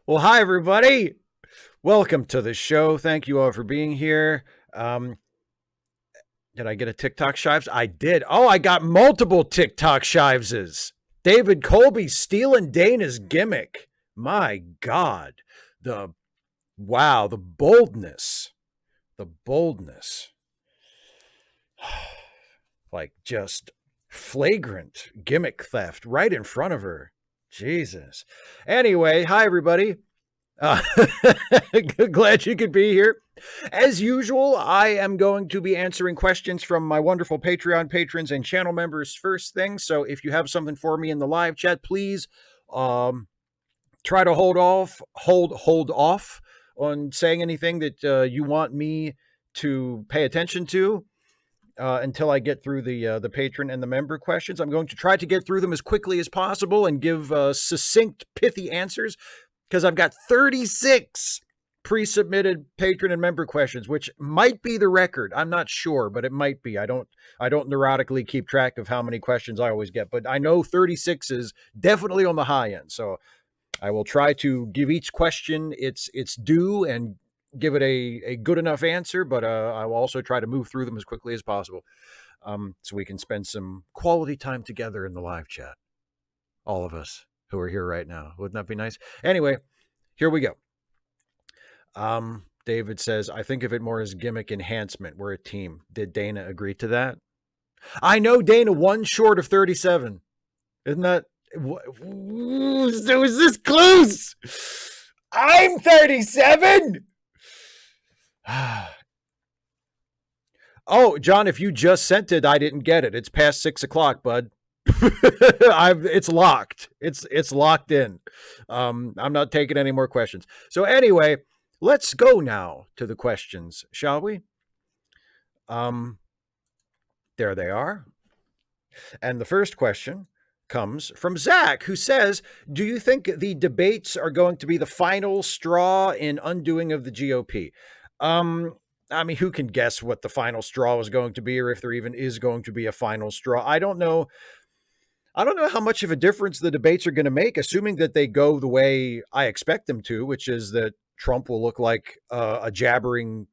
Well, hi, everybody. Welcome to the show. Thank you all for being here. Um, did I get a TikTok Shives? I did. Oh, I got multiple TikTok Shiveses. David Colby stealing Dana's gimmick. My God. The wow, the boldness. The boldness. Like just flagrant gimmick theft right in front of her. Jesus. Anyway, hi, everybody. Uh, glad you could be here. As usual, I am going to be answering questions from my wonderful Patreon patrons and channel members first thing. So if you have something for me in the live chat, please try to hold off on saying anything that you want me to pay attention to. Until I get through the patron and the member questions, I'm going to try to get through them as quickly as possible and give succinct, pithy answers because I've got 36 pre-submitted patron and member questions, which might be the record. I'm not sure, but it might be. I don't neurotically keep track of how many questions I always get, but I know 36 is definitely on the high end. So I will try to give each question its due and give it a good enough answer, but I will also try to move through them as quickly as possible so we can spend some quality time together in the live chat. All of us who are here right now. Wouldn't that be nice? Anyway, here we go. David says, I think of it more as gimmick enhancement. We're a team. Did Dana agree to that? I know Dana one short of 37. Isn't that? So is this close? I'm 37. Oh, John, if you just sent it, I didn't get it. It's past 6 o'clock, bud. It's locked. It's locked in. I'm not taking any more questions. So anyway, let's go now to the questions, shall we? There they are. And the first question comes from Zach, who says, do you think the debates are going to be the final straw in undoing of the GOP? I mean, who can guess what the final straw is going to be, or if there even is going to be a final straw? I don't know how much of a difference the debates are going to make, assuming that they go the way I expect them to, which is that Trump will look like a jabbering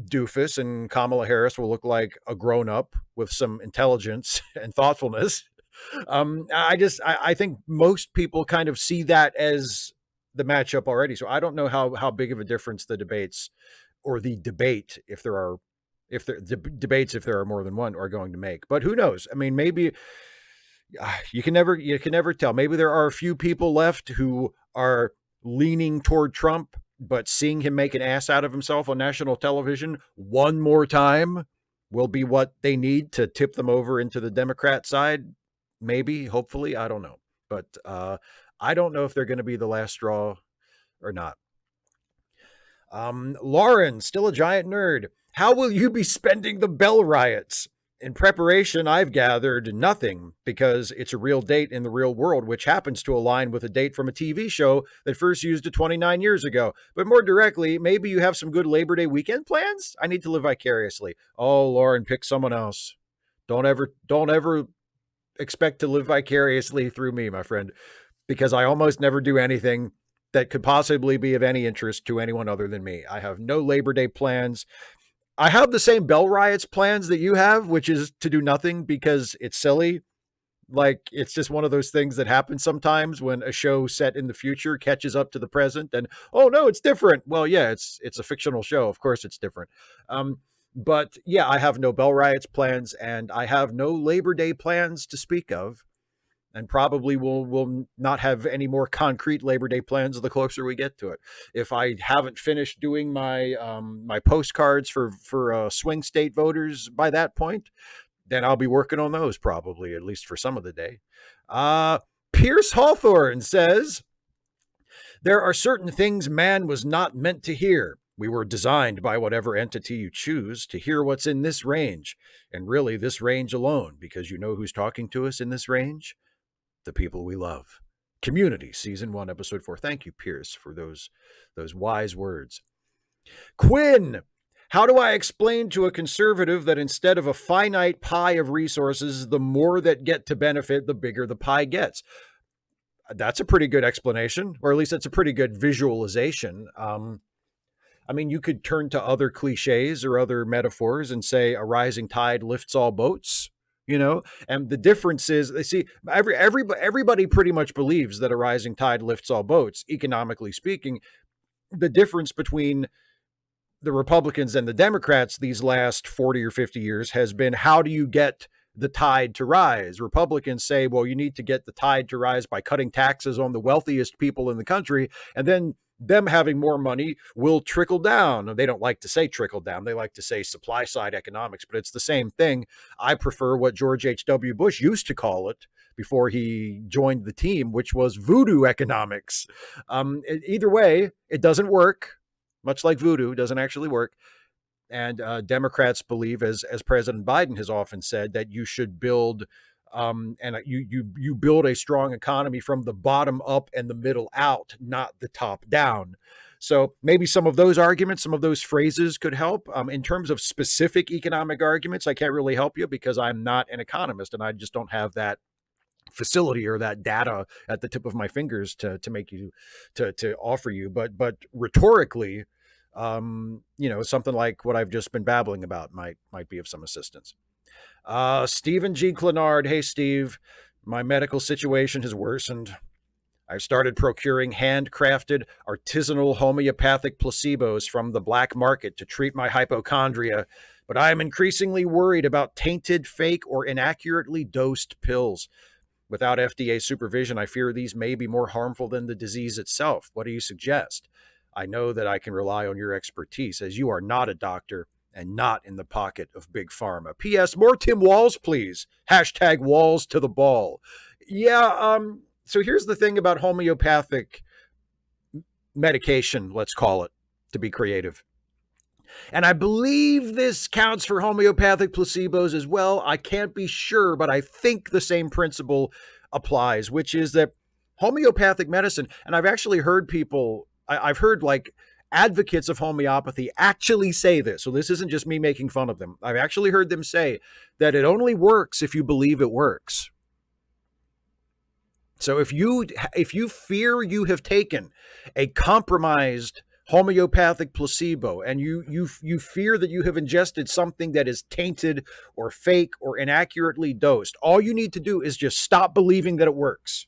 doofus and Kamala Harris will look like a grown up with some intelligence and thoughtfulness. I think most people kind of see that as the matchup already. So I don't know how big of a difference the debates or the debate, if there are more than one, are going to make. But who knows? I mean, maybe you can never tell. Maybe there are a few people left who are leaning toward Trump, but seeing him make an ass out of himself on national television one more time will be what they need to tip them over into the Democrat side. Maybe, hopefully, I don't know. But I don't know if they're going to be the last straw or not. Lauren, still a giant nerd. How will you be spending the Bell riots? In preparation, I've gathered nothing because it's a real date in the real world, which happens to align with a date from a TV show that first used it 29 years ago. But more directly, maybe you have some good Labor Day weekend plans? I need to live vicariously. Oh, Lauren, pick someone else. Don't ever expect to live vicariously through me, my friend, because I almost never do anything that could possibly be of any interest to anyone other than me. I have no Labor Day plans. I have the same Bell riots plans that you have, which is to do nothing because it's silly. Like, it's just one of those things that happens sometimes when a show set in the future catches up to the present and, oh no, it's different. Well, yeah, it's a fictional show. Of course it's different. But yeah, I have no Bell riots plans and I have no Labor Day plans to speak of. And probably will not have any more concrete Labor Day plans the closer we get to it. If I haven't finished doing my my postcards for swing state voters by that point, then I'll be working on those probably, at least for some of the day. Pierce Hawthorne says, there are certain things man was not meant to hear. We were designed by whatever entity you choose to hear what's in this range, and really this range alone, because you know who's talking to us in this range? The people we love. Community, season 1, episode 4. Thank you, Pierce, for those wise words. Quinn, how do I explain to a conservative that instead of a finite pie of resources, the more that get to benefit, the bigger the pie gets? That's a pretty good explanation, or at least that's a pretty good visualization. I mean, you could turn to other cliches or other metaphors and say a rising tide lifts all boats, you know? And the difference is, they see, everybody pretty much believes that a rising tide lifts all boats, economically speaking. The difference between the Republicans and the Democrats these last 40 or 50 years has been, how do you get the tide to rise? Republicans say, well, you need to get the tide to rise by cutting taxes on the wealthiest people in the country, and then them having more money will trickle down. They don't like to say trickle down. They like to say supply side economics, but it's the same thing. I prefer what George H.W. Bush used to call it before he joined the team, which was voodoo economics. Either way, it doesn't work. Much like voodoo, doesn't actually work. And Democrats believe, as President Biden has often said, that you should build you build a strong economy from the bottom up and the middle out, not the top down. So maybe some of those arguments, some of those phrases could help. In terms of specific economic arguments, I can't really help you because I'm not an economist and I just don't have that facility or that data at the tip of my fingers to make you to offer you. But rhetorically, something like what I've just been babbling about might be of some assistance. Stephen G. Clenard. Hey, Steve, my medical situation has worsened. I've started procuring handcrafted artisanal homeopathic placebos from the black market to treat my hypochondria, but I am increasingly worried about tainted, fake, or inaccurately dosed pills. Without FDA supervision, I fear these may be more harmful than the disease itself. What do you suggest? I know that I can rely on your expertise, as you are not a doctor and not in the pocket of Big Pharma. P.S. More Tim Walls, please. Hashtag walls to the ball. Yeah, so here's the thing about homeopathic medication, let's call it, to be creative. And I believe this counts for homeopathic placebos as well. I can't be sure, but I think the same principle applies, which is that homeopathic medicine, and I've actually heard people, I've heard like advocates of homeopathy actually say this. So this isn't just me making fun of them. I've actually heard them say that it only works if you believe it works. So if you fear you have taken a compromised homeopathic placebo and you fear that you have ingested something that is tainted or fake or inaccurately dosed, all you need to do is just stop believing that it works.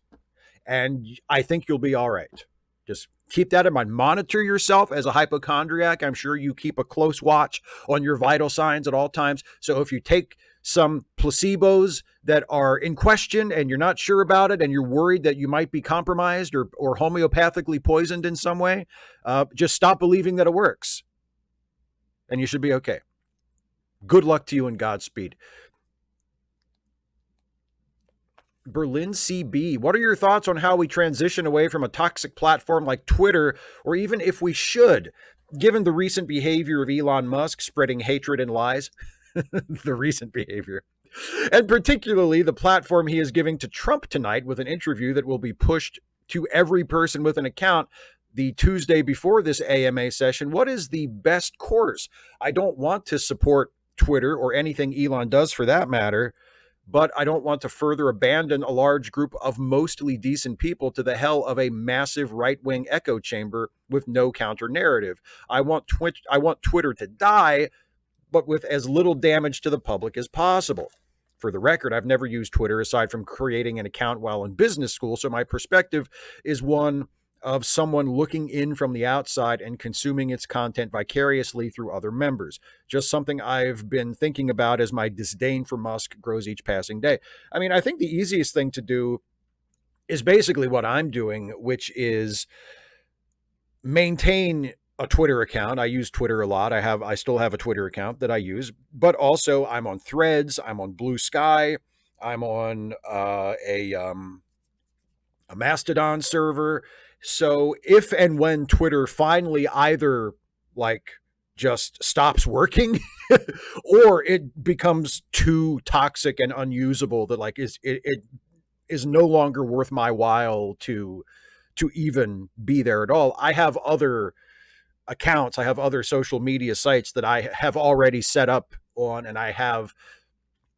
And I think you'll be all right. Just keep that in mind. Monitor yourself as a hypochondriac. I'm sure you keep a close watch on your vital signs at all times. So if you take some placebos that are in question and you're not sure about it and you're worried that you might be compromised or homeopathically poisoned in some way, just stop believing that it works. And you should be okay. Good luck to you and Godspeed. Berlin CB, what are your thoughts on how we transition away from a toxic platform like Twitter, or even if we should, given the recent behavior of Elon Musk spreading hatred and lies? The recent behavior. And particularly the platform he is giving to Trump tonight with an interview that will be pushed to every person with an account the Tuesday before this AMA session. What is the best course? I don't want to support Twitter or anything Elon does for that matter, but I don't want to further abandon a large group of mostly decent people to the hell of a massive right-wing echo chamber with no counter narrative. I want Twitter to die, but with as little damage to the public as possible. For the record, I've never used Twitter aside from creating an account while in business school, so my perspective is one of someone looking in from the outside and consuming its content vicariously through other members. Just something I've been thinking about as my disdain for Musk grows each passing day. I mean, I think the easiest thing to do is basically what I'm doing, which is maintain a Twitter account. I use Twitter a lot. I still have a Twitter account that I use, but also I'm on Threads, I'm on Blue Sky, I'm on a Mastodon server. So if and when Twitter finally either like just stops working or it becomes too toxic and unusable that like it is no longer worth my while to even be there at all, I have other accounts, I have other social media sites that I have already set up on, and I have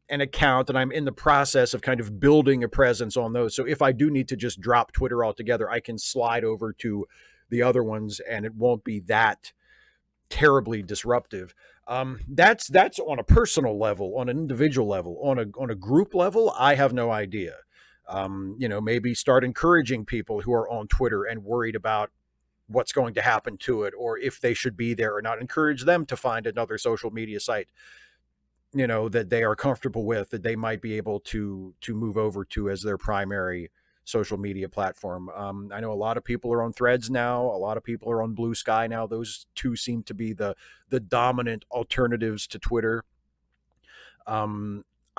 an account and I'm in the process of kind of building a presence on those. So if I do need to just drop Twitter altogether, I can slide over to the other ones and it won't be that terribly disruptive. That's on a personal level, on an individual level, on a group level. I have no idea. Maybe start encouraging people who are on Twitter and worried about what's going to happen to it, or if they should be there or not. Encourage them to find another social media site, that they are comfortable with, that they might be able to move over to as their primary social media platform. I know a lot of people are on Threads now. A lot of people are on Blue Sky now. Those two seem to be the dominant alternatives to Twitter.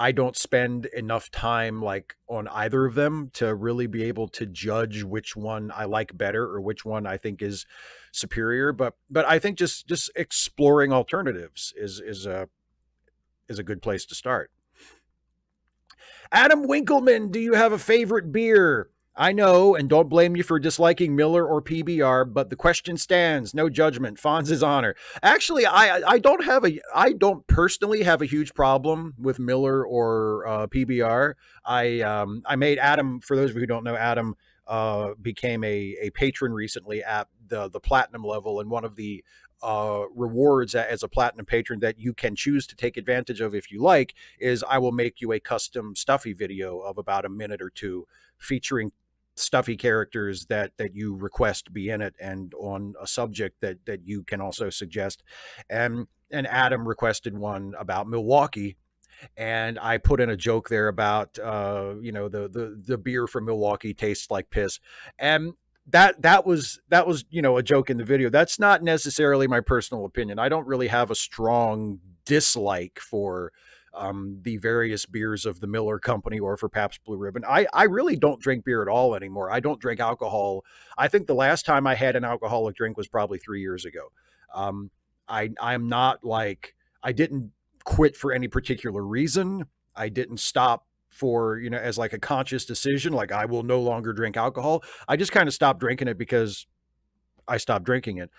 I don't spend enough time like on either of them to really be able to judge which one I like better or which one I think is superior. But I think just exploring alternatives is a good place to start. Adam Winkleman, do you have a favorite beer? I know, and don't blame you for disliking Miller or PBR, but the question stands. No judgment. Fonz's honor. Actually, I don't personally have a huge problem with Miller or PBR. I made Adam, for those of you who don't know, Adam became a patron recently at the platinum level, and one of the rewards as a platinum patron that you can choose to take advantage of if you like is I will make you a custom stuffy video of about a minute or two featuring stuffy characters that you request be in it and on a subject that you can also suggest. And Adam requested one about Milwaukee, and I put in a joke there about the beer from Milwaukee tastes like piss, and that was a joke in the video. That's not necessarily my personal opinion. I don't really have a strong dislike for the various beers of the Miller Company or for Pabst Blue Ribbon. I really don't drink beer at all anymore. I don't drink alcohol. I think the last time I had an alcoholic drink was probably 3 years ago. I'm not like, I didn't quit for any particular reason. I didn't stop for, as like a conscious decision, like I will no longer drink alcohol. I just kind of stopped drinking it because I stopped drinking it.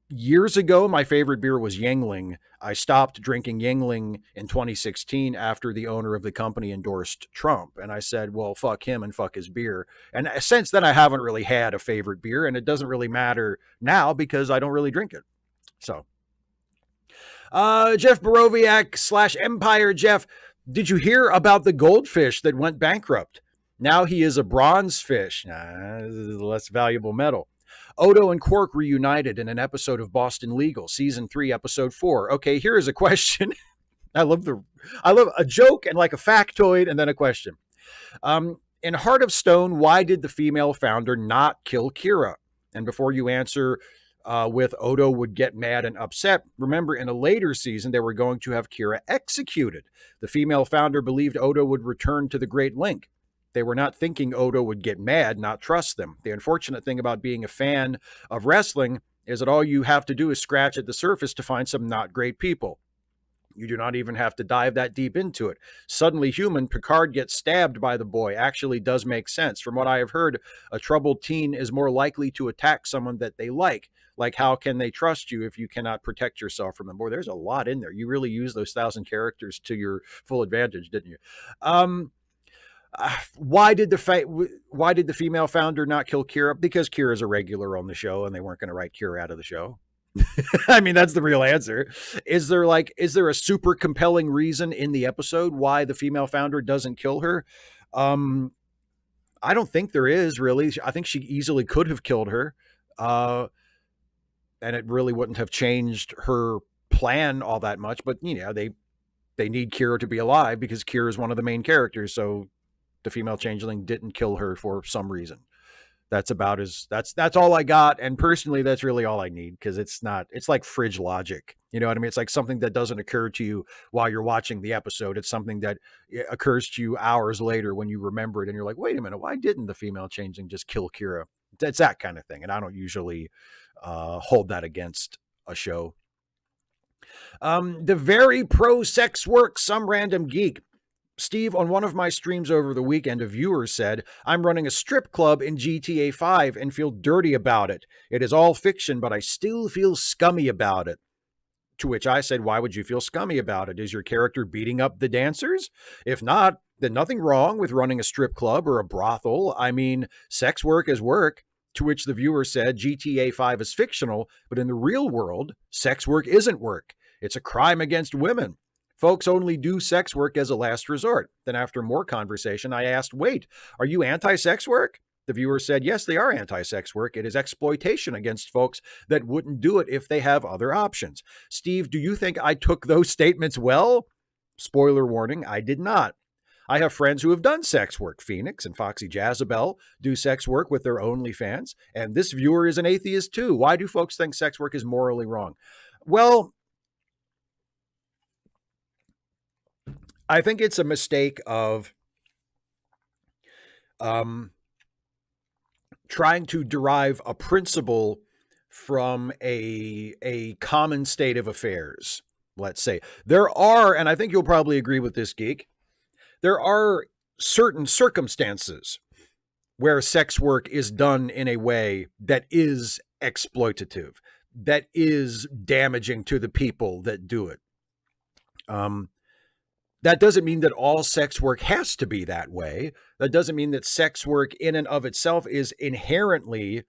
Years ago, my favorite beer was Yuengling. I stopped drinking Yuengling in 2016 after the owner of the company endorsed Trump. And I said, well, fuck him and fuck his beer. And since then, I haven't really had a favorite beer, and it doesn't really matter now because I don't really drink it. So, Jeff Borowiak / Empire Jeff, did you hear about the goldfish that went bankrupt? Now he is a bronze fish, less valuable metal. Odo and Quark reunited in an episode of Boston Legal, season 3, episode 4. Okay, here is a question. I love a joke and like a factoid and then a question. In Heart of Stone, why did the female founder not kill Kira? And before you answer with Odo would get mad and upset, remember in a later season, they were going to have Kira executed. The female founder believed Odo would return to the Great Link. They were not thinking Odo would get mad, not trust them. The unfortunate thing about being a fan of wrestling is that all you have to do is scratch at the surface to find some not great people. You do not even have to dive that deep into it. Suddenly human, Picard gets stabbed by the boy actually does make sense. From what I have heard, a troubled teen is more likely to attack someone that they like. Like, how can they trust you if you cannot protect yourself from them? Boy, there's a lot in there. You really used those 1,000 characters to your full advantage, didn't you? Why did the female founder not kill Kira? Because Kira is a regular on the show and they weren't going to write Kira out of the show. I mean, that's the real answer. Is there a super compelling reason in the episode why the female founder doesn't kill her? I don't think there is really. I think she easily could have killed her. And it really wouldn't have changed her plan all that much, but they need Kira to be alive because Kira is one of the main characters. So the female changeling didn't kill her for some reason. That's all I got. And personally, that's really all I need because it's like fridge logic. You know what I mean? It's like something that doesn't occur to you while you're watching the episode. It's something that occurs to you hours later when you remember it and you're like, wait a minute, why didn't the female changeling just kill Kira? It's that kind of thing. And I don't usually hold that against a show. The very pro-sex work, some random geek. Steve, on one of my streams over the weekend, a viewer said, I'm running a strip club in GTA 5 and feel dirty about it. It is all fiction, but I still feel scummy about it. To which I said, why would you feel scummy about it? Is your character beating up the dancers? If not, then nothing wrong with running a strip club or a brothel. I mean, sex work is work. To which the viewer said, GTA 5 is fictional, but in the real world, sex work isn't work. It's a crime against women. Folks only do sex work as a last resort. Then after more conversation, I asked, wait, are you anti-sex work? The viewer said, yes, they are anti-sex work. It is exploitation against folks that wouldn't do it if they have other options. Steve, do you think I took those statements well? Spoiler warning, I did not. I have friends who have done sex work. Phoenix and Foxy Jezebel do sex work with their OnlyFans. And this viewer is an atheist too. Why do folks think sex work is morally wrong? Well, I think it's a mistake of trying to derive a principle from a common state of affairs, let's say. There are, and I think you'll probably agree with this, Geek, there are certain circumstances where sex work is done in a way that is exploitative, that is damaging to the people that do it. That doesn't mean that all sex work has to be that way. That doesn't mean that sex work in and of itself is inherently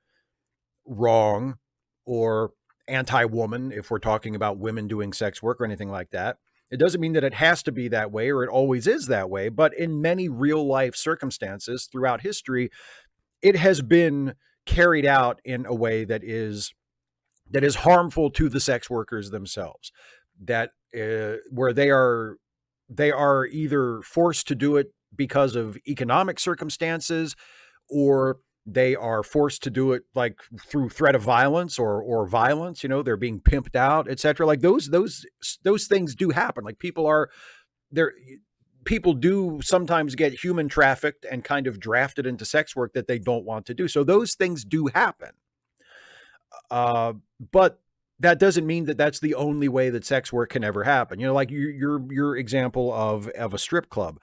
wrong or anti-woman if we're talking about women doing sex work or anything like that. It doesn't mean that it has to be that way or it always is that way, but in many real life circumstances throughout history, it has been carried out in a way that is harmful to the sex workers themselves, that where they are either forced to do it because of economic circumstances, or they are forced to do it like through threat of violence or violence. You know, they're being pimped out, etc. Like those things do happen. Like people do sometimes get human trafficked and kind of drafted into sex work that they don't want to do. So those things do happen. But that doesn't mean that that's the only way that sex work can ever happen. You know, like your example of a strip club.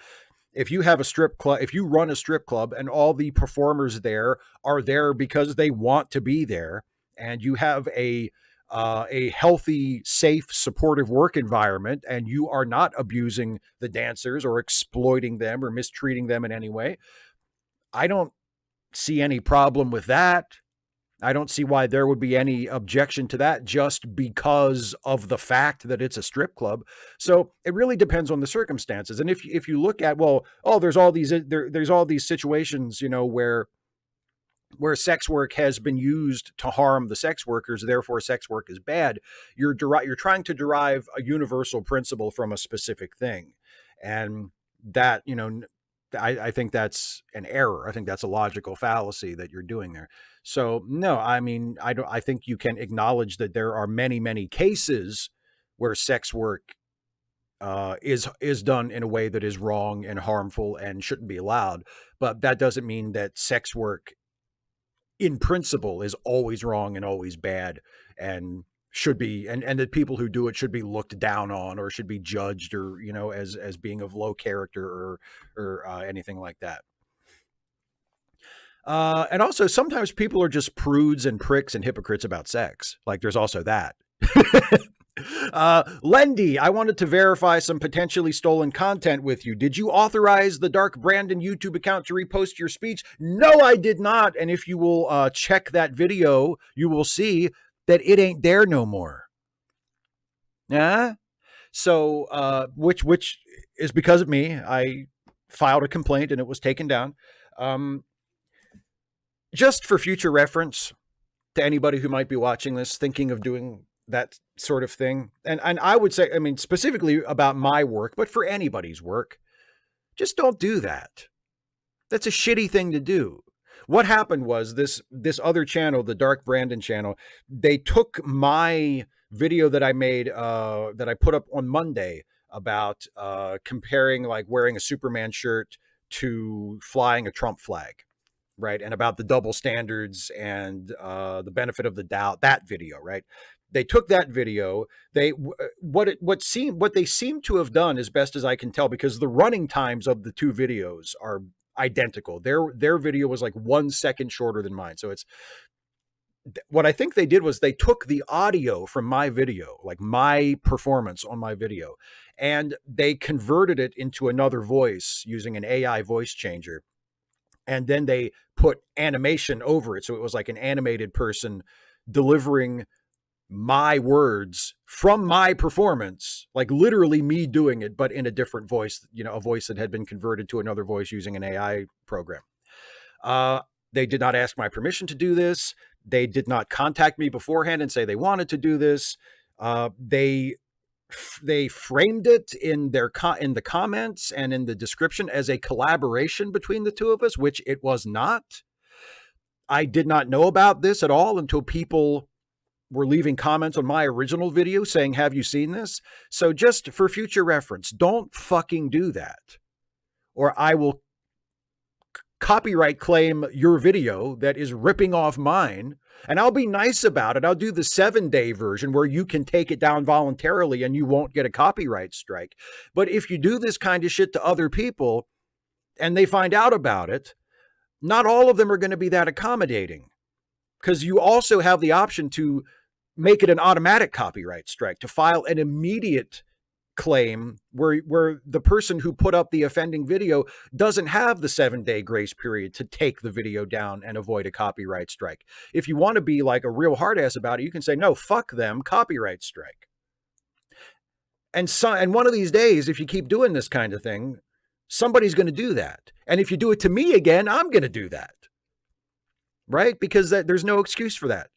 If you have a strip club, if you run a strip club and all the performers there are there because they want to be there, and you have a healthy, safe, supportive work environment, and you are not abusing the dancers or exploiting them or mistreating them in any way, I don't see any problem with that. I don't see why there would be any objection to that just because of the fact that it's a strip club. So it really depends on the circumstances. And if you look at, well, oh, there's all these situations, you know, where sex work has been used to harm the sex workers, therefore sex work is bad. You're trying to derive a universal principle from a specific thing. And that, you know, I think that's an error. I think that's a logical fallacy that you're doing there. So no, I mean, I think you can acknowledge that there are many, many cases where sex work is done in a way that is wrong and harmful and shouldn't be allowed. But that doesn't mean that sex work in principle is always wrong and always bad and should be, and that people who do it should be looked down on or should be judged or, you know, as being of low character or anything like that. And also sometimes people are just prudes and pricks and hypocrites about sex. Like there's also that. Lendy, I wanted to verify some potentially stolen content with you. Did you authorize the Dark Brandon YouTube account to repost your speech? No, I did not. And if you will check that video, you will see that it ain't there no more. Yeah. So, which is because of me. I filed a complaint and it was taken down. Just for future reference to anybody who might be watching this, thinking of doing that sort of thing. And I would say, I mean, specifically about my work, but for anybody's work, just don't do that. That's a shitty thing to do. What happened was this other channel, the Dark Brandon channel, they took my video that I made, that I put up on Monday about comparing like wearing a Superman shirt to flying a Trump flag, right? And about the double standards and the benefit of the doubt, that video, right? They took that video. What they seem to have done, as best as I can tell, because the running times of the two videos are identical. Their video was like 1 second shorter than mine. So what I think they did was they took the audio from my video, like my performance on my video, and they converted it into another voice using an AI voice changer. And then they put animation over it. So it was like an animated person delivering my words from my performance, like literally me doing it, but in a different voice, a voice that had been converted to another voice using an AI program. They did not ask my permission to do this. They did not contact me beforehand and say they wanted to do this. They framed it in in the comments and in the description as a collaboration between the two of us, which it was not. I did not know about this at all until people were leaving comments on my original video saying, have you seen this? So just for future reference, don't fucking do that, or I will copyright claim your video that is ripping off mine. And I'll be nice about it. I'll do the 7-day version where you can take it down voluntarily and you won't get a copyright strike. But if you do this kind of shit to other people and they find out about it, not all of them are going to be that accommodating, because you also have the option to make it an automatic copyright strike, to file an immediate claim where the person who put up the offending video doesn't have the 7-day grace period to take the video down and avoid a copyright strike. If you want to be like a real hard ass about it, you can say, no, fuck them, copyright strike. And one of these days, if you keep doing this kind of thing, somebody's going to do that. And if you do it to me again, I'm going to do that. Right? Because there's no excuse for that.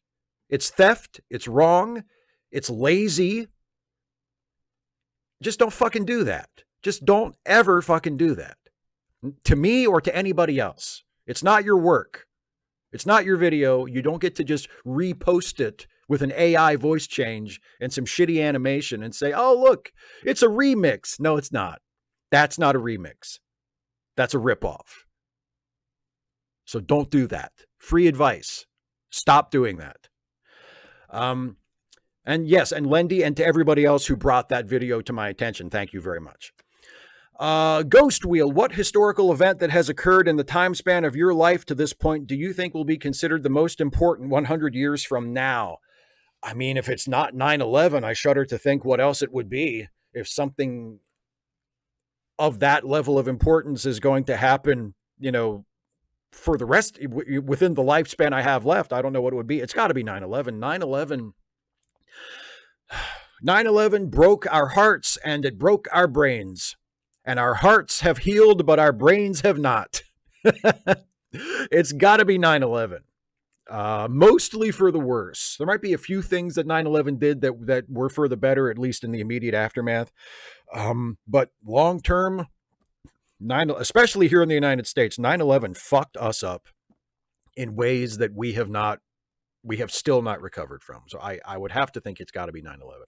It's theft. It's wrong. It's lazy. Just don't fucking do that. Just don't ever fucking do that. To me or to anybody else. It's not your work. It's not your video. You don't get to just repost it with an AI voice change and some shitty animation and say, oh, look, it's a remix. No, it's not. That's not a remix. That's a ripoff. So don't do that. Free advice. Stop doing that. And yes, and Lendy, and to everybody else who brought that video to my attention, thank you very much. Ghost Wheel, what historical event that has occurred in the time span of your life to this point do you think will be considered the most important 100 years from now? I mean, if it's not 9/11, I shudder to think what else it would be. If something of that level of importance is going to happen, for the rest, within the lifespan I have left, I don't know what it would be. It's got to be 9/11. 9/11 broke our hearts and it broke our brains. And our hearts have healed, but our brains have not. It's got to be 9/11. Mostly for the worse. There might be a few things that 9/11 did that were for the better, at least in the immediate aftermath. But long term, especially here in the United States, 9/11 fucked us up in ways that we have still not recovered from. So I would have to think it's got to be 9/11.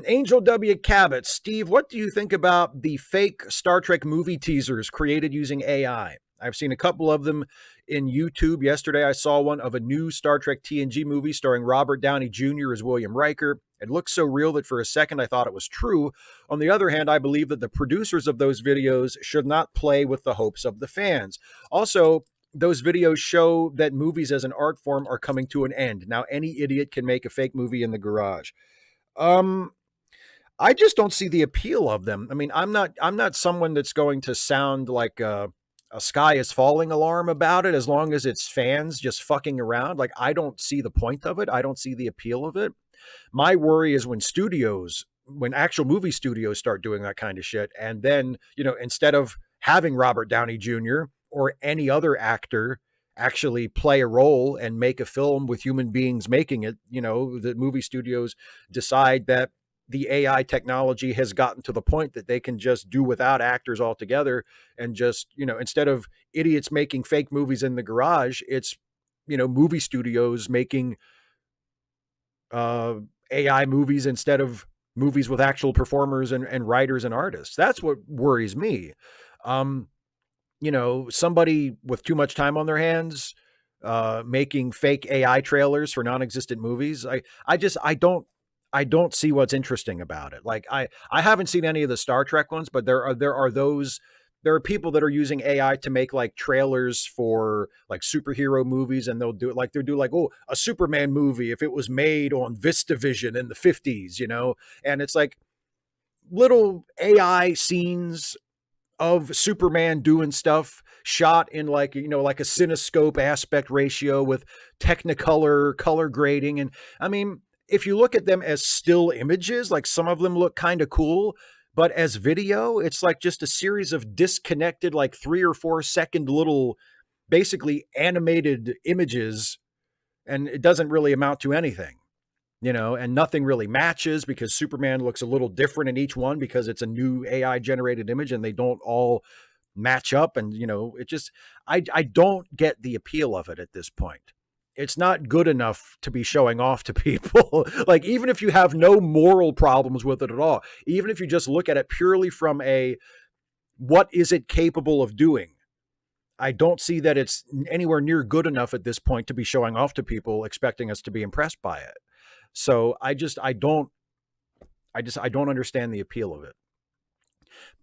Angel W. Cabot, Steve, what do you think about the fake Star Trek movie teasers created using AI? I've seen a couple of them in YouTube. Yesterday, I saw one of a new Star Trek TNG movie starring Robert Downey Jr. as William Riker. It looked so real that for a second I thought it was true. On the other hand, I believe that the producers of those videos should not play with the hopes of the fans. Also, those videos show that movies as an art form are coming to an end. Now, any idiot can make a fake movie in the garage. I just don't see the appeal of them. I mean, I'm not someone that's going to sound like a sky is falling alarm about it, as long as it's fans just fucking around. Like, I don't see the point of it. I don't see the appeal of it. My worry is when actual movie studios start doing that kind of shit. And then, instead of having Robert Downey Jr. or any other actor actually play a role and make a film with human beings making it, the movie studios decide that the AI technology has gotten to the point that they can just do without actors altogether, and just, instead of idiots making fake movies in the garage, it's, movie studios making AI movies instead of movies with actual performers and writers and artists. That's what worries me. Somebody with too much time on their hands, making fake AI trailers for non-existent movies. I don't see what's interesting about it. Like, I haven't seen any of the Star Trek ones, but there are those there are people that are using AI to make like trailers for like superhero movies, and they'll do it like they'll do like, oh, a Superman movie if it was made on VistaVision in the 50s, and it's like little AI scenes of Superman doing stuff shot in like, like a cinescope aspect ratio with technicolor color grading. And I mean, if you look at them as still images, like some of them look kind of cool, but as video, it's like just a series of disconnected, like 3 or 4 second little, basically animated images. And it doesn't really amount to anything, and nothing really matches because Superman looks a little different in each one because it's a new AI generated image and they don't all match up. And, it just, I don't get the appeal of it at this point. It's not good enough to be showing off to people. Like, even if you have no moral problems with it at all, even if you just look at it purely from what is it capable of doing? I don't see that it's anywhere near good enough at this point to be showing off to people, expecting us to be impressed by it. So I don't understand the appeal of it.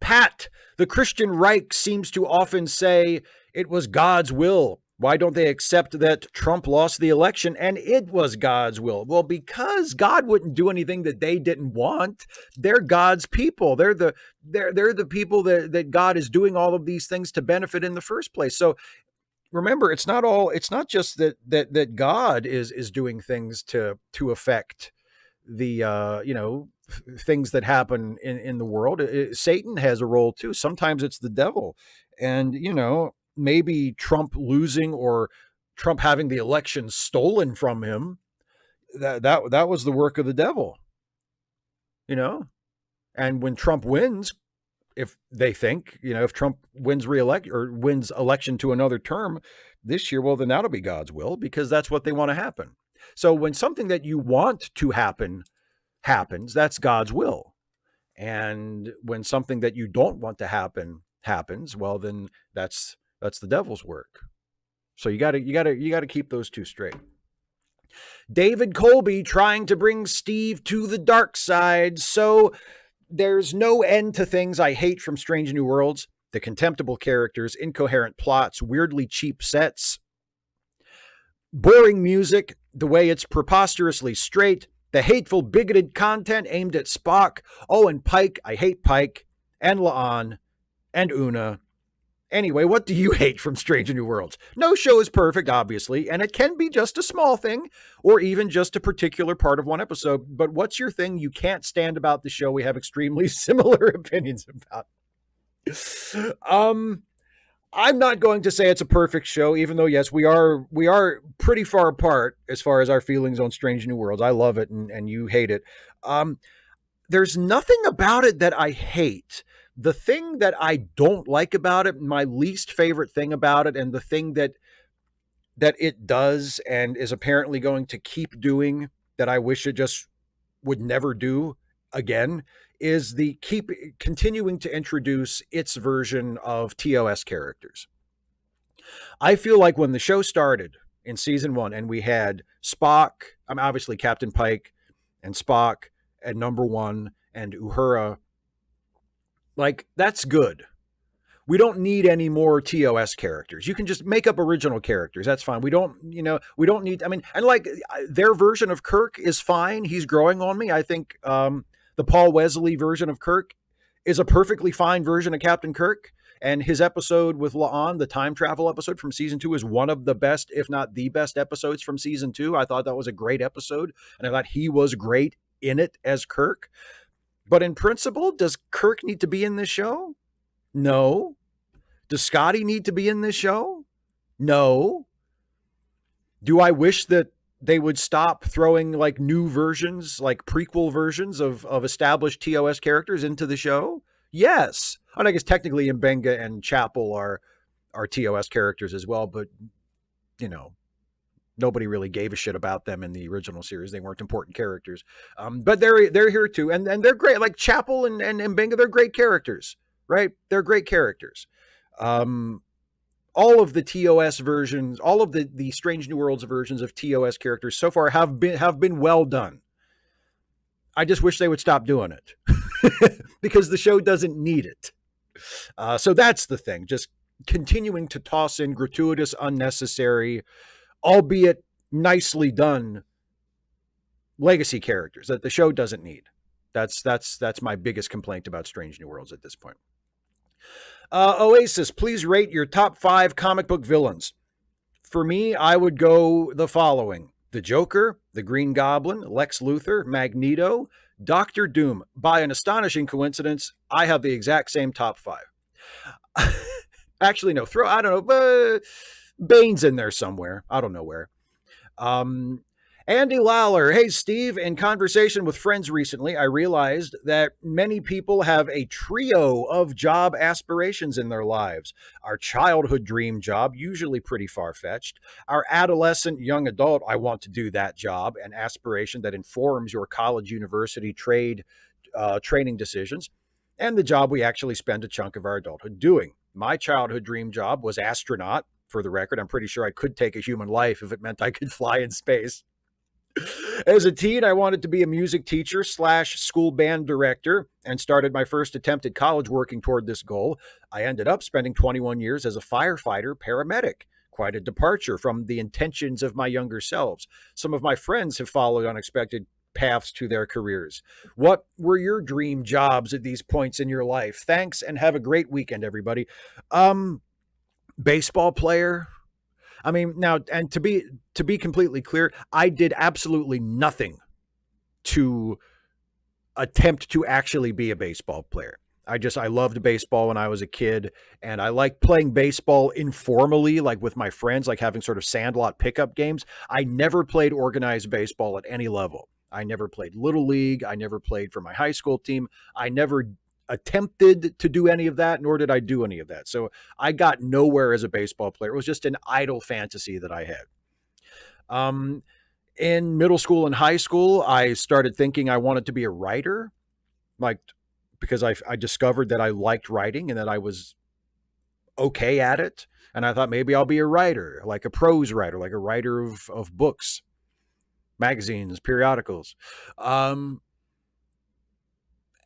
Pat, the Christian right seems to often say it was God's will. Why don't they accept that Trump lost the election and it was God's will? Well, because God wouldn't do anything that they didn't want. They're God's people. They're the people that God is doing all of these things to benefit in the first place. So remember, it's not just that God is doing things to affect the things that happen in the world. Satan has a role too. Sometimes it's the devil, and maybe Trump losing or Trump having the election stolen from him, that was the work of the devil. And when Trump wins, if they think, if Trump wins reelect or wins election to another term this year, well, then that'll be God's will because that's what they want to happen. So when something that you want to happen happens, that's God's will. And when something that you don't want to happen happens, well, then that's the devil's work. So you got to keep those two straight. David Colby trying to bring Steve to the dark side. So there's no end to things I hate from Strange New Worlds. The contemptible characters, incoherent plots, weirdly cheap sets, boring music, the way it's preposterously straight, the hateful, bigoted content aimed at Spock. Oh, and Pike. I hate Pike, and La'an, and Una. Anyway, what do you hate from Strange New Worlds? No show is perfect, obviously, and it can be just a small thing, or even just a particular part of one episode. But what's your thing you can't stand about the show we have extremely similar opinions about? I'm not going to say it's a perfect show, even though, yes, we are pretty far apart as far as our feelings on Strange New Worlds. I love it, and you hate it. There's nothing about it that I hate. The thing that I don't like about it, my least favorite thing about it, and the thing that it does and is apparently going to keep doing that I wish it just would never do again, is the continuing to introduce its version of TOS characters. I feel like when the show started in season 1 and we had Spock, obviously Captain Pike and Spock and Number One and Uhura, like, that's good. We don't need any more TOS characters. You can just make up original characters. That's fine. We don't need, and like their version of Kirk is fine. He's growing on me. I think the Paul Wesley version of Kirk is a perfectly fine version of Captain Kirk. And his episode with La'an, the time travel episode from season 2, is one of the best, if not the best episodes from season 2. I thought that was a great episode. And I thought he was great in it as Kirk. But in principle, does Kirk need to be in this show? No. Does Scotty need to be in this show? No. Do I wish that they would stop throwing like new versions, like prequel versions of established TOS characters into the show? Yes. And I guess technically Mbenga and Chapel are TOS characters as well, but nobody really gave a shit about them in the original series. They weren't important characters. But they're here too. And they're great. Like Chapel and Mbenga, they're great characters, right? They're great characters. All of the TOS versions, all of the Strange New Worlds versions of TOS characters so far have been well done. I just wish they would stop doing it because the show doesn't need it. So that's the thing. Just continuing to toss in gratuitous, unnecessary, albeit nicely done legacy characters that the show doesn't need. That's my biggest complaint about Strange New Worlds at this point. Oasis, please rate your top 5 comic book villains. For me, I would go the following: the Joker, the Green Goblin, Lex Luthor, Magneto, Doctor Doom. By an astonishing coincidence, I have the exact same top 5. Actually, no, I don't know, Bane's in there somewhere. I don't know where. Andy Lawler. Hey, Steve, in conversation with friends recently, I realized that many people have a trio of job aspirations in their lives. Our childhood dream job, usually pretty far-fetched. Our adolescent, young adult, I want to do that job, an aspiration that informs your college, university, training decisions, and the job we actually spend a chunk of our adulthood doing. My childhood dream job was astronaut. For the record, I'm pretty sure I could take a human life if it meant I could fly in space. As a teen, I wanted to be a music teacher / school band director and started my first attempt at college working toward this goal. I ended up spending 21 years as a firefighter paramedic. Quite a departure from the intentions of my younger selves. Some of my friends have followed unexpected paths to their careers. What were your dream jobs at these points in your life? Thanks, and have a great weekend, everybody. Baseball player. I mean, now, and to be completely clear, I did absolutely nothing to attempt to actually be a baseball player. I loved baseball when I was a kid, and I liked playing baseball informally, like with my friends, like having sort of sandlot pickup games. I never played organized baseball at any level. I never played Little League. I never played for my high school team. I never attempted to do any of that, nor did I do any of that. So I got nowhere as a baseball player. It was just an idle fantasy that I had. In middle school and high school, I started thinking I wanted to be a writer, like because I discovered that I liked writing and that I was okay at it. And I thought maybe I'll be a writer, like a prose writer, like a writer of books, magazines, periodicals.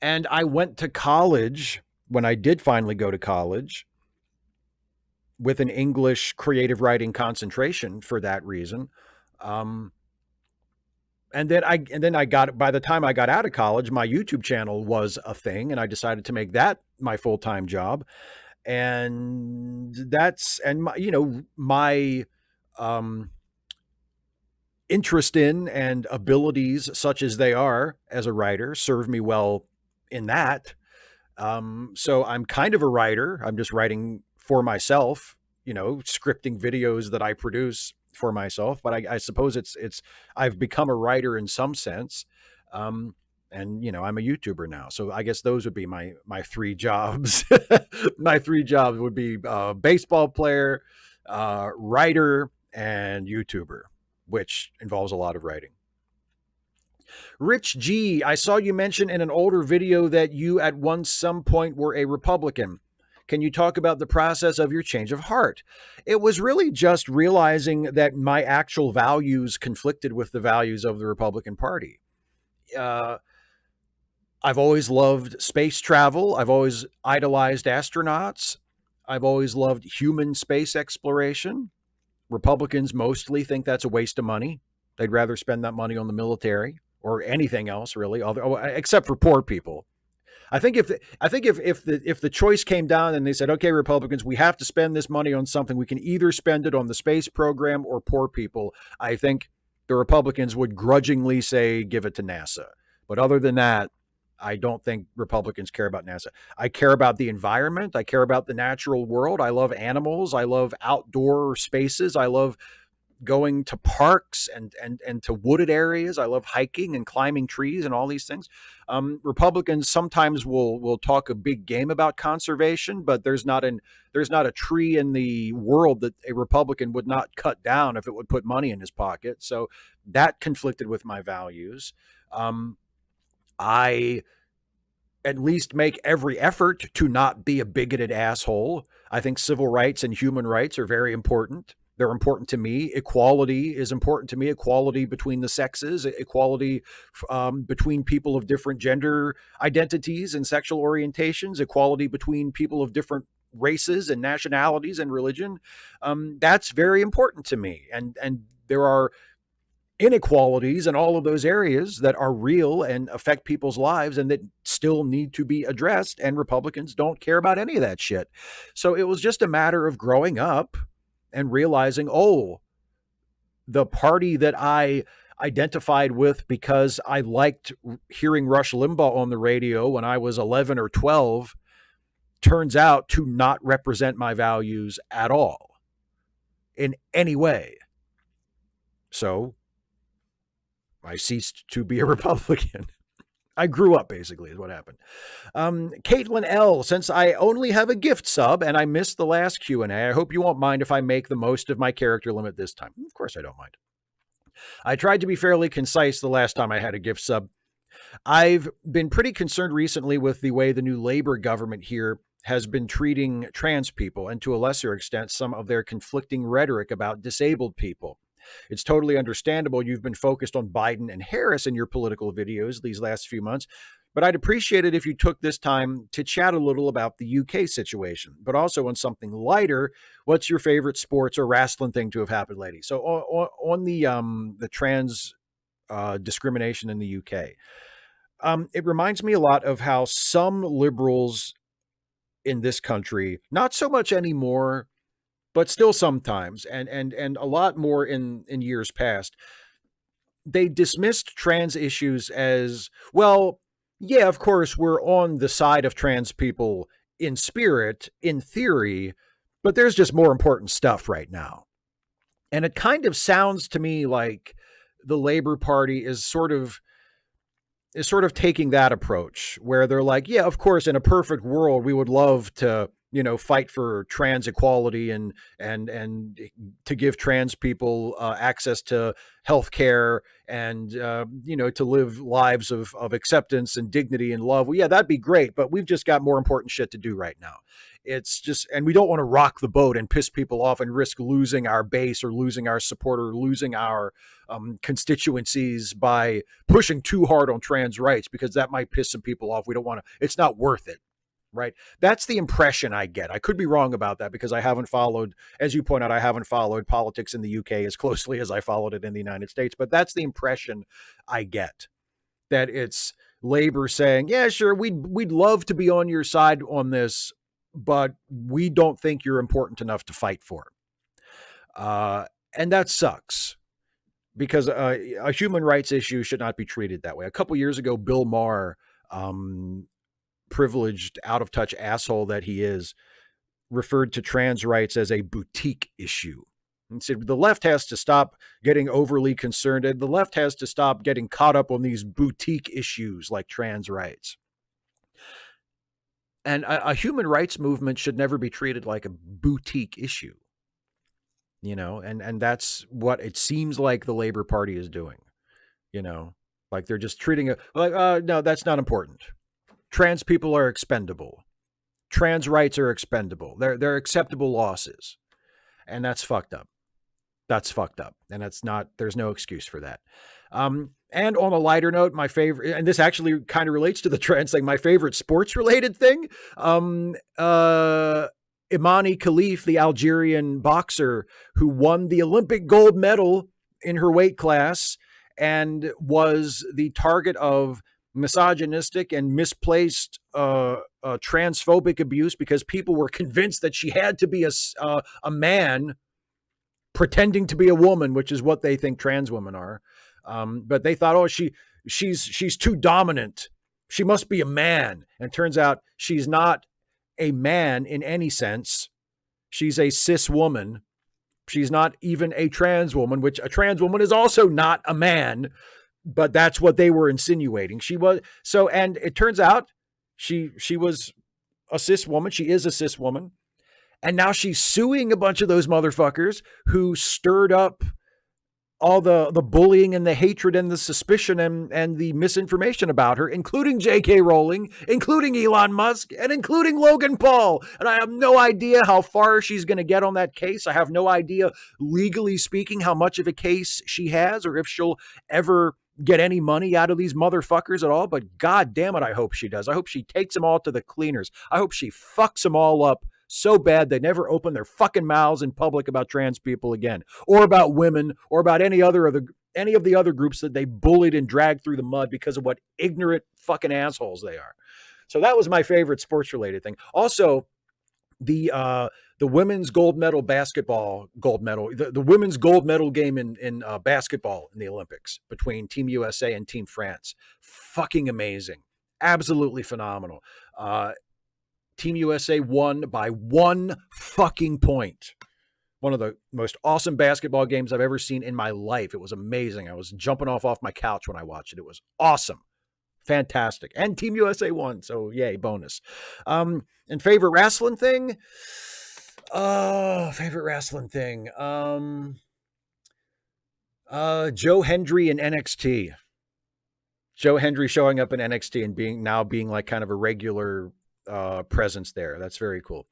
And I went to college when I did finally go to college with an English creative writing concentration for that reason. And then I got, by the time I got out of college, my YouTube channel was a thing, and I decided to make that my full-time job. And my interest in and abilities, such as they are as a writer, serve me well in that. So I'm kind of a writer. I'm just writing for myself, scripting videos that I produce for myself. But I suppose I've become a writer in some sense. And I'm a YouTuber now. So I guess those would be my 3 jobs. My 3 jobs would be baseball player, writer, and YouTuber, which involves a lot of writing. Rich G, I saw you mention in an older video that you at some point were a Republican. Can you talk about the process of your change of heart? It was really just realizing that my actual values conflicted with the values of the Republican Party. I've always loved space travel. I've always idolized astronauts. I've always loved human space exploration. Republicans mostly think that's a waste of money. They'd rather spend that money on the military or anything else, really, except for poor people. I think if the choice came down and they said, okay, Republicans, we have to spend this money on something, we can either spend it on the space program or poor people, I think the Republicans would grudgingly say, give it to NASA. But other than that, I don't think Republicans care about NASA. I care about the environment. I care about the natural world. I love animals. I love outdoor spaces. I love going to parks and to wooded areas. I love hiking and climbing trees and all these things. Republicans sometimes will talk a big game about conservation, but there's not a tree in the world that a Republican would not cut down if it would put money in his pocket. So that conflicted with my values. I at least make every effort to not be a bigoted asshole. I think civil rights and human rights are very important. They're important to me. Equality is important to me. Equality between the sexes, equality between people of different gender identities and sexual orientations, equality between people of different races and nationalities and religion. That's very important to me. And there are inequalities in all of those areas that are real and affect people's lives and that still need to be addressed. And Republicans don't care about any of that shit. So it was just a matter of growing up and realizing, oh, the party that I identified with because I liked hearing Rush Limbaugh on the radio when I was 11 or 12 turns out to not represent my values at all in any way. So I ceased to be a Republican. I grew up, basically, is what happened. Caitlin L., since I only have a gift sub and I missed the last Q&A, I hope you won't mind if I make the most of my character limit this time. Of course I don't mind. I tried to be fairly concise the last time I had a gift sub. I've been pretty concerned recently with the way the new Labor government here has been treating trans people and, to a lesser extent, some of their conflicting rhetoric about disabled people. It's totally understandable you've been focused on Biden and Harris in your political videos these last few months, but I'd appreciate it if you took this time to chat a little about the UK situation, but also on something lighter. What's your favorite sports or wrestling thing to have happened lately? So on the trans discrimination in the UK, it reminds me a lot of how some liberals in this country, not so much anymore, but still sometimes, and a lot more in years past, they dismissed trans issues as, well, yeah, of course, we're on the side of trans people in spirit, in theory, but there's just more important stuff right now. And it kind of sounds to me like the Labor Party is sort of taking that approach where they're like, yeah, of course, in a perfect world, we would love to, fight for trans equality and to give trans people access to health care and, to live lives of acceptance and dignity and love. Well, yeah, that'd be great. But we've just got more important shit to do right now. It's just, and we don't want to rock the boat and piss people off and risk losing our base or losing our support or losing our constituencies by pushing too hard on trans rights, because that might piss some people off. We don't want to, it's not worth it. Right. That's the impression I get. I could be wrong about that because I haven't followed, as you point out, I haven't followed politics in the UK as closely as I followed it in the United States. But that's the impression I get, that it's Labor saying, yeah, sure, we'd love to be on your side on this, but we don't think you're important enough to fight for. And that sucks, because a human rights issue should not be treated that way. A couple years ago, Bill Maher, privileged, out of touch asshole that he is, referred to trans rights as a boutique issue. And said the left has to stop getting overly concerned, and the left has to stop getting caught up on these boutique issues like trans rights. And a human rights movement should never be treated like a boutique issue, and that's what it seems like the Labor Party is doing, like they're just treating it like, no, that's not important. Trans people are expendable. Trans rights are expendable. They're acceptable losses. And that's fucked up. That's fucked up. And there's no excuse for that. And on a lighter note, my favorite, and this actually kind of relates to the trans thing, my favorite sports related thing, Imani Khalif, the Algerian boxer who won the Olympic gold medal in her weight class and was the target of misogynistic and misplaced transphobic abuse because people were convinced that she had to be a man pretending to be a woman, which is what they think trans women are. But they thought, oh, she's too dominant. She must be a man. And it turns out she's not a man in any sense. She's a cis woman. She's not even a trans woman, which a trans woman is also not a man. But that's what they were insinuating. She was so, and it turns out she was a cis woman. She is a cis woman. And now she's suing a bunch of those motherfuckers who stirred up all the bullying and the hatred and the suspicion and the misinformation about her, including J.K. Rowling, including Elon Musk, and including Logan Paul. And I have no idea how far she's going to get on that case. I have no idea, legally speaking, how much of a case she has or if she'll ever get any money out of these motherfuckers at all. But God damn it, I hope she does. I hope she takes them all to the cleaners. I hope she fucks them all up so bad they never open their fucking mouths in public about trans people again, or about women, or about any of the other groups that they bullied and dragged through the mud because of what ignorant fucking assholes they are. So that was my favorite sports related thing. Also, the women's gold medal basketball the women's gold medal game in basketball in the Olympics between Team USA and Team France, fucking amazing, absolutely phenomenal. Team USA won by 1 fucking point. One of the most awesome basketball games I've ever seen in my life. It was amazing. I was jumping off my couch when I watched it. It was awesome. Fantastic. And Team USA won. So yay, bonus. And favorite wrestling thing? Joe Hendry in NXT. Joe Hendry showing up in NXT and being like kind of a regular presence there. That's very cool.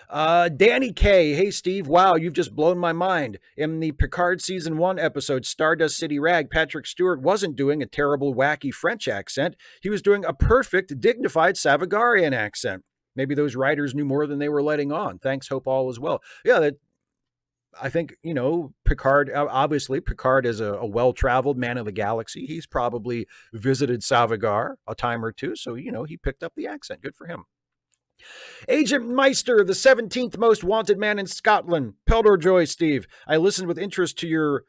Danny K. Hey, Steve. Wow, you've just blown my mind. In the Picard Season 1 episode, Stardust City Rag, Patrick Stewart wasn't doing a terrible, wacky French accent. He was doing a perfect, dignified Savagarian accent. Maybe those writers knew more than they were letting on. Thanks. Hope all was well. Yeah, I think, Picard, obviously, Picard is a well-traveled man of the galaxy. He's probably visited Savagar a time or two. So, he picked up the accent. Good for him. Agent Meister, the 17th most wanted man in Scotland. Peldor Joy, Steve. I listened with interest to your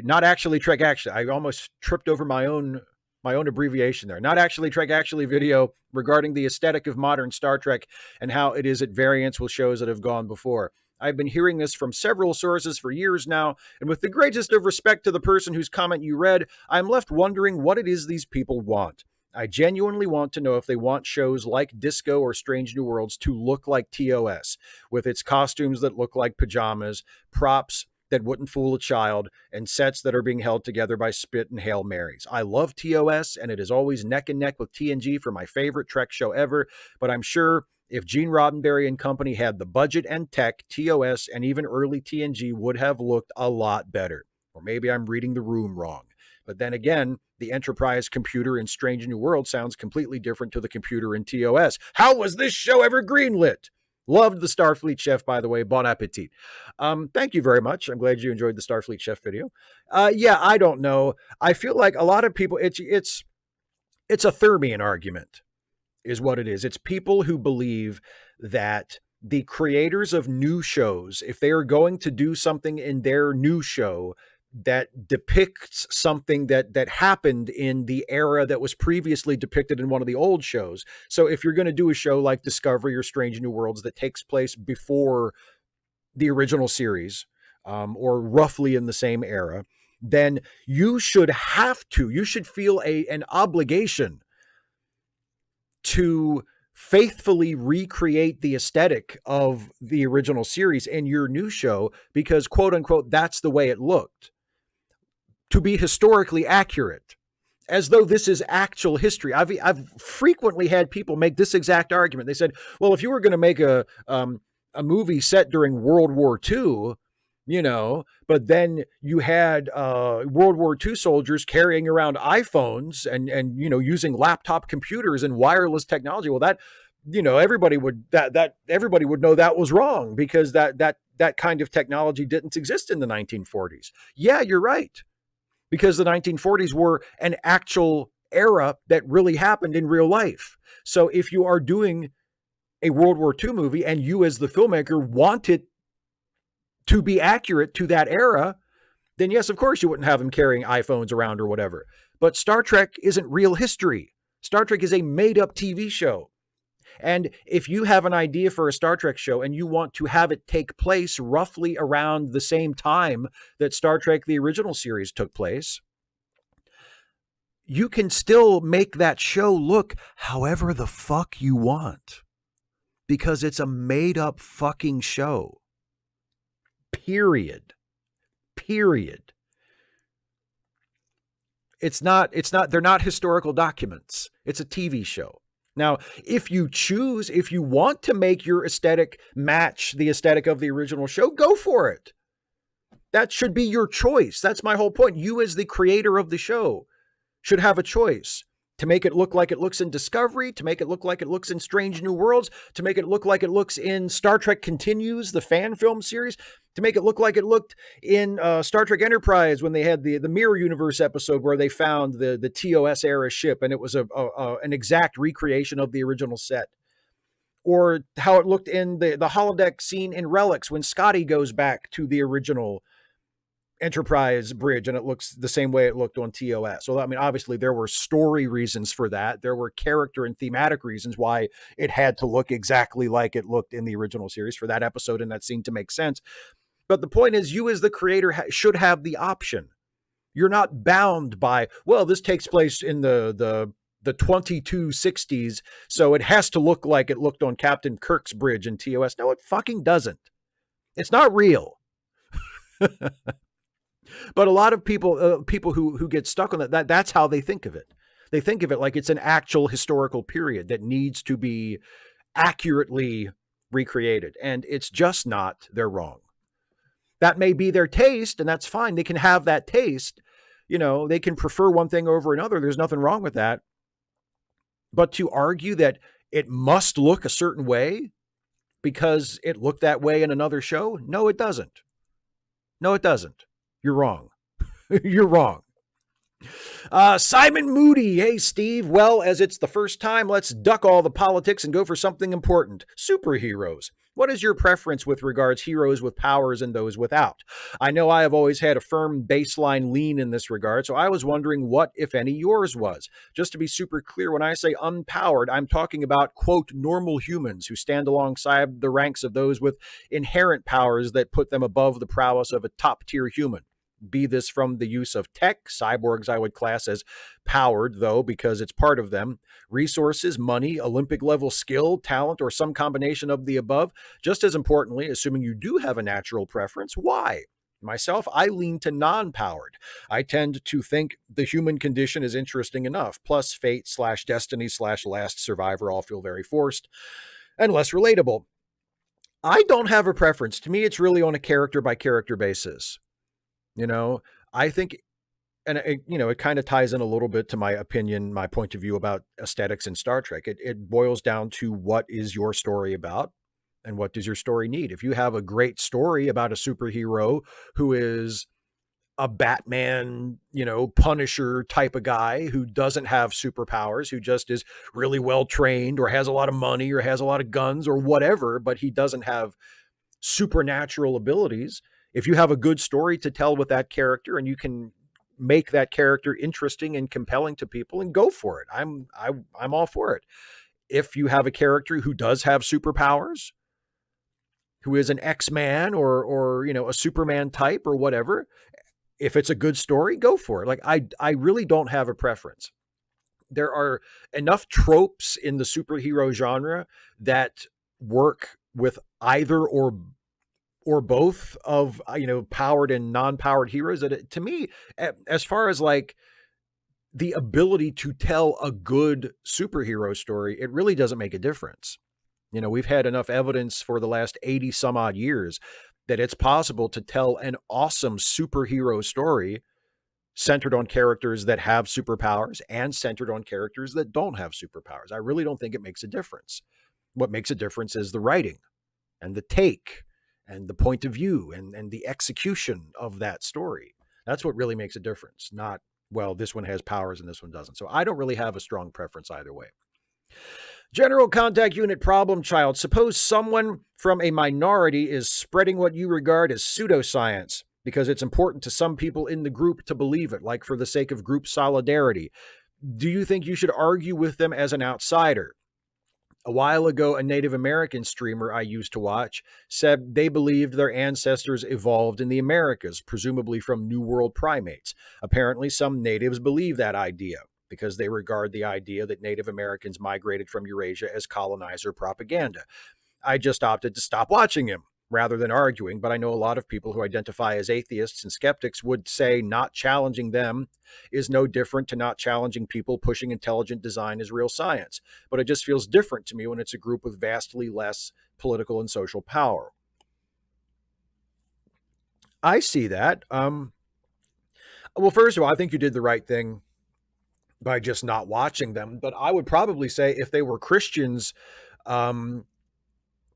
not actually Trek Actually. I almost tripped over my own abbreviation there. Not actually Trek Actually video regarding the aesthetic of modern Star Trek and how it is at variance with shows that have gone before. I've been hearing this from several sources for years now, and with the greatest of respect to the person whose comment you read, I'm left wondering what it is these people want. I genuinely want to know if they want shows like Disco or Strange New Worlds to look like TOS, with its costumes that look like pajamas, props that wouldn't fool a child, and sets that are being held together by spit and Hail Marys. I love TOS, and it is always neck and neck with TNG for my favorite Trek show ever, but I'm sure if Gene Roddenberry and company had the budget and tech, TOS and even early TNG would have looked a lot better. Or maybe I'm reading the room wrong. But then again, the Enterprise computer in Strange New World sounds completely different to the computer in TOS. How was this show ever greenlit? Loved the Starfleet Chef, by the way. Bon appetit. Thank you very much. I'm glad you enjoyed the Starfleet Chef video. Yeah, I don't know. I feel like a lot of people, it's a Thermian argument is what it is. It's people who believe that the creators of new shows, if they are going to do something in their new show that depicts something that happened in the era that was previously depicted in one of the old shows. So if you're going to do a show like Discovery or Strange New Worlds that takes place before the original series, or roughly in the same era, then you should feel an obligation to faithfully recreate the aesthetic of the original series in your new show because, quote unquote, that's the way it looked. To be historically accurate, as though this is actual history. I've frequently had people make this exact argument. They said, well, if you were going to make a movie set during World War II, but then you had World War II soldiers carrying around iPhones and using laptop computers and wireless technology. Well, that everybody would know that was wrong because that kind of technology didn't exist in the 1940s. Yeah, you're right. Because the 1940s were an actual era that really happened in real life. So if you are doing a World War II movie and you as the filmmaker want it to be accurate to that era, then yes, of course you wouldn't have them carrying iPhones around or whatever. But Star Trek isn't real history. Star Trek is a made-up TV show. And if you have an idea for a Star Trek show and you want to have it take place roughly around the same time that Star Trek, the original series, took place, you can still make that show look however the fuck you want because it's a made up fucking show. Period. Period. They're not historical documents. It's a TV show. Now, if you want to make your aesthetic match the aesthetic of the original show, go for it. That should be your choice. That's my whole point. You, as the creator of the show, should have a choice to make it look like it looks in Discovery, to make it look like it looks in Strange New Worlds, to make it look like it looks in Star Trek Continues, the fan film series, to make it look like it looked in Star Trek Enterprise when they had the Mirror Universe episode where they found the TOS era ship and it was an exact recreation of the original set. Or how it looked in the holodeck scene in Relics when Scotty goes back to the original Enterprise bridge and it looks the same way it looked on TOS. So, I mean, obviously there were story reasons for that. There were character and thematic reasons why it had to look exactly like it looked in the original series for that episode and that scene to make sense. But the point is, you as the creator should have the option. You're not bound by, well, this takes place in the 2260s, so it has to look like it looked on Captain Kirk's bridge in TOS. No, it fucking doesn't. It's not real. But a lot of people who get stuck on that's how they think of it. They think of it like it's an actual historical period that needs to be accurately recreated. And it's just not. They're wrong. That may be their taste, and that's fine. They can have that taste. You know, they can prefer one thing over another. There's nothing wrong with that. But to argue that it must look a certain way because it looked that way in another show, no, it doesn't. No, it doesn't. You're wrong. You're wrong. Simon Moody. Hey, Steve. Well, as it's the first time, let's duck all the politics and go for something important. Superheroes. What is your preference with regards heroes with powers and those without? I know I have always had a firm baseline lean in this regard, so I was wondering what, if any, yours was. Just to be super clear, when I say unpowered, I'm talking about, quote, normal humans who stand alongside the ranks of those with inherent powers that put them above the prowess of a top-tier human. Be this from the use of tech, cyborgs I would class as powered, though, because it's part of them, resources, money, Olympic-level skill, talent, or some combination of the above. Just as importantly, assuming you do have a natural preference, why? Myself, I lean to non-powered. I tend to think the human condition is interesting enough, plus fate/destiny/last survivor all feel very forced and less relatable. I don't have a preference. To me, it's really on a character-by-character basis. You know, I think, and it kind of ties in a little bit to my opinion, my point of view about aesthetics in Star Trek. It boils down to what is your story about and what does your story need? If you have a great story about a superhero who is a Batman, Punisher type of guy who doesn't have superpowers, who just is really well trained or has a lot of money or has a lot of guns or whatever, but he doesn't have supernatural abilities. If you have a good story to tell with that character and you can make that character interesting and compelling to people, and go for it. I'm all for it. If you have a character who does have superpowers, who is an X-Man or a Superman type or whatever, if it's a good story, go for it. Like I really don't have a preference. There are enough tropes in the superhero genre that work with either or both of, powered and non-powered heroes. That to me, as far as like the ability to tell a good superhero story, it really doesn't make a difference. We've had enough evidence for the last 80 some odd years that it's possible to tell an awesome superhero story centered on characters that have superpowers and centered on characters that don't have superpowers. I really don't think it makes a difference. What makes a difference is the writing and the take and the point of view and the execution of that story. That's what really makes a difference. Not, well, this one has powers and this one doesn't. So I don't really have a strong preference either way. General Contact Unit Problem Child. Suppose someone from a minority is spreading what you regard as pseudoscience because it's important to some people in the group to believe it, like for the sake of group solidarity. Do you think you should argue with them as an outsider? A while ago, a Native American streamer I used to watch said they believed their ancestors evolved in the Americas, presumably from New World primates. Apparently, some natives believe that idea because they regard the idea that Native Americans migrated from Eurasia as colonizer propaganda. I just opted to stop watching him. rather than arguing. But I know a lot of people who identify as atheists and skeptics would say not challenging them is no different to not challenging people pushing intelligent design as real science. But it just feels different to me when it's a group with vastly less political and social power. I see that. Well, first of all, I think you did the right thing by just not watching them. But I would probably say if they were Christians, um,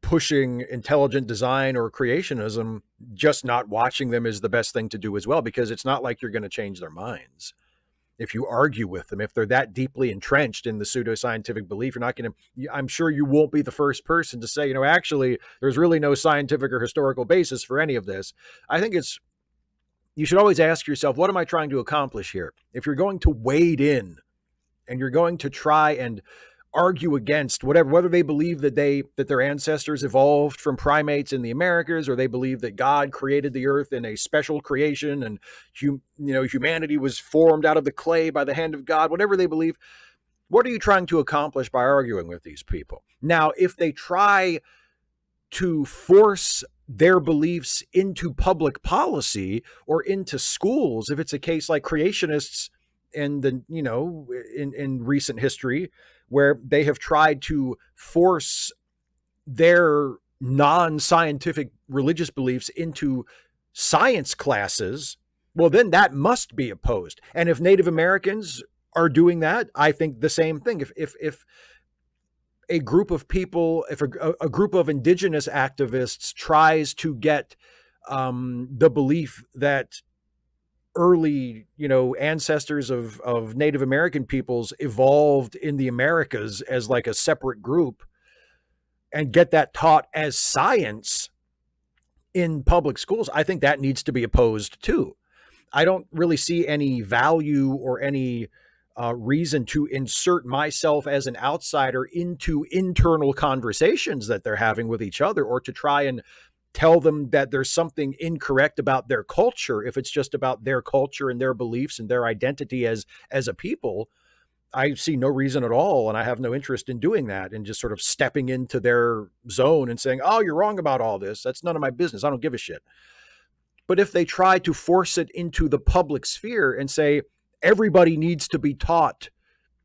pushing intelligent design or creationism, just not watching them is the best thing to do as well, because it's not like you're going to change their minds. If you argue with them, if they're that deeply entrenched in the pseudoscientific belief, you're not going to, I'm sure you won't be the first person to say, actually, there's really no scientific or historical basis for any of this. I think you should always ask yourself, what am I trying to accomplish here? If you're going to wade in and you're going to try and argue against whether they believe that their ancestors evolved from primates in the Americas, or they believe that God created the earth in a special creation and humanity was formed out of the clay by the hand of God, whatever they believe, what are you trying to accomplish by arguing with these people? Now, if they try to force their beliefs into public policy or into schools, if it's a case like creationists in recent history, where they have tried to force their non-scientific religious beliefs into science classes, well, then that must be opposed. And if Native Americans are doing that, I think the same thing. If a group of people, if a group of indigenous activists tries to get the belief that early, ancestors of Native American peoples evolved in the Americas as like a separate group and get that taught as science in public schools, I think that needs to be opposed too. I don't really see any value or any reason to insert myself as an outsider into internal conversations that they're having with each other, or to try and tell them that there's something incorrect about their culture if it's just about their culture and their beliefs and their identity as a people. I see no reason at all, and I have no interest in doing that and just sort of stepping into their zone and saying, oh, you're wrong about all this. That's none of my business. I don't give a shit. But if they try to force it into the public sphere and say everybody needs to be taught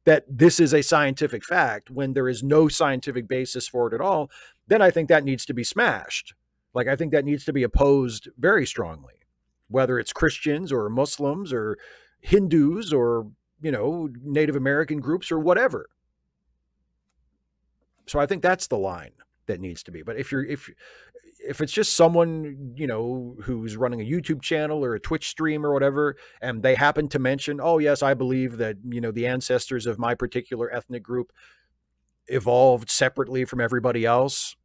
that this is a scientific fact when there is no scientific basis for it at all, then I think that needs to be smashed. Like, I think that needs to be opposed very strongly, whether it's Christians or Muslims or Hindus or, Native American groups or whatever. So I think that's the line that needs to be. But if it's just someone, who's running a YouTube channel or a Twitch stream or whatever, and they happen to mention, oh, yes, I believe that, the ancestors of my particular ethnic group evolved separately from everybody else.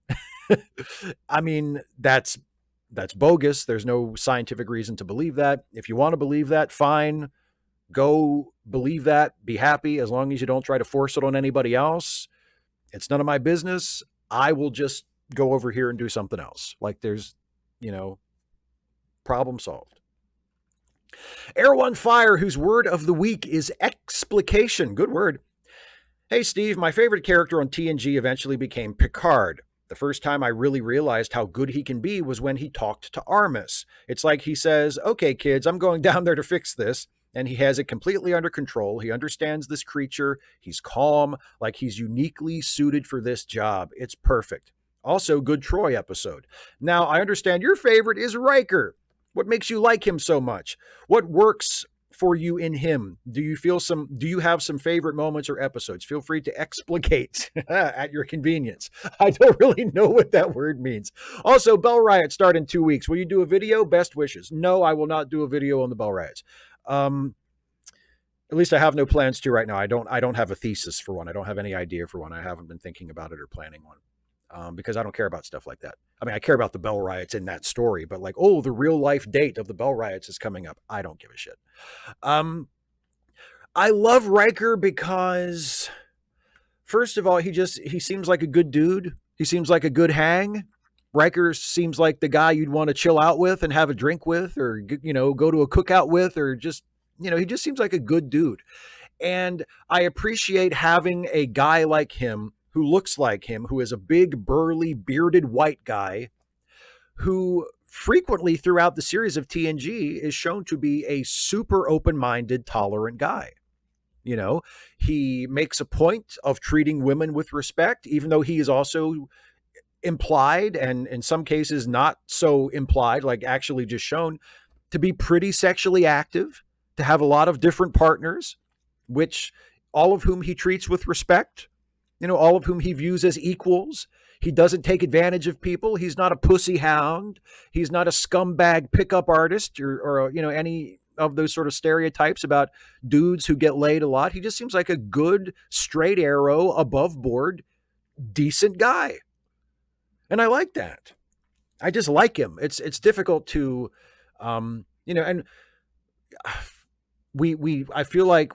I mean, that's bogus. There's no scientific reason to believe that. If you want to believe that, fine. Go believe that. Be happy, as long as you don't try to force it on anybody else. It's none of my business. I will just go over here and do something else. Like, there's, problem solved. Air One Fire, whose word of the week is explication. Good word. Hey, Steve, my favorite character on TNG eventually became Picard. The first time I really realized how good he can be was when he talked to Armus. It's like he says, okay, kids, I'm going down there to fix this. And he has it completely under control. He understands this creature. He's calm, like he's uniquely suited for this job. It's perfect. Also, good Troy episode. Now, I understand your favorite is Riker. What makes you like him so much? What works for you in him? Do you have some favorite moments or episodes? Feel free to explicate at your convenience. I don't really know what that word means. Also, Bell Riot start in 2 weeks. Will you do a video? Best wishes. No, I will not do a video on the Bell Riots. At least I have no plans to right now. I don't have a thesis for one. I don't have any idea for one. I haven't been thinking about it or planning one, because I don't care about stuff like that. I mean, I care about the Bell Riots in that story, but like, oh, the real life date of the Bell Riots is coming up. I don't give a shit. I love Riker because, first of all, he seems like a good dude. He seems like a good hang. Riker seems like the guy you'd want to chill out with and have a drink with, or, go to a cookout with, or just, he just seems like a good dude. And I appreciate having a guy like him who looks like him, who is a big, burly, bearded white guy who frequently throughout the series of TNG is shown to be a super open-minded, tolerant guy. You know, he makes a point of treating women with respect, even though he is also implied, and in some cases not so implied, like actually just shown to be pretty sexually active, to have a lot of different partners, which all of whom he treats with respect, all of whom he views as equals. He doesn't take advantage of people. He's not a pussy hound. He's not a scumbag pickup artist or any of those sort of stereotypes about dudes who get laid a lot. He just seems like a good, straight arrow, above board, decent guy. And I like that. I just like him. It's difficult to, and I feel like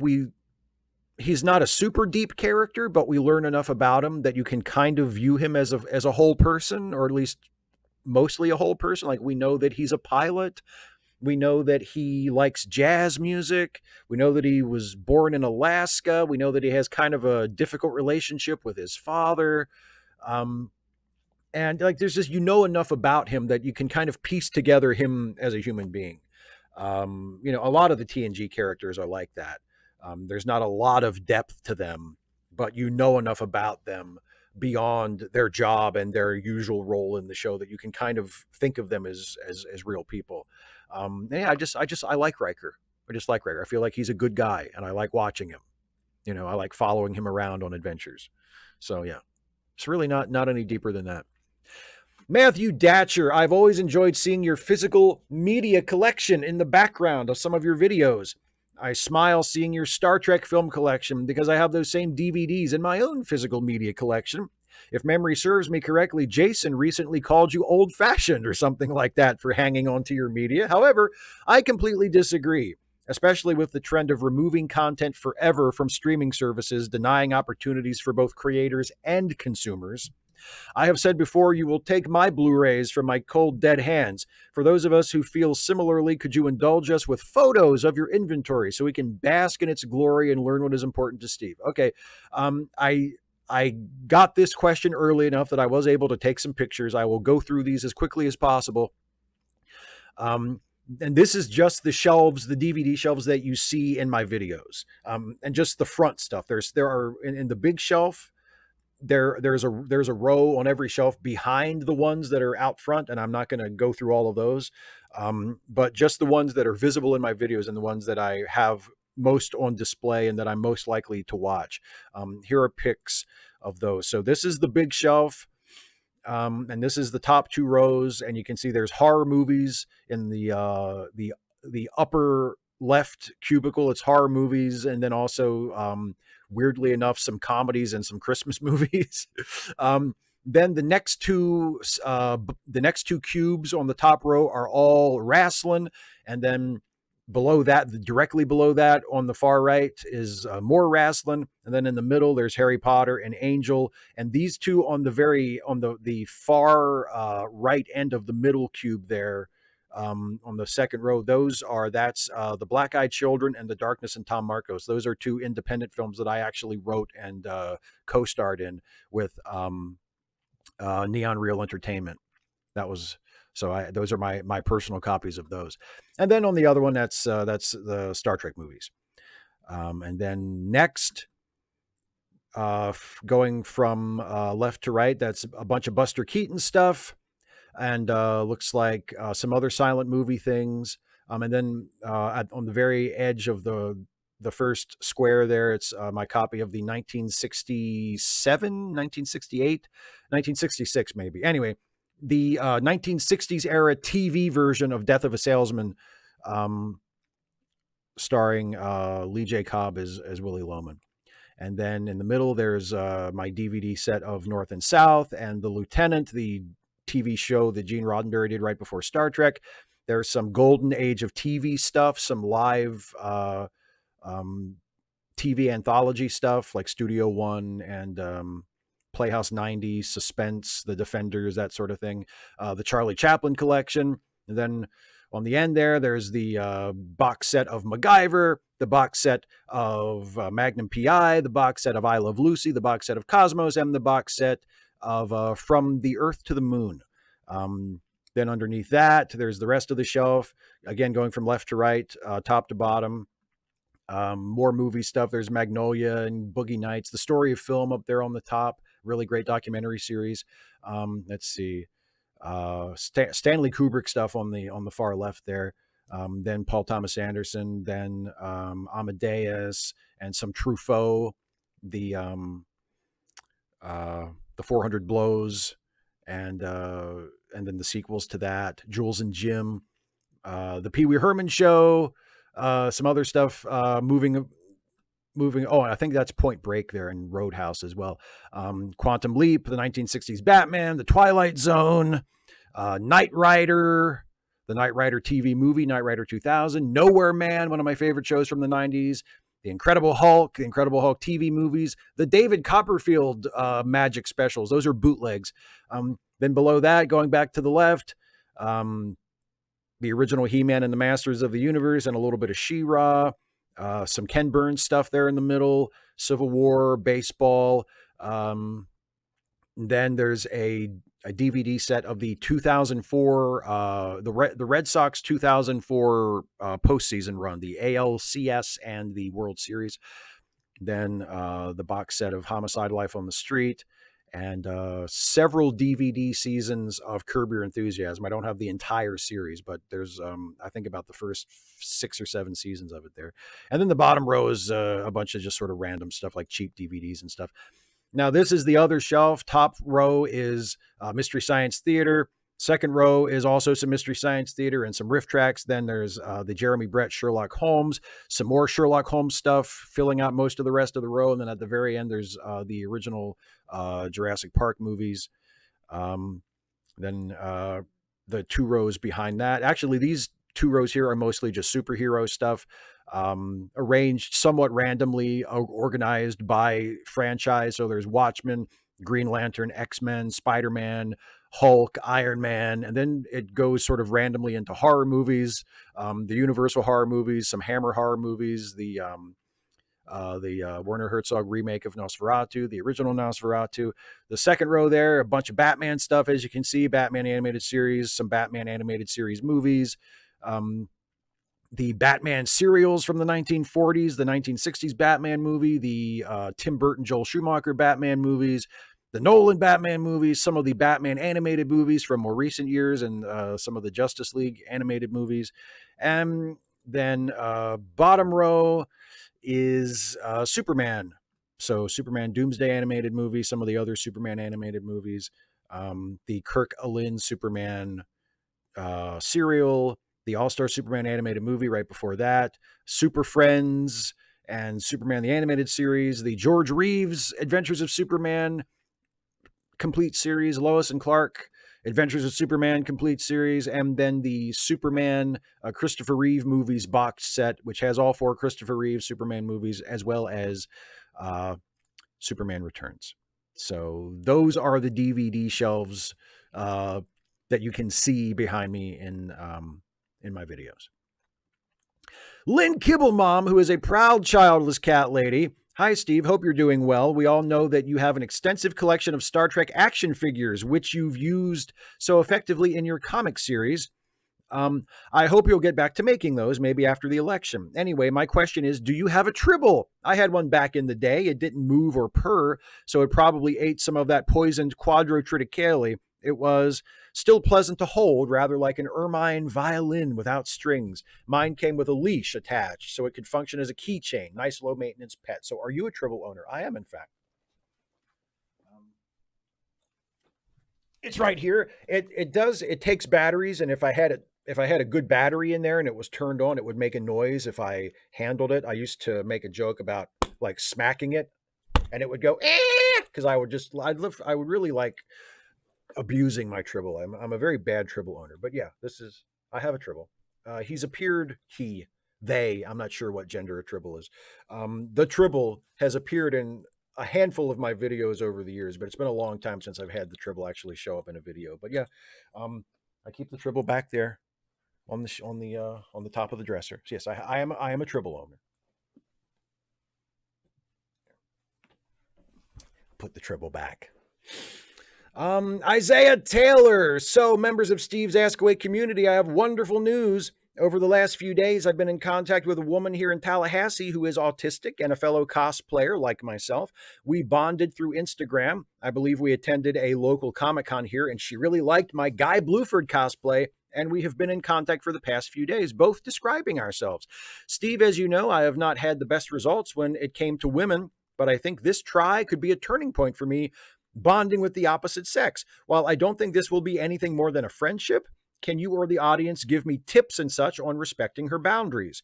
he's not a super deep character, but we learn enough about him that you can kind of view him as a whole person, or at least mostly a whole person. Like, we know that he's a pilot. We know that he likes jazz music. We know that he was born in Alaska. We know that he has kind of a difficult relationship with his father. And like, there's just, enough about him that you can kind of piece together him as a human being. A lot of the TNG characters are like that. There's not a lot of depth to them, but enough about them beyond their job and their usual role in the show that you can kind of think of them as real people. Yeah, I like Riker. I just like Riker. I feel like he's a good guy, and I like watching him. I like following him around on adventures. So yeah, it's really not any deeper than that. Matthew Datcher, I've always enjoyed seeing your physical media collection in the background of some of your videos. I smile seeing your Star Trek film collection because I have those same DVDs in my own physical media collection. If memory serves me correctly, Jason recently called you old-fashioned or something like that for hanging on to your media. However, I completely disagree, especially with the trend of removing content forever from streaming services, denying opportunities for both creators and consumers. I have said before, you will take my Blu-rays from my cold, dead hands. For those of us who feel similarly, could you indulge us with photos of your inventory so we can bask in its glory and learn what is important to Steve? Okay, I got this question early enough that I was able to take some pictures. I will go through these as quickly as possible. And this is just the shelves, the DVD shelves that you see in my videos, and just the front stuff. There are in the big shelf. There's a row on every shelf behind the ones that are out front, and I'm not going to go through all of those, but just the ones that are visible in my videos and the ones that I have most on display and that I'm most likely to watch. Here are pics of those. So this is the big shelf, and this is the top two rows, and you can see there's horror movies in the upper left cubicle. It's horror movies, and then also weirdly enough, some comedies and some Christmas movies. Then the next two cubes on the top row are all wrestling, and then below that, directly below that on the far right is more wrestling, and then in the middle there's Harry Potter and Angel, and these two on the far right end of the middle cube there. On the second row, that's The Black-Eyed Children and The Darkness and Tom Marcos. Those are two independent films that I actually wrote and co-starred in with Neon Reel Entertainment. Those are my personal copies of those. And then on the other one, that's the Star Trek movies. And then next, going from left to right, that's a bunch of Buster Keaton stuff. And looks like some other silent movie things. And then on the very edge of the first square there, it's my copy of the 1967, 1968, 1966 maybe. Anyway, the 1960s era TV version of Death of a Salesman, starring Lee J. Cobb as Willie Loman. And then in the middle, there's my DVD set of North and South and The Lieutenant, the TV show that Gene Roddenberry did right before Star Trek. There's some golden age of TV stuff, some live TV anthology stuff like Studio One and Playhouse 90, Suspense, The Defenders, that sort of thing. The Charlie Chaplin collection. And then on the end there's the box set of MacGyver, the box set of Magnum PI, the box set of I Love Lucy, the box set of Cosmos, and the box set of From the Earth to the Moon. Then underneath that, there's the rest of the shelf. Again, going from left to right, top to bottom. More movie stuff. There's Magnolia and Boogie Nights. The Story of Film up there on the top. Really great documentary series. Let's see. Stanley Kubrick stuff on the far left there. Then Paul Thomas Anderson. Then Amadeus and some Truffaut. The the 400 Blows, and then the sequels to that. Jules and Jim. The Pee Wee Herman Show. Some other stuff. Moving. Oh, I think that's Point Break there, and Roadhouse as well. Quantum Leap, the 1960s Batman, The Twilight Zone, Knight Rider, the Knight Rider TV movie, Knight Rider 2000, Nowhere Man, one of my favorite shows from the 90s, The Incredible Hulk TV movies, the David Copperfield magic specials. Those are bootlegs. Then below that, going back to the left, the original He-Man and the Masters of the Universe, and a little bit of She-Ra. Some Ken Burns stuff there in the middle, Civil War, baseball. Then there's a DVD set of the 2004, the Red Sox 2004 postseason run, the ALCS and the World Series. Then the box set of Homicide: Life on the Street, and several DVD seasons of Curb Your Enthusiasm. I don't have the entire series, but there's, I think, about the first 6 or 7 seasons of it there. And then the bottom row is a bunch of just sort of random stuff like cheap DVDs and stuff. Now, this is the other shelf. Top row is Mystery Science Theater. Second row is also some Mystery Science Theater and some riff tracks. Then there's the Jeremy Brett Sherlock Holmes, some more Sherlock Holmes stuff filling out most of the rest of the row. And then at the very end, there's the original Jurassic Park movies. Then the 2 rows behind that. Actually, these 2 rows here are mostly just superhero stuff, arranged somewhat randomly, organized by franchise. So there's Watchmen, Green Lantern, X-Men, Spider-Man, Hulk, Iron Man, and then it goes sort of randomly into horror movies, the Universal horror movies, some Hammer horror movies, the Werner Herzog remake of Nosferatu, the original Nosferatu. The second row there, a bunch of Batman stuff, as you can see, Batman animated series, some Batman animated series movies, the Batman serials from the 1940s, the 1960s Batman movie, the Tim Burton, Joel Schumacher Batman movies, the Nolan Batman movies, some of the Batman animated movies from more recent years, and some of the Justice League animated movies. And then bottom row is Superman. So Superman Doomsday animated movie, some of the other Superman animated movies, the Kirk Alyn Superman serial, the All-Star Superman animated movie right before that, Super Friends and Superman the Animated Series, the George Reeves Adventures of Superman complete series, Lois and Clark Adventures of Superman complete series, and then the Superman Christopher Reeve movies box set, which has all 4 Christopher Reeve Superman movies, as well as Superman Returns. So those are the DVD shelves that you can see behind me in my videos. Lynn Kibblemom, who is a proud childless cat lady. Hi, Steve. Hope you're doing well. We all know that you have an extensive collection of Star Trek action figures, which you've used so effectively in your comic series. I hope you'll get back to making those, maybe after the election. Anyway, my question is, do you have a Tribble? I had one back in the day. It didn't move or purr, so it probably ate some of that poisoned Quadrotriticale. It was still pleasant to hold, rather like an ermine violin without strings. Mine came with a leash attached, so it could function as a keychain. Nice low-maintenance pet. So are you a Tribble owner? I am, in fact. It's right here. It takes batteries, and if I had a good battery in there and it was turned on, it would make a noise if I handled it. I used to make a joke about like smacking it, and it would go because I would really like abusing my Tribble. I'm a very bad Tribble owner, but yeah, I have a Tribble. He's appeared, they, I'm not sure what gender a Tribble is. The Tribble has appeared in a handful of my videos over the years, but it's been a long time since I've had the Tribble actually show up in a video. But yeah, I keep the Tribble back there on the top of the dresser. So yes, I am a Tribble owner. Put the Tribble back. Isaiah Taylor. So, members of Steve's Ask Away community, I have wonderful news. Over the last few days, I've been in contact with a woman here in Tallahassee who is autistic and a fellow cosplayer like myself. We bonded through Instagram. I believe we attended a local Comic-Con here, and she really liked my Guy Bluford cosplay, and we have been in contact for the past few days, both describing ourselves. Steve, as you know, I have not had the best results when it came to women, but I think this try could be a turning point for me, bonding with the opposite sex. While I don't think this will be anything more than a friendship, can you or the audience give me tips and such on respecting her boundaries?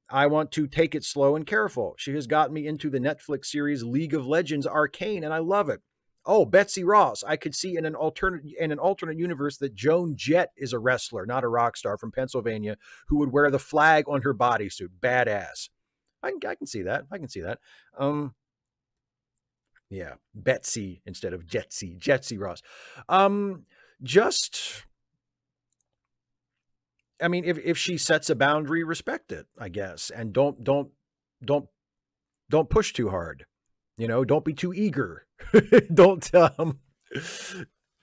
I want to take it slow and careful. She has gotten me into the Netflix series League of Legends Arcane, and I love it. Oh, Betsy Ross. I could see in an alternate universe that Joan Jett is a wrestler, not a rock star from Pennsylvania, who would wear the flag on her bodysuit. Badass. I can see that. I can see that. Yeah, Betsy instead of Jetsy Ross. Just, I mean, if she sets a boundary, respect it, I guess, and don't push too hard. You know, don't be too eager. don't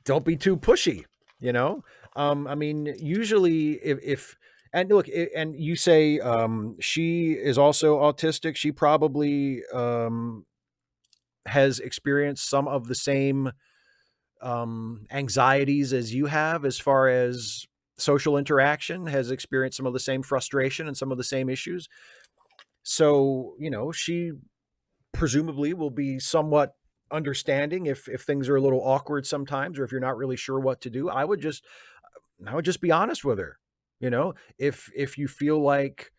don't be too pushy. You know, I mean, usually if and look, and you say she is also autistic, she probably has experienced some of the same anxieties as you have as far as social interaction, has experienced some of the same frustration and some of the same issues. So, you know, she presumably will be somewhat understanding if things are a little awkward sometimes, or if you're not really sure what to do. I would just be honest with her. You know, if you feel like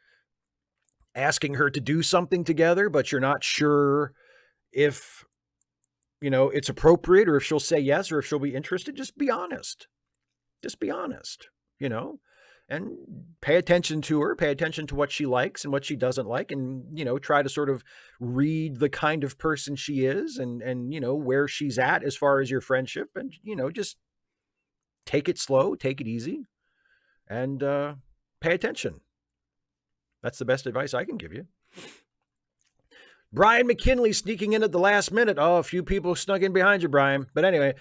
asking her to do something together, but you're not sure if, you know, it's appropriate, or if she'll say yes, or if she'll be interested, just be honest. Just be honest, you know, and pay attention to her, pay attention to what she likes and what she doesn't like, and, you know, try to sort of read the kind of person she is, and, you know, where she's at as far as your friendship, and, you know, just take it slow, take it easy, and pay attention. That's the best advice I can give you. Brian McKinley sneaking in at the last minute. Oh, a few people snuck in behind you, Brian. But anyway,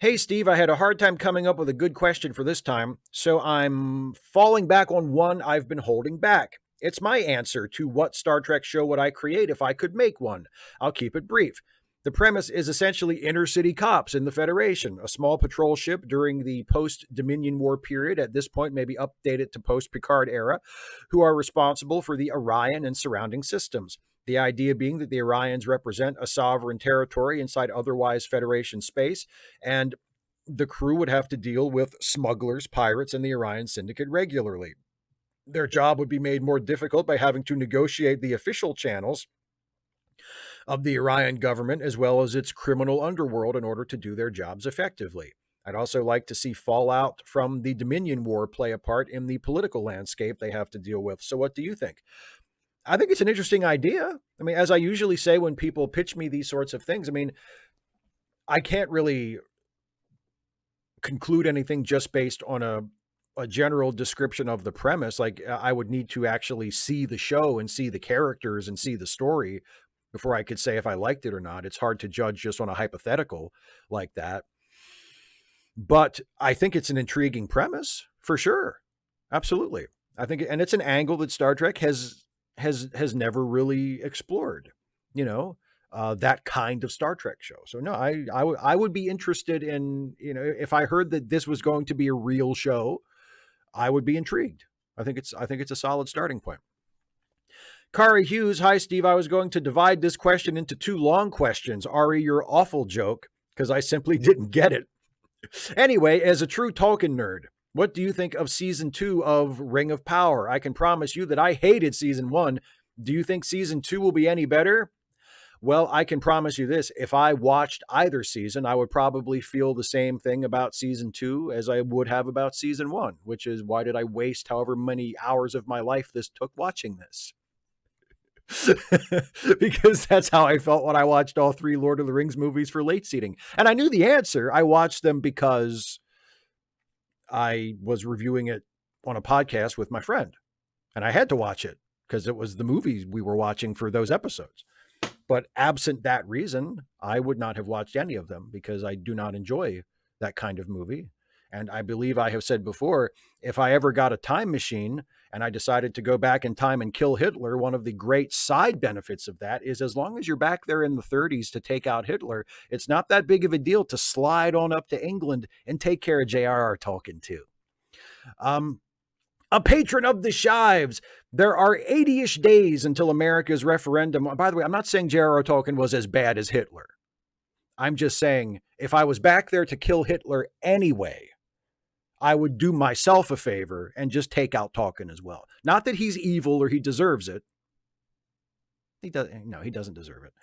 hey, Steve, I had a hard time coming up with a good question for this time, so I'm falling back on one I've been holding back. It's my answer to what Star Trek show would I create if I could make one. I'll keep it brief. The premise is essentially inner city cops in the Federation, a small patrol ship during the post-Dominion War period, at this point maybe updated to post-Picard era, who are responsible for the Orion and surrounding systems. The idea being that the Orions represent a sovereign territory inside otherwise Federation space, and the crew would have to deal with smugglers, pirates, and the Orion Syndicate regularly. Their job would be made more difficult by having to negotiate the official channels of the Orion government as well as its criminal underworld in order to do their jobs effectively. I'd also like to see fallout from the Dominion War play a part in the political landscape they have to deal with. So what do you think? I think it's an interesting idea. I mean, as I usually say when people pitch me these sorts of things, I mean, I can't really conclude anything just based on a general description of the premise. Like, I would need to actually see the show and see the characters and see the story before I could say if I liked it or not. It's hard to judge just on a hypothetical like that. But I think it's an intriguing premise for sure. Absolutely. I think, and it's an angle that Star Trek has never really explored, you know, that kind of Star Trek show. So no, I would be interested in, you know, if I heard that this was going to be a real show, I would be intrigued. I think it's a solid starting point. Kari Hughes, hi Steve. I was going to divide this question into two long questions. Ari, your awful joke, because I simply didn't get it. Anyway, as a true Tolkien nerd, what do you think of season 2 of Ring of Power? I can promise you that I hated season 1. Do you think season 2 will be any better? Well, I can promise you this. If I watched either season, I would probably feel the same thing about season 2 as I would have about season 1, which is, why did I waste however many hours of my life this took watching this? Because that's how I felt when I watched all 3 Lord of the Rings movies for late seating. And I knew the answer. I watched them because I was reviewing it on a podcast with my friend, and I had to watch it because it was the movies we were watching for those episodes. But absent that reason, I would not have watched any of them because I do not enjoy that kind of movie. And I believe I have said before, if I ever got a time machine and I decided to go back in time and kill Hitler, one of the great side benefits of that is as long as you're back there in the 30s to take out Hitler, it's not that big of a deal to slide on up to England and take care of J.R.R. Tolkien too. A patron of the Shives. There are 80-ish days until America's referendum. By the way, I'm not saying J.R.R. Tolkien was as bad as Hitler. I'm just saying if I was back there to kill Hitler anyway, I would do myself a favor and just take out Tolkien as well. Not that he's evil or he deserves it. He doesn't deserve it.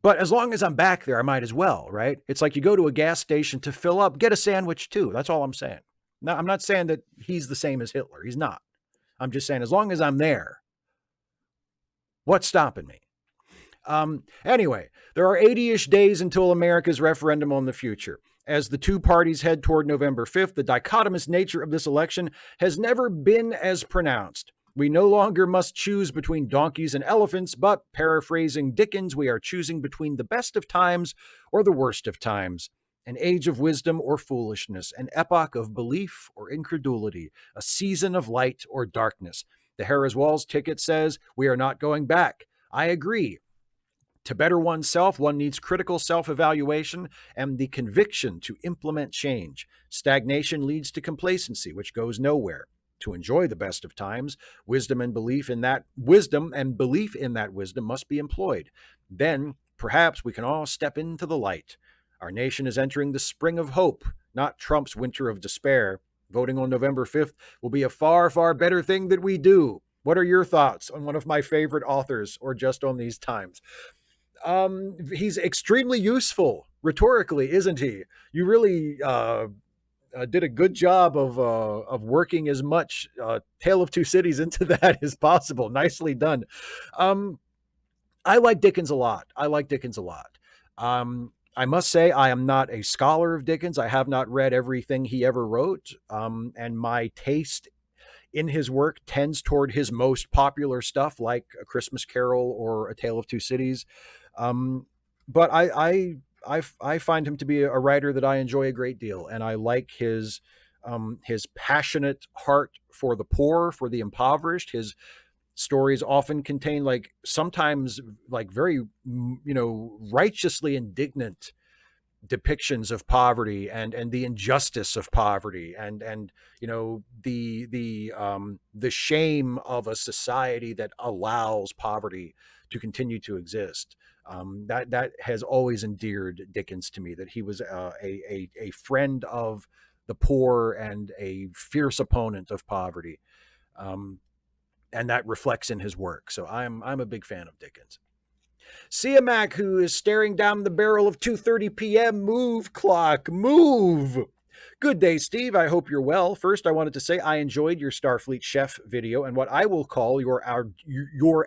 But as long as I'm back there, I might as well, right? It's like you go to a gas station to fill up, get a sandwich too. That's all I'm saying. Now, I'm not saying that he's the same as Hitler. He's not. I'm just saying as long as I'm there, what's stopping me? Anyway, there are 80-ish days until America's referendum on the future. As the two parties head toward November 5th, the dichotomous nature of this election has never been as pronounced. We no longer must choose between donkeys and elephants, but, paraphrasing Dickens, we are choosing between the best of times or the worst of times, an age of wisdom or foolishness, an epoch of belief or incredulity, a season of light or darkness. The Harris Walls ticket says, we are not going back. I agree. To better oneself, one needs critical self-evaluation and the conviction to implement change. Stagnation leads to complacency, which goes nowhere. To enjoy the best of times, wisdom and belief in that wisdom must be employed. Then, perhaps we can all step into the light. Our nation is entering the spring of hope, not Trump's winter of despair. Voting on November 5th will be a far, far better thing that we do. What are your thoughts on one of my favorite authors, or just on these times? He's extremely useful rhetorically, isn't he? You really did a good job of working as much Tale of Two Cities into that as possible. Nicely done. I like Dickens a lot. I must say I am not a scholar of Dickens. I have not read everything he ever wrote, and my taste in his work tends toward his most popular stuff, like A Christmas Carol or A Tale of Two Cities. But I find him to be a writer that I enjoy a great deal, and I like his passionate heart for the poor, for the impoverished. His stories often contain sometimes very righteously indignant depictions of poverty and the injustice of poverty and the shame of a society that allows poverty to continue to exist. That has always endeared Dickens to me, that he was a friend of the poor and a fierce opponent of poverty, and that reflects in his work. So I'm a big fan of Dickens. Siamak, who is staring down the barrel of 2:30 p.m. Move, clock, move. Good day, Steve. I hope you're well. First, I wanted to say I enjoyed your Starfleet chef video and what I will call your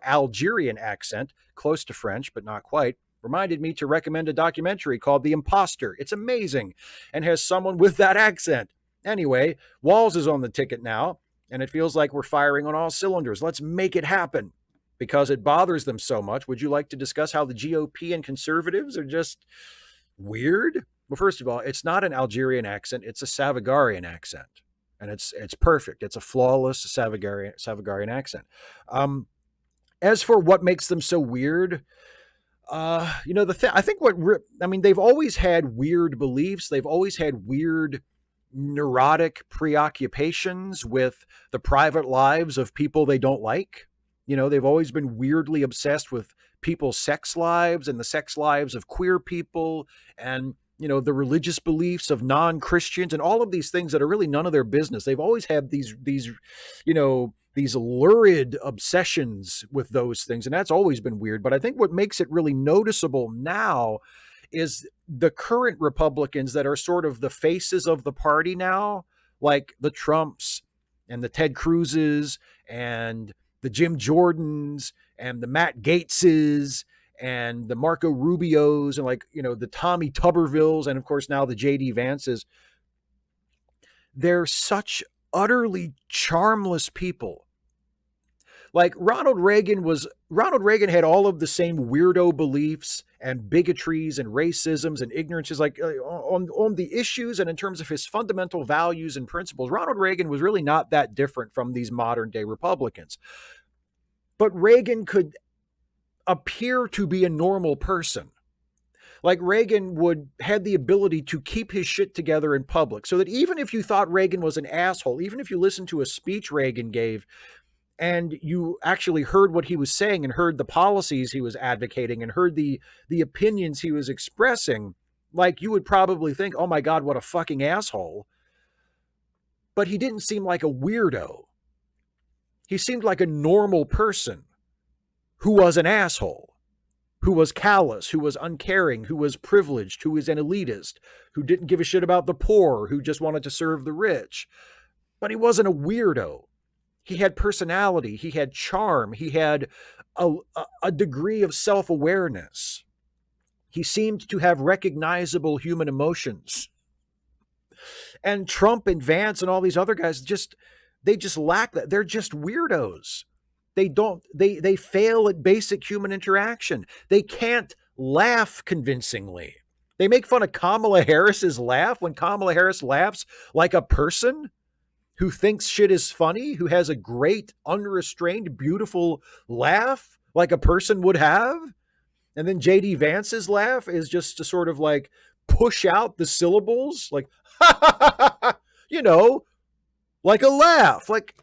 Algerian accent, close to French, but not quite, reminded me to recommend a documentary called The Imposter. It's amazing and has someone with that accent. Anyway, Walls is on the ticket now, and it feels like we're firing on all cylinders. Let's make it happen. Because it bothers them so much, would you like to discuss how the GOP and conservatives are just weird? Well, first of all, it's not an Algerian accent. It's a Savagarian accent. And it's perfect. It's a flawless Savagarian accent. As for what makes them so weird, I think they've always had weird beliefs. They've always had weird neurotic preoccupations with the private lives of people they don't like. They've always been weirdly obsessed with people's sex lives and the sex lives of queer people and, the religious beliefs of non-Christians and all of these things that are really none of their business. They've always had these lurid obsessions with those things. And that's always been weird. But I think what makes it really noticeable now is the current Republicans that are sort of the faces of the party now, like the Trumps and the Ted Cruzes and the Jim Jordans and the Matt Gaetzes and the Marco Rubios and the Tommy Tubervilles and of course now the JD Vances. They're such utterly charmless people Like Ronald Reagan had all of the same weirdo beliefs and bigotries and racisms and ignorances, like on the issues and in terms of his fundamental values and principles. Ronald Reagan was really not that different from these modern day Republicans. But Reagan could appear to be a normal person. Like Reagan had the ability to keep his shit together in public, so that even if you thought Reagan was an asshole, even if you listened to a speech Reagan gave and you actually heard what he was saying and heard the policies he was advocating and heard the opinions he was expressing, like you would probably think, oh my God, what a fucking asshole. But he didn't seem like a weirdo. He seemed like a normal person who was an asshole, who was callous, who was uncaring, who was privileged, who was an elitist, who didn't give a shit about the poor, who just wanted to serve the rich. But he wasn't a weirdo. He had personality. He had charm. He had a degree of self-awareness. He seemed to have recognizable human emotions. And Trump and Vance and all these other guys they just lack that. They're just weirdos. They fail at basic human interaction. They can't laugh convincingly. They make fun of Kamala Harris's laugh when Kamala Harris laughs like a person who thinks shit is funny, who has a great, unrestrained, beautiful laugh like a person would have. And then J.D. Vance's laugh is just to sort of like push out the syllables, like, you know, like a laugh. Like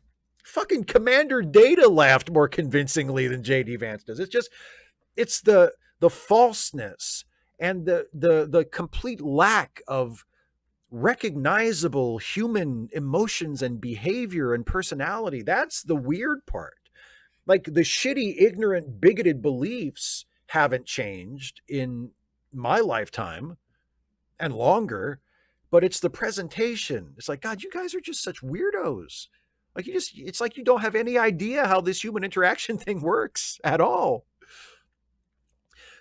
fucking Commander Data laughed more convincingly than J.D. Vance does. It's the falseness and the complete lack of recognizable human emotions and behavior and personality. That's the weird part. Like the shitty, ignorant, bigoted beliefs haven't changed in my lifetime and longer, but it's the presentation. It's like, God, you guys are just such weirdos. Like it's like you don't have any idea how this human interaction thing works at all.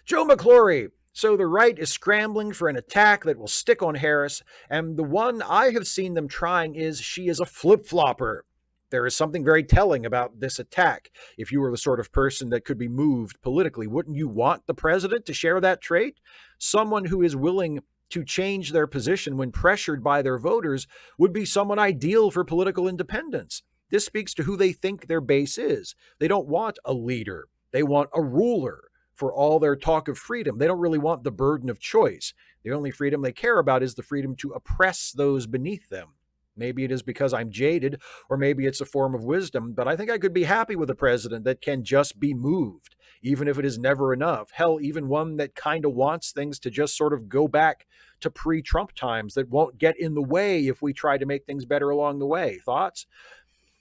Joe McClory. So the right is scrambling for an attack that will stick on Harris, and the one I have seen them trying is she is a flip-flopper. There is something very telling about this attack. If you were the sort of person that could be moved politically, wouldn't you want the president to share that trait? Someone who is willing to change their position when pressured by their voters would be someone ideal for political independence. This speaks to who they think their base is. They don't want a leader. They want a ruler. For all their talk of freedom, they don't really want the burden of choice. The only freedom they care about is the freedom to oppress those beneath them. Maybe it is because I'm jaded, or maybe it's a form of wisdom, but I think I could be happy with a president that can just be moved, even if it is never enough. Hell, even one that kind of wants things to just sort of go back to pre-Trump times, that won't get in the way if we try to make things better along the way. Thoughts?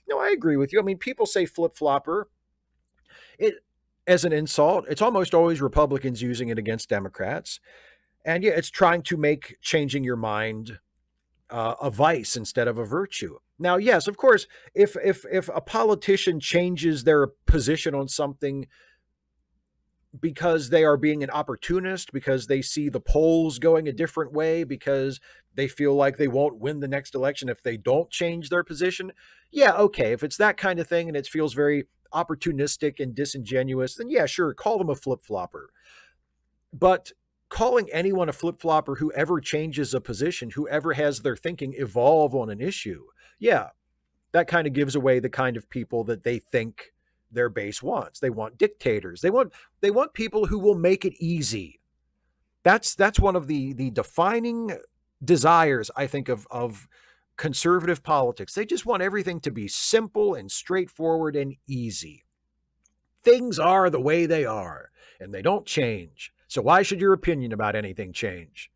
No, I agree with you. I mean, people say flip-flopper. As an insult. It's almost always Republicans using it against Democrats. And yeah, it's trying to make changing your mind a vice instead of a virtue. Now, yes, of course, if a politician changes their position on something because they are being an opportunist, because they see the polls going a different way, because they feel like they won't win the next election if they don't change their position, yeah, okay. If it's that kind of thing and it feels very opportunistic and disingenuous, then yeah, sure, call them a flip-flopper. But calling anyone a flip-flopper who ever changes a position, who ever has their thinking evolve on an issue, yeah, that kind of gives away the kind of people that they think their base wants. They want dictators. They want people who will make it easy. That's one of the defining desires, I think, of conservative politics. They just want everything to be simple and straightforward and easy. Things are the way they are, and they don't change. So why should your opinion about anything change?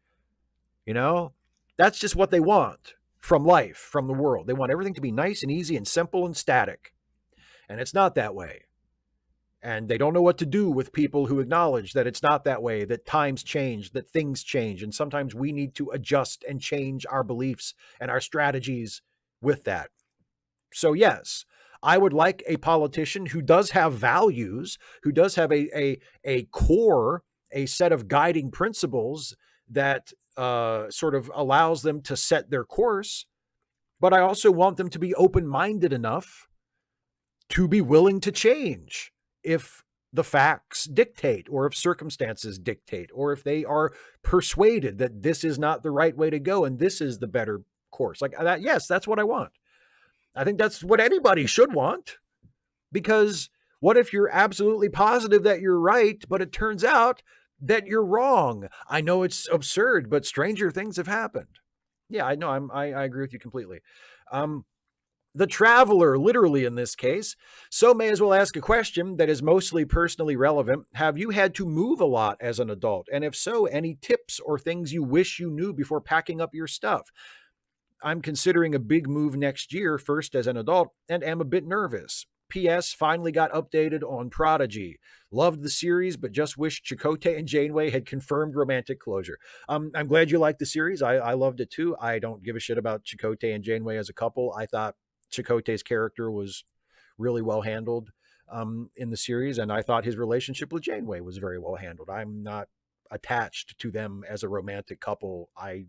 You know, that's just what they want from life, from the world. They want everything to be nice and easy and simple and static. And it's not that way. And they don't know what to do with people who acknowledge that it's not that way, that times change, that things change. And sometimes we need to adjust and change our beliefs and our strategies with that. So yes, I would like a politician who does have values, who does have a core, a set of guiding principles that sort of allows them to set their course. But I also want them to be open-minded enough to be willing to change if the facts dictate, or if circumstances dictate, or if they are persuaded that this is not the right way to go and this is the better course. Like that, yes, that's what I want. I think that's what anybody should want. Because what if you're absolutely positive that you're right, but it turns out that you're wrong? I know it's absurd, but stranger things have happened. Yeah, I know. I agree with you completely. The traveler, literally in this case, so may as well ask a question that is mostly personally relevant. Have you had to move a lot as an adult? And if so, any tips or things you wish you knew before packing up your stuff? I'm considering a big move next year, first as an adult, and am a bit nervous. P.S. Finally got updated on Prodigy. Loved the series, but just wished Chakotay and Janeway had confirmed romantic closure. I'm glad you liked the series. I loved it too. I don't give a shit about Chakotay and Janeway as a couple. I thought Chakotay's character was really well handled in the series, and I thought his relationship with Janeway was very well handled. I'm not attached to them as a romantic couple. I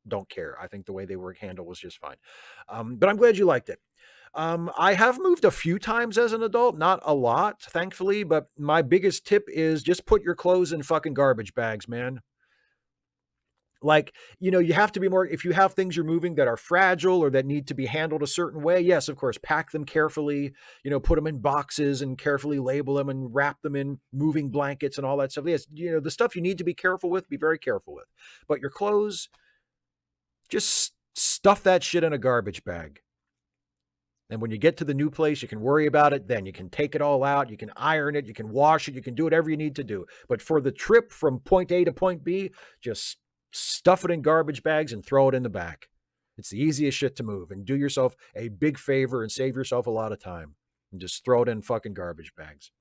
don't care. I think the way they were handled was just fine. But I'm glad you liked it. I have moved a few times as an adult, not a lot, thankfully, but my biggest tip is just put your clothes in fucking garbage bags, man. Like, you have to be more, if you have things you're moving that are fragile or that need to be handled a certain way, yes, of course, pack them carefully, put them in boxes and carefully label them and wrap them in moving blankets and all that stuff. Yes, the stuff you need to be careful with, be very careful with. But your clothes, just stuff that shit in a garbage bag. And when you get to the new place, you can worry about it then. You can take it all out. You can iron it. You can wash it. You can do whatever you need to do. But for the trip from point A to point B, just stuff it in garbage bags and throw it in the back. It's the easiest shit to move. And do yourself a big favor and save yourself a lot of time. And just throw it in fucking garbage bags.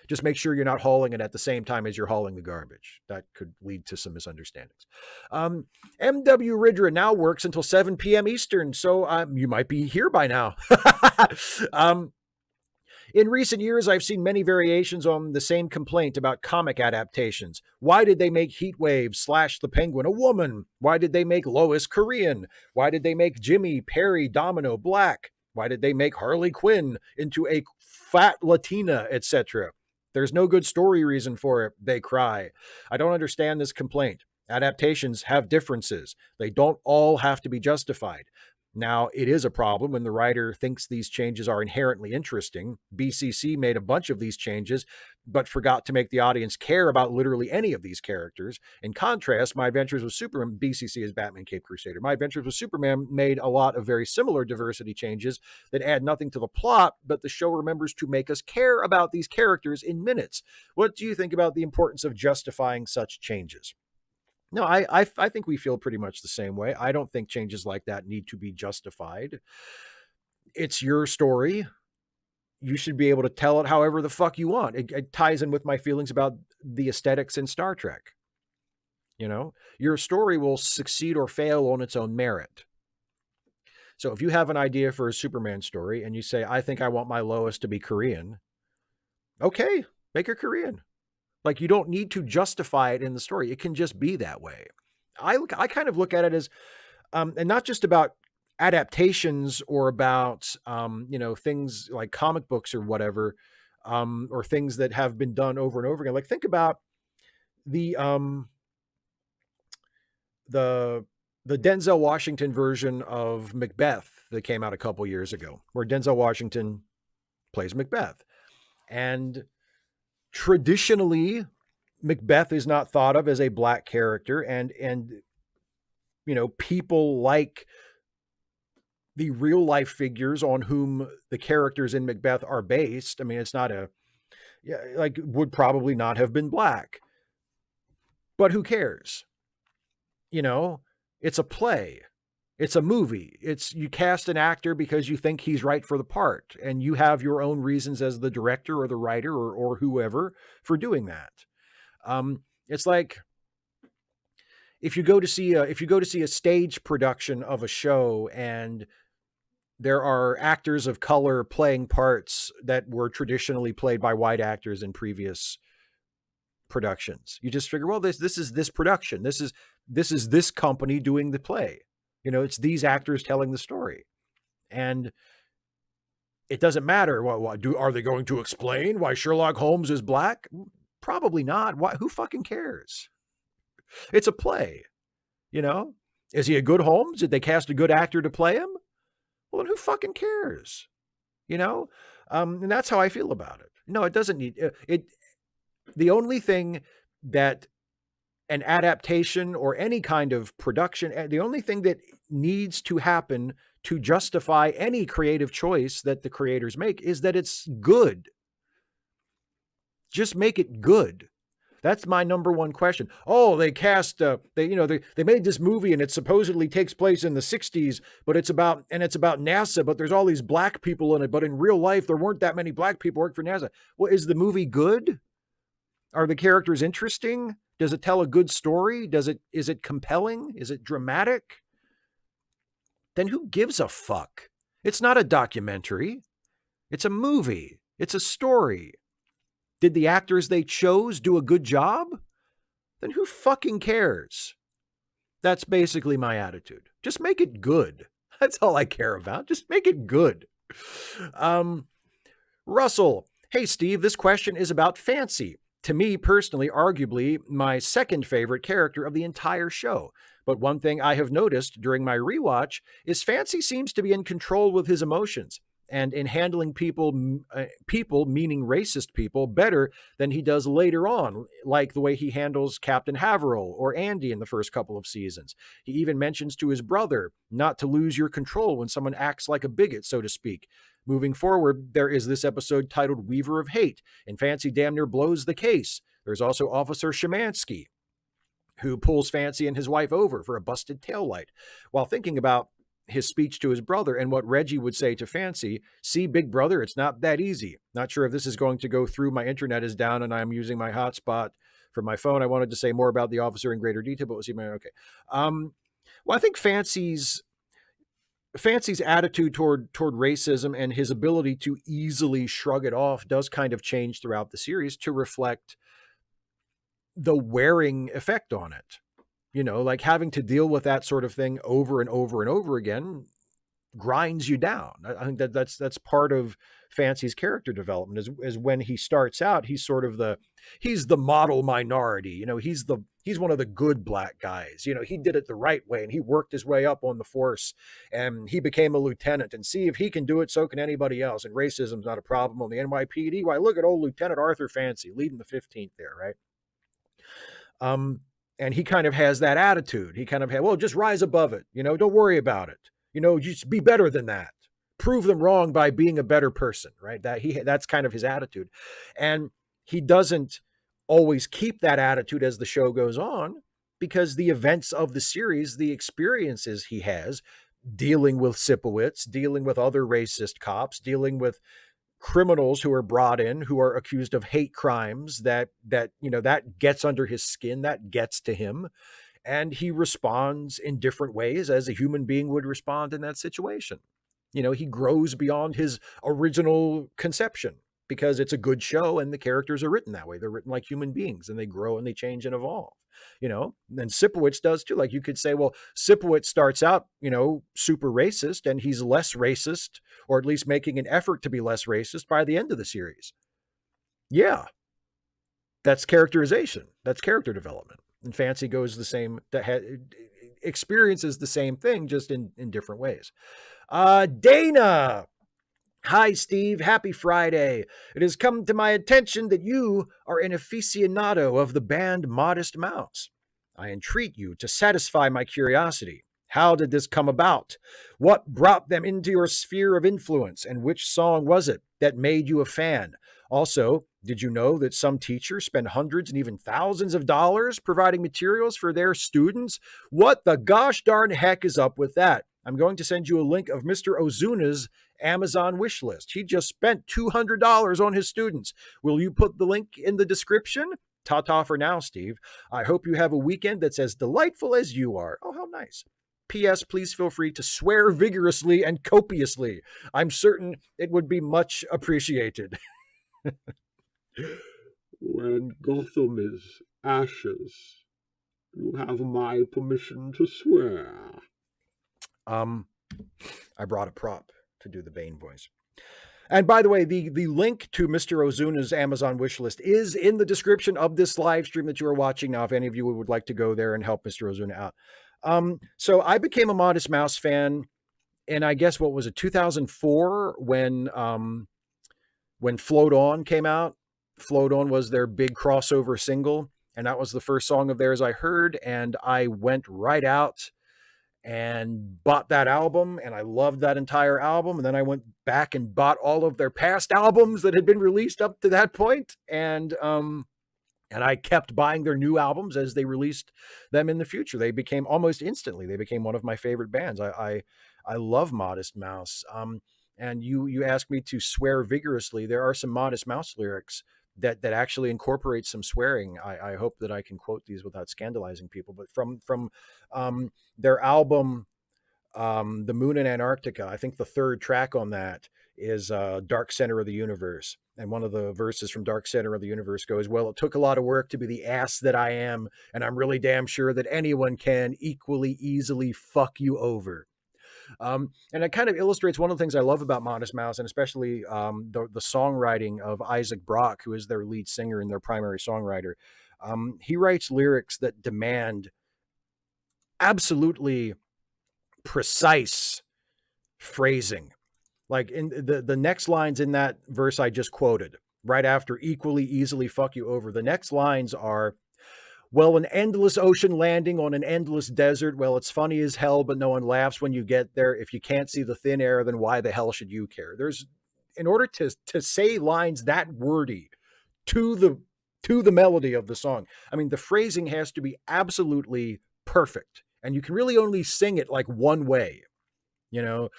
Just make sure you're not hauling it at the same time as you're hauling the garbage. That could lead to some misunderstandings. MW Ridra now works until 7 p.m. Eastern, so you might be here by now. In recent years, I've seen many variations on the same complaint about comic adaptations. Why did they make Heatwave / the Penguin a woman? Why did they make Lois Korean? Why did they make Jimmy, Perry, Domino black? Why did they make Harley Quinn into a fat Latina, etc.? There's no good story reason for it, they cry. I don't understand this complaint. Adaptations have differences. They don't all have to be justified. Now, it is a problem when the writer thinks these changes are inherently interesting. BCC made a bunch of these changes, but forgot to make the audience care about literally any of these characters. In contrast, My Adventures with Superman, BCC is Batman Cape Crusader. My Adventures with Superman made a lot of very similar diversity changes that add nothing to the plot, but the show remembers to make us care about these characters in minutes. What do you think about the importance of justifying such changes? No, I think we feel pretty much the same way. I don't think changes like that need to be justified. It's your story. You should be able to tell it however the fuck you want. It ties in with my feelings about the aesthetics in Star Trek. Your story will succeed or fail on its own merit. So if you have an idea for a Superman story and you say, I think I want my Lois to be Korean, okay, make her Korean. Like, you don't need to justify it in the story. It can just be that way. I kind of look at it as, and not just about adaptations or about, things like comic books or whatever, or things that have been done over and over again. Like, think about the Denzel Washington version of Macbeth that came out a couple years ago, where Denzel Washington plays Macbeth. And traditionally, Macbeth is not thought of as a black character, and people like the real life figures on whom the characters in Macbeth are based. I mean, it's not would probably not have been black, but who cares? It's a play. It's a movie. You cast an actor because you think he's right for the part, and you have your own reasons as the director or the writer or whoever for doing that. It's like if you go to see a stage production of a show and there are actors of color playing parts that were traditionally played by white actors in previous productions. You just figure, well, this is this production. This is this company doing the play. It's these actors telling the story. And it doesn't matter. Are they going to explain why Sherlock Holmes is black? Probably not. Why? Who fucking cares? It's a play, you know? Is he a good Holmes? Did they cast a good actor to play him? Well, then who fucking cares? You know? And that's how I feel about it. No, it doesn't need it. The only thing that an adaptation or any kind of production, the only thing that needs to happen to justify any creative choice that the creators make is that it's good. Just make it good. That's my number one question. Oh, they cast, they made this movie and it supposedly takes place in the 60s, but it's about NASA, but there's all these black people in it. But in real life, there weren't that many black people working for NASA. Well, is the movie good? Are the characters interesting? Does it tell a good story? Is it compelling? Is it dramatic? Then who gives a fuck? It's not a documentary. It's a movie. It's a story. Did the actors they chose do a good job? Then who fucking cares? That's basically my attitude. Just make it good. That's all I care about. Just make it good. Russell, hey Steve, this question is about Fancy. To me personally, arguably my second favorite character of the entire show. But one thing I have noticed during my rewatch is Fancy seems to be in control with his emotions and in handling people, meaning racist people, better than he does later on, like the way he handles Captain Haverhill or Andy in the first couple of seasons. He even mentions to his brother not to lose your control when someone acts like a bigot, so to speak. Moving forward, there is this episode titled Weaver of Hate, and Fancy damn near blows the case. There's also Officer Szymanski, who pulls Fancy and his wife over for a busted taillight. While thinking about his speech to his brother and what Reggie would say to Fancy, see, big brother, it's not that easy. Not sure if this is going to go through. My internet is down and I'm using my hotspot for my phone. I wanted to say more about the officer in greater detail, but we'll see. Okay. Well, I think Fancy's attitude toward racism and his ability to easily shrug it off does kind of change throughout the series to reflect the wearing effect on it. You know, like having to deal with that sort of thing over and over and over again grinds you down. I think that's part of Fancy's character development is when he starts out, he's sort of he's the model minority. You know, he's one of the good black guys. You know, he did it the right way and he worked his way up on the force and he became a lieutenant, and see if he can do it, so can anybody else. And racism's not a problem on the NYPD. Why, look at old Lieutenant Arthur Fancy leading the 15th there, right? And he kind of has that attitude. He kind of well, just rise above it. You know, don't worry about it. You know, just be better than that. Prove them wrong by being a better person, right? That's kind of his attitude. And he doesn't always keep that attitude as the show goes on, because the events of the series, the experiences he has dealing with Sipowicz, dealing with other racist cops, dealing with criminals who are brought in who are accused of hate crimes, that gets under his skin, that gets to him, and he responds in different ways as a human being would respond in that situation. You know, he grows beyond his original conception because it's a good show and the characters are written that way. They're written like human beings and they grow and they change and evolve. You know, and Sipowicz does too. Like you could say, well, Sipowicz starts out, you know, super racist, and he's less racist, or at least making an effort to be less racist by the end of the series. Yeah, that's characterization. That's character development. And Fancy goes the same, experiences the same thing, just in different ways. Dana. Hi, Steve. Happy Friday. It has come to my attention that you are an aficionado of the band Modest Mouse. I entreat you to satisfy my curiosity. How did this come about? What brought them into your sphere of influence, and which song was it that made you a fan? Also, did you know that some teachers spend hundreds and even thousands of dollars providing materials for their students? What the gosh darn heck is up with that? I'm going to send you a link of Mr. Ozuna's Amazon wish list. He just spent $200 on his students. Will you put the link in the description? Ta-ta for now, Steve. I hope you have a weekend that's as delightful as you are. Oh, how nice. P.S. Please feel free to swear vigorously and copiously. I'm certain it would be much appreciated. When Gotham is ashes, you have my permission to swear. I brought a prop to do the Bane voice. And by the way, the link to Mr. Ozuna's Amazon wish list is in the description of this live stream that you are watching now, if any of you would like to go there and help Mr. Ozuna out. So I became a Modest Mouse fan in, I guess, what was it, 2004, when Float On came out. Float On was their big crossover single, and that was the first song of theirs I heard, and I went right out and bought that album, and I loved that entire album. And then I went back and bought all of their past albums that had been released up to that point, and I kept buying their new albums as they released them in the future. They became almost instantly, they became one of my favorite bands. I love Modest Mouse. And you asked me to swear vigorously. There are some Modest Mouse lyrics that actually incorporate some swearing. I hope that I can quote these without scandalizing people. But from their album, The Moon in Antarctica, I think the third track on that is Dark Center of the Universe. And one of the verses from Dark Center of the Universe goes, well, it took a lot of work to be the ass that I am, and I'm really damn sure that anyone can equally easily fuck you over. And it kind of illustrates one of the things I love about Modest Mouse, and especially the songwriting of Isaac Brock, who is their lead singer and their primary songwriter. He writes lyrics that demand absolutely precise phrasing. Like in the next lines in that verse I just quoted, right after equally easily fuck you over, the next lines are, well, an endless ocean landing on an endless desert. Well, it's funny as hell, but no one laughs when you get there. If you can't see the thin air, then why the hell should you care? In order to say lines that wordy to the melody of the song, I mean, the phrasing has to be absolutely perfect. And you can really only sing it like one way, you know?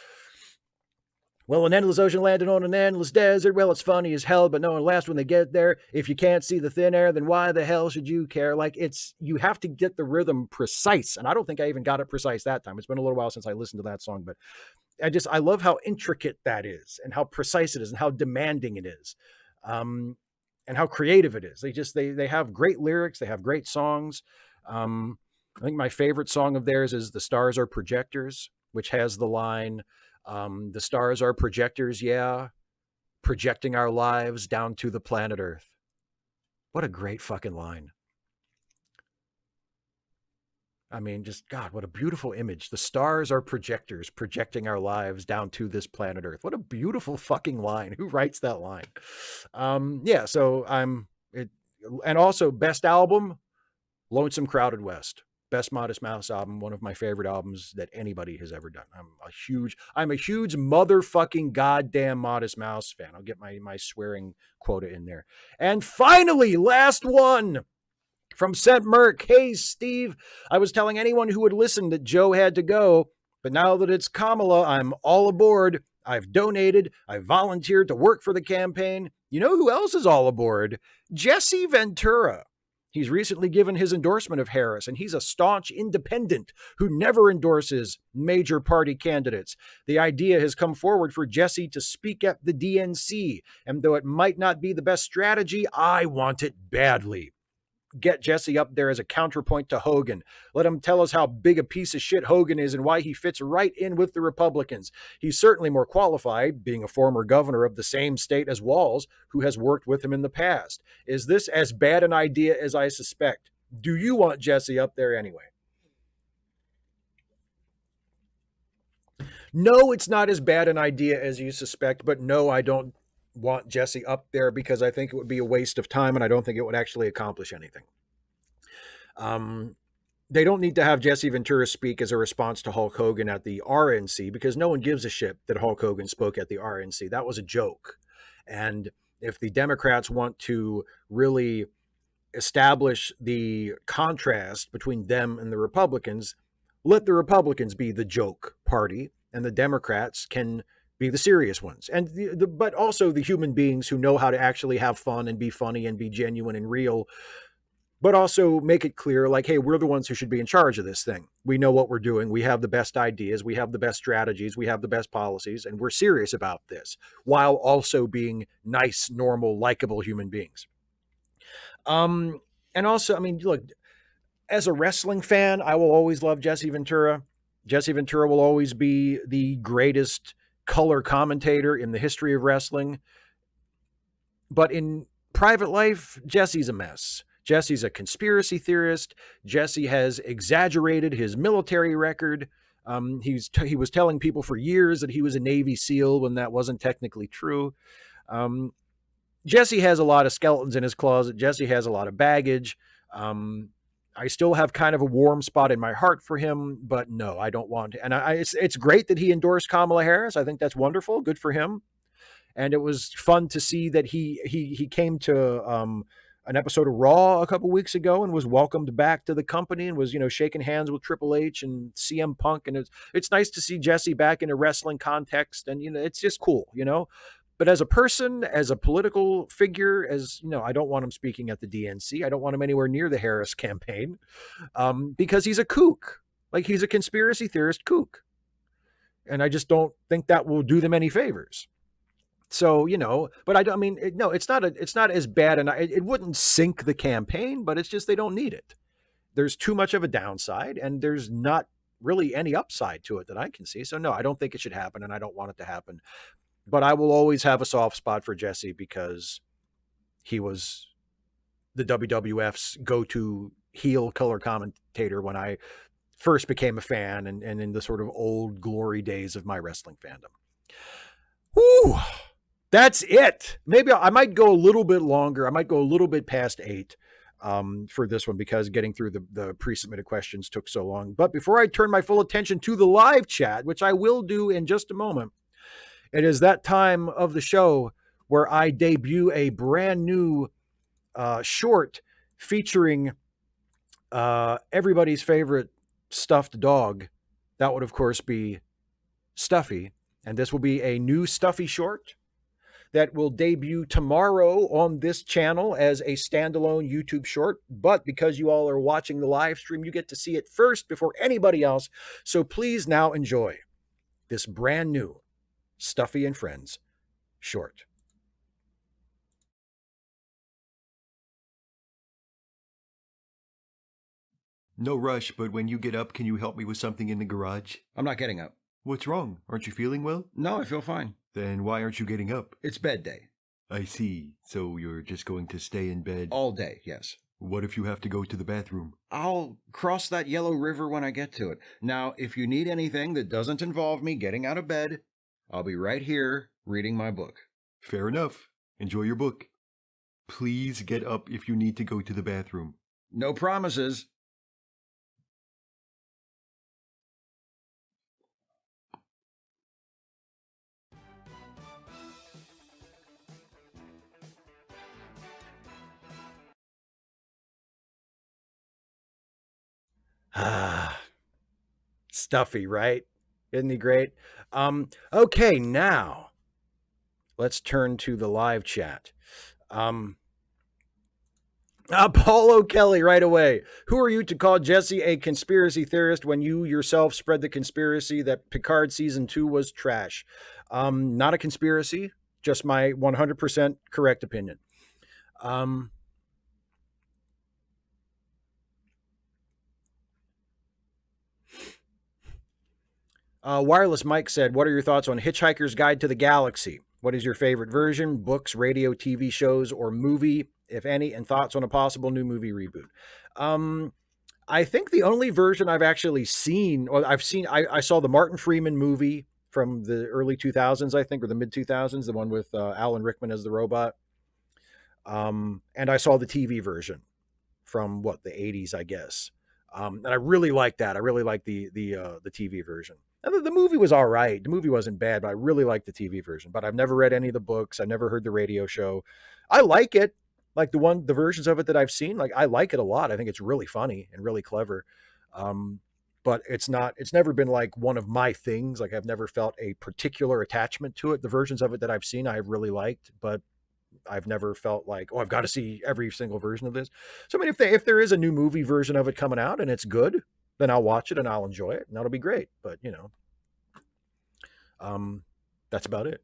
Well, an endless ocean landed on an endless desert. Well, it's funny as hell, but no one laughs when they get there. If you can't see the thin air, then why the hell should you care? Like, you have to get the rhythm precise. And I don't think I even got it precise that time. It's been a little while since I listened to that song, but I love how intricate that is, and how precise it is, and how demanding it is, and how creative it is. They have great lyrics. They have great songs. I think my favorite song of theirs is The Stars Are Projectors, which has the line, the stars are projectors, yeah, projecting our lives down to the planet Earth. What a great fucking line. I mean, just God, what a beautiful image. The stars are projectors projecting our lives down to this planet Earth. What a beautiful fucking line. Who writes that line? Yeah, so and also best album, Lonesome Crowded West. Best Modest Mouse album, one of my favorite albums that anybody has ever done. I'm a huge motherfucking goddamn Modest Mouse fan. I'll get my swearing quota in there. And finally, last one from Sent Merc. Hey, Steve, I was telling anyone who would listen that Joe had to go, but now that it's Kamala, I'm all aboard. I've donated. I've volunteered to work for the campaign. You know who else is all aboard? Jesse Ventura. He's recently given his endorsement of Harris, and he's a staunch independent who never endorses major party candidates. The idea has come forward for Jesse to speak at the DNC, and though it might not be the best strategy, I want it badly. Get Jesse up there as a counterpoint to Hogan. Let him tell us how big a piece of shit Hogan is and why he fits right in with the Republicans. He's certainly more qualified, being a former governor of the same state as Walz, who has worked with him in the past. Is this as bad an idea as I suspect? Do you want Jesse up there anyway? No, it's not as bad an idea as you suspect, but no, I don't want Jesse up there because I think it would be a waste of time, and I don't think it would actually accomplish anything. They don't need to have Jesse Ventura speak as a response to Hulk Hogan at the RNC, because no one gives a shit that Hulk Hogan spoke at the RNC. That was a joke. And if the Democrats want to really establish the contrast between them and the Republicans, let the Republicans be the joke party, and the Democrats can be the serious ones. And but also the human beings who know how to actually have fun and be funny and be genuine and real, but also make it clear, like, hey, we're the ones who should be in charge of this thing. We know what we're doing. We have the best ideas. We have the best strategies. We have the best policies, and we're serious about this, while also being nice, normal, likable human beings. And also, I mean, look, as a wrestling fan, I will always love Jesse Ventura. Jesse Ventura will always be the greatest color commentator in the history of wrestling. But in private life, Jesse's a mess. Jesse's a conspiracy theorist. Jesse has exaggerated his military record. He was telling people for years that he was a Navy SEAL when that wasn't technically true. Jesse has a lot of skeletons in his closet. Jesse has a lot of baggage. I still have kind of a warm spot in my heart for him, but no, I don't want to. And it's great that he endorsed Kamala Harris. I think that's wonderful. Good for him. And it was fun to see that he came to an episode of Raw a couple weeks ago and was welcomed back to the company and was, you know, shaking hands with Triple H and CM Punk. And it's nice to see Jesse back in a wrestling context. And, you know, it's just cool, you know. But as a person, as a political figure, as, you know, I don't want him speaking at the DNC. I don't want him anywhere near the Harris campaign because he's a kook. Like, he's a conspiracy theorist kook. And I just don't think that will do them any favors. So, you know, but I mean, no, it's not as bad, and it wouldn't sink the campaign, but it's just they don't need it. There's too much of a downside, and there's not really any upside to it that I can see. So, no, I don't think it should happen, and I don't want it to happen. But I will always have a soft spot for Jesse because he was the WWF's go-to heel color commentator when I first became a fan and in the sort of old glory days of my wrestling fandom. Whew. That's it. Maybe I might go a little bit longer. I might go a little bit past 8 for this one because getting through the pre-submitted questions took so long. But before I turn my full attention to the live chat, which I will do in just a moment, it is that time of the show where I debut a brand new short featuring everybody's favorite stuffed dog. That would, of course, be Stuffy. And this will be a new Stuffy short that will debut tomorrow on this channel as a standalone YouTube short. But because you all are watching the live stream, you get to see it first before anybody else. So please now enjoy this brand new Stuffy and Friends short. No rush, but when you get up, can you help me with something in the garage? I'm not getting up. What's wrong? Aren't you feeling well? No, I feel fine. Then why aren't you getting up? It's bed day. I see. So you're just going to stay in bed? All day, yes. What if you have to go to the bathroom? I'll cross that yellow river when I get to it. Now, if you need anything that doesn't involve me getting out of bed, I'll be right here reading my book. Fair enough. Enjoy your book. Please get up if you need to go to the bathroom. No promises. Stuffy, right? Isn't he great? Okay, now let's turn to the live chat. Paulo Kelly right away. Who are you to call Jesse a conspiracy theorist when you yourself spread the conspiracy that Picard season 2 was trash? Not a conspiracy, just my 100% correct opinion. Wireless Mike said, what are your thoughts on Hitchhiker's Guide to the Galaxy? What is your favorite version? Books, radio, TV shows, or movie, if any? And thoughts on a possible new movie reboot? I think the only version I've actually seen, or I saw the Martin Freeman movie from the early 2000s, I think, or the mid 2000s, the one with Alan Rickman as the robot. And I saw the TV version from the 80s, I guess. And I really liked that. I really liked the TV version. And the movie was all right. The movie wasn't bad, but I really liked the TV version. But I've never read any of the books. I never heard the radio show. I like it. Like the versions of it that I've seen, like I like it a lot. I think it's really funny and really clever. But it's never been like one of my things. Like I've never felt a particular attachment to it. The versions of it that I've seen, I've really liked, but I've never felt like, oh, I've got to see every single version of this. So I mean, if there is a new movie version of it coming out and it's good, then I'll watch it and I'll enjoy it and that'll be great. But that's about it.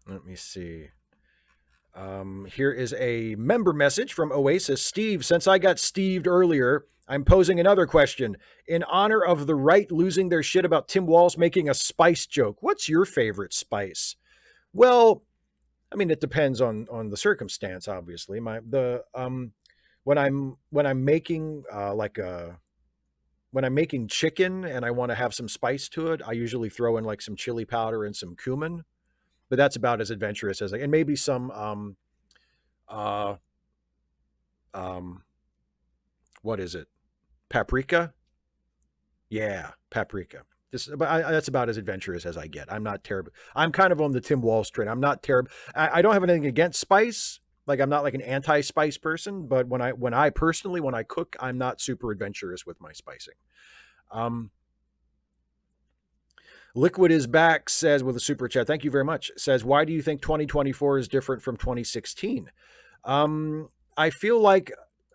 Let me see. Here is a member message from Oasis. Steve, since I got Steved earlier, I'm posing another question. In honor of the right losing their shit about Tim Walz making a spice joke, what's your favorite spice? Well, I mean, it depends on the circumstance, obviously. When I'm making when I'm making chicken and I want to have some spice to it, I usually throw in like some chili powder and some cumin. But that's about as adventurous as and maybe some what is it? Paprika? Yeah, paprika. That's about as adventurous as I get. I'm not terrible. I'm kind of on the Tim Walz train. I'm not terrible. I don't have anything against spice. Like I'm not like an anti-spice person, but when I personally when I cook, I'm not super adventurous with my spicing. Liquid is back, says with a super chat. Thank you very much. Says, why do you think 2024 is different from 2016? I feel like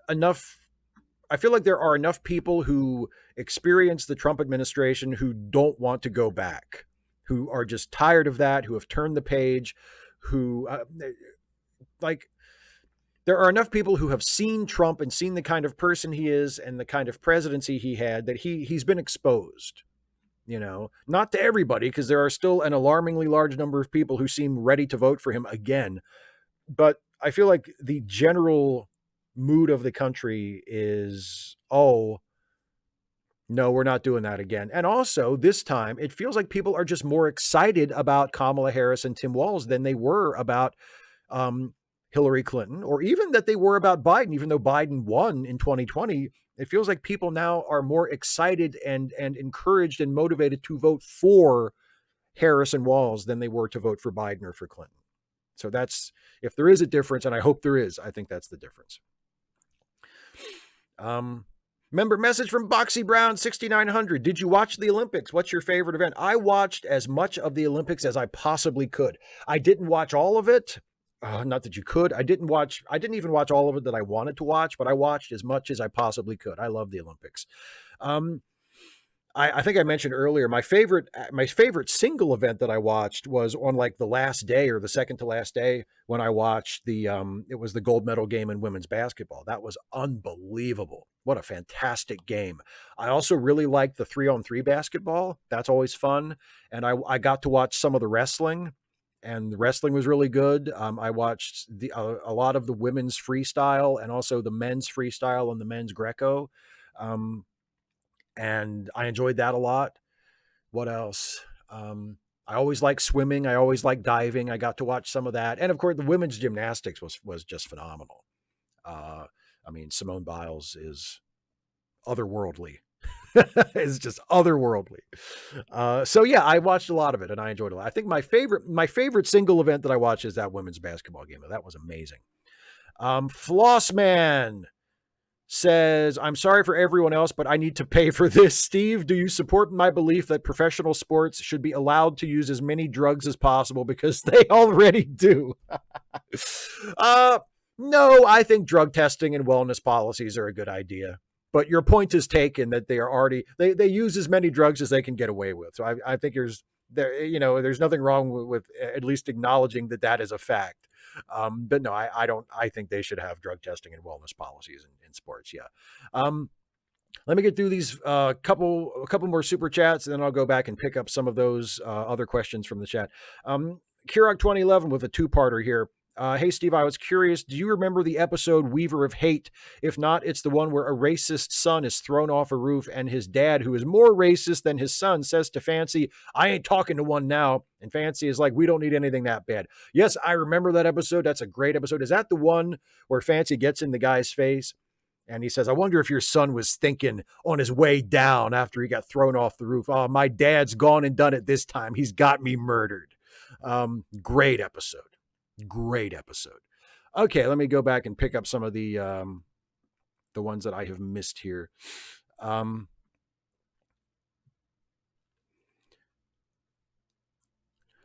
there are enough people who experience the Trump administration who don't want to go back, who are just tired of that, who have turned the page, who there are enough people who have seen Trump and seen the kind of person he is and the kind of presidency he had that he's been exposed. You know, not to everybody, because there are still an alarmingly large number of people who seem ready to vote for him again. But I feel like the general mood of the country is, oh, no, we're not doing that again. And also this time, it feels like people are just more excited about Kamala Harris and Tim Walz than they were about Hillary Clinton, or even that they were about Biden, even though Biden won in 2020. It feels like people now are more excited and encouraged and motivated to vote for Harris and Walz than they were to vote for Biden or for Clinton. So that's, if there is a difference, and I hope there is, I think that's the difference. Member message from Boxy Brown 6900. Did you watch the Olympics? What's your favorite event? I watched as much of the Olympics as I possibly could. I didn't watch all of it. Not that you could. I didn't even watch all of it that I wanted to watch, but I watched as much as I possibly could. I love the Olympics. I think I mentioned earlier, my favorite single event that I watched was on like the last day or the second to last day when I watched it was the gold medal game in women's basketball. That was unbelievable. What a fantastic game. I also really liked the 3-on-3 basketball. That's always fun. And I got to watch some of the wrestling. And the wrestling was really good. I watched a lot of the women's freestyle and also the men's freestyle and the men's Greco. And I enjoyed that a lot. What else? I always like swimming. I always like diving. I got to watch some of that. And of course, the women's gymnastics was just phenomenal. I mean, Simone Biles is otherworldly. It's just otherworldly. So yeah, I watched a lot of it and I enjoyed it a lot. I think my favorite single event that I watched is that women's basketball game. That was amazing. Flossman says, I'm sorry for everyone else, but I need to pay for this. Steve, do you support my belief that professional sports should be allowed to use as many drugs as possible because they already do? No, I think drug testing and wellness policies are a good idea. But your point is taken that they are already, they use as many drugs as they can get away with. So I think there's nothing wrong with at least acknowledging that is a fact. But no, I think they should have drug testing and wellness policies in sports. Yeah. Let me get through these a couple more super chats, and then I'll go back and pick up some of those other questions from the chat. Kirok 2011 with a two-parter here. Hey, Steve, I was curious. Do you remember the episode Weaver of Hate? If not, it's the one where a racist son is thrown off a roof and his dad, who is more racist than his son, says to Fancy, I ain't talking to one now. And Fancy is like, we don't need anything that bad. Yes, I remember that episode. That's a great episode. Is that the one where Fancy gets in the guy's face and he says, I wonder if your son was thinking on his way down after he got thrown off the roof, oh, my dad's gone and done it this time. He's got me murdered. Great episode. Great episode. Okay, let me go back and pick up some of the ones that I have missed here.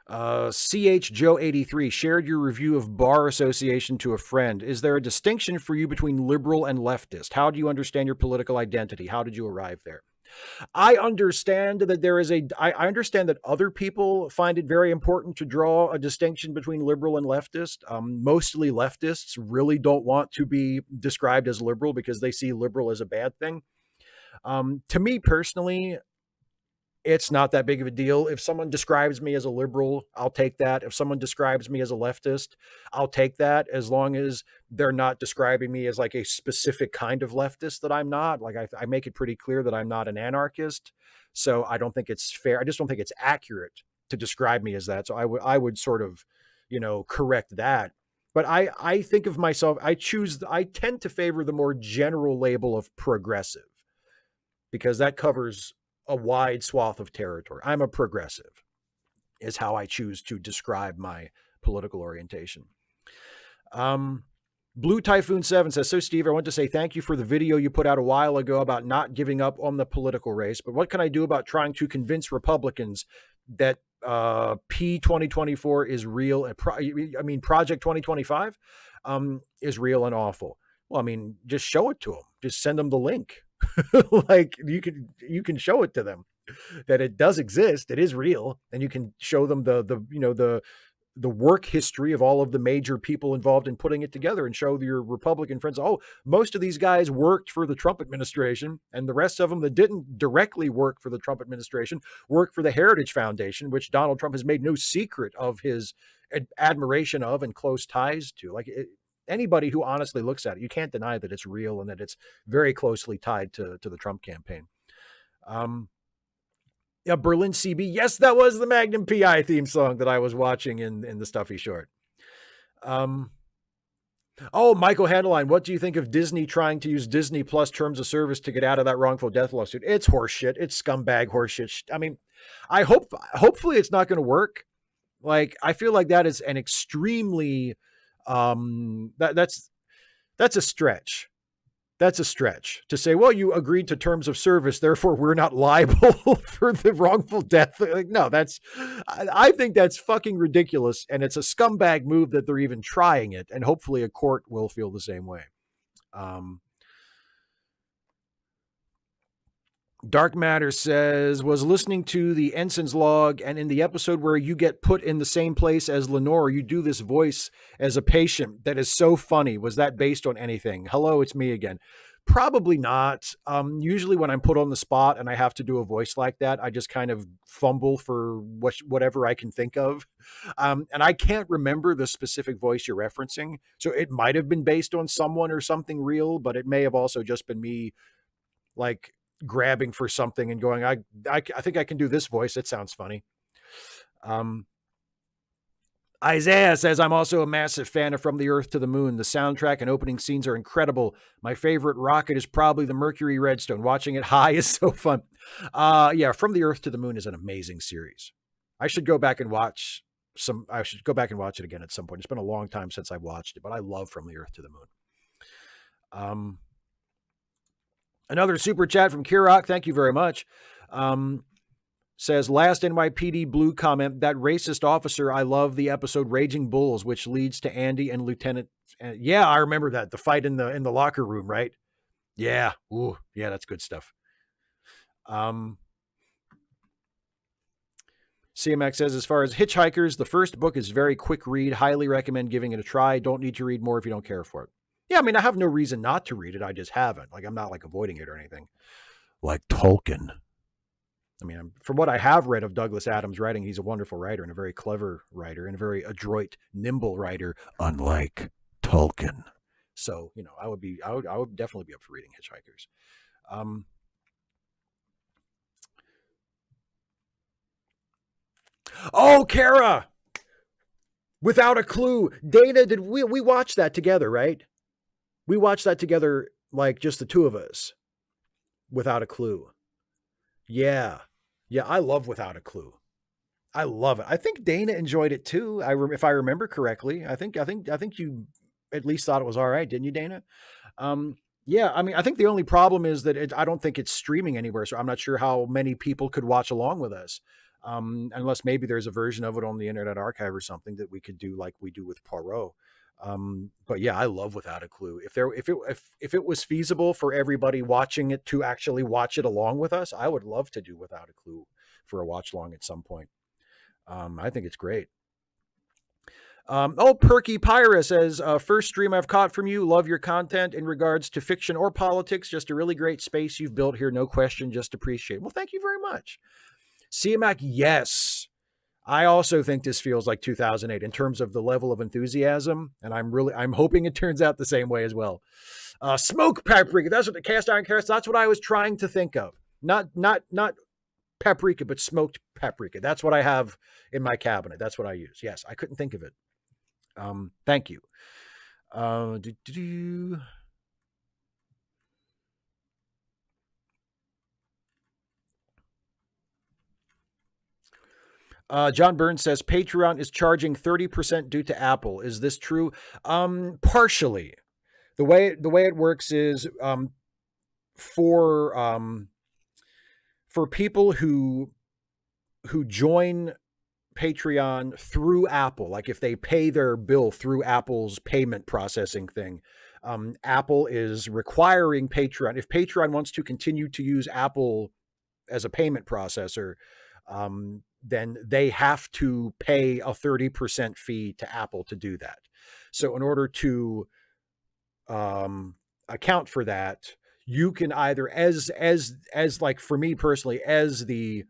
CH Joe 83 shared your review of Bar Association to a friend. Is there a distinction for you between liberal and leftist? How do you understand your political identity? How did you arrive there? I understand that I understand that other people find it very important to draw a distinction between liberal and leftist. Mostly leftists really don't want to be described as liberal because they see liberal as a bad thing. To me personally, it's not that big of a deal. If someone describes me as a liberal, I'll take that. If someone describes me as a leftist, I'll take that, as long as they're not describing me as like a specific kind of leftist that I'm not. Like I make it pretty clear that I'm not an anarchist. So I don't think it's fair. I just don't think it's accurate to describe me as that. So I would sort of, correct that. But I think of myself, I tend to favor the more general label of progressive, because that covers a wide swath of territory. I'm a progressive, is how I choose to describe my political orientation. Blue Typhoon 7 says, so Steve, I want to say thank you for the video you put out a while ago about not giving up on the political race, but what can I do about trying to convince Republicans that P 2024 is real? Project 2025 is real and awful. Well, just show it to them. Just send them the link. Like you can show it to them that it does exist, it is real, and you can show them the work history of all of the major people involved in putting it together, and show your Republican friends, oh, most of these guys worked for the Trump administration, and the rest of them that didn't directly work for the Trump administration worked for the Heritage Foundation, which Donald Trump has made no secret of his admiration of and close ties to. Anybody who honestly looks at it, you can't deny that it's real and that it's very closely tied to the Trump campaign. Berlin CB. Yes, that was the Magnum PI theme song that I was watching in the Stuffy Short. Michael Handeline, what do you think of Disney trying to use Disney Plus terms of service to get out of that wrongful death lawsuit? It's horseshit. It's scumbag horseshit. Hopefully it's not going to work. Like, I feel like that is an extremely, that's a stretch. That's a stretch to say, well, you agreed to terms of service, therefore we're not liable for the wrongful death. Like, no, I think that's fucking ridiculous. And it's a scumbag move that they're even trying it. And hopefully a court will feel the same way. Dark Matter says, was listening to the Ensign's log, and in the episode where you get put in the same place as Lenore, you do this voice as a patient that is so funny. Was that based on anything? Hello, it's me again. Probably not. Usually when I'm put on the spot and I have to do a voice like that, I just kind of fumble for whatever I can think of. And I can't remember the specific voice you're referencing. So it might have been based on someone or something real, but it may have also just been me, like, grabbing for something and going, I think I can do this voice. It sounds funny. Isaiah says, I'm also a massive fan of From the Earth to the Moon. The soundtrack and opening scenes are incredible. My favorite rocket is probably the Mercury Redstone. Watching it high is so fun. From the Earth to the Moon is an amazing series. I should go back and watch it again at some point. It's been a long time since I've watched it, but I love From the Earth to the Moon. Another super chat from Kirok. Thank you very much. Says, last NYPD Blue comment, that racist officer, I love the episode Raging Bulls, which leads to Andy and Lieutenant. Yeah, I remember that. The fight in the locker room, right? Yeah. Ooh, yeah, that's good stuff. CMX says, as far as Hitchhikers, the first book is very quick read. Highly recommend giving it a try. Don't need to read more if you don't care for it. Yeah, I have no reason not to read it. I just haven't. Like, I'm not like avoiding it or anything. Like Tolkien. From what I have read of Douglas Adams' writing, he's a wonderful writer and a very clever writer and a very adroit, nimble writer, unlike Tolkien. So, I would definitely be up for reading Hitchhikers. Kara! Without a Clue. Dana, did we watch that together, right? We watched that together, like just the two of us. Without a Clue. Yeah. Yeah, I love Without a Clue. I love it. I think Dana enjoyed it too. If I remember correctly. I think you at least thought it was all right, didn't you, Dana? Yeah, I think the only problem is that I don't think it's streaming anywhere, so I'm not sure how many people could watch along with us. Unless maybe there's a version of it on the Internet Archive or something that we could do like we do with Poirot. But yeah, I love Without a Clue. If it was feasible for everybody watching it to actually watch it along with us, I would love to do Without a Clue for a watch long at some point. I think it's great. Perky Pyra says, first stream I've caught from you. Love your content in regards to fiction or politics. Just a really great space you've built here. No question, just appreciate. Well, thank you very much. CMAC, yes. I also think this feels like 2008 in terms of the level of enthusiasm, and I'm hoping it turns out the same way as well. Smoke paprika. That's what the cast iron carrots. That's what I was trying to think of. Not paprika, but smoked paprika. That's what I have in my cabinet. That's what I use. Yes, I couldn't think of it. Thank you. John Burns says Patreon is charging 30% due to Apple. Is this true? Partially. The way it works is for people who join Patreon through Apple, like if they pay their bill through Apple's payment processing thing, Apple is requiring Patreon, if Patreon wants to continue to use Apple as a payment processor, then they have to pay a 30% fee to Apple to do that. So in order to account for that, you can either, as like for me personally, as the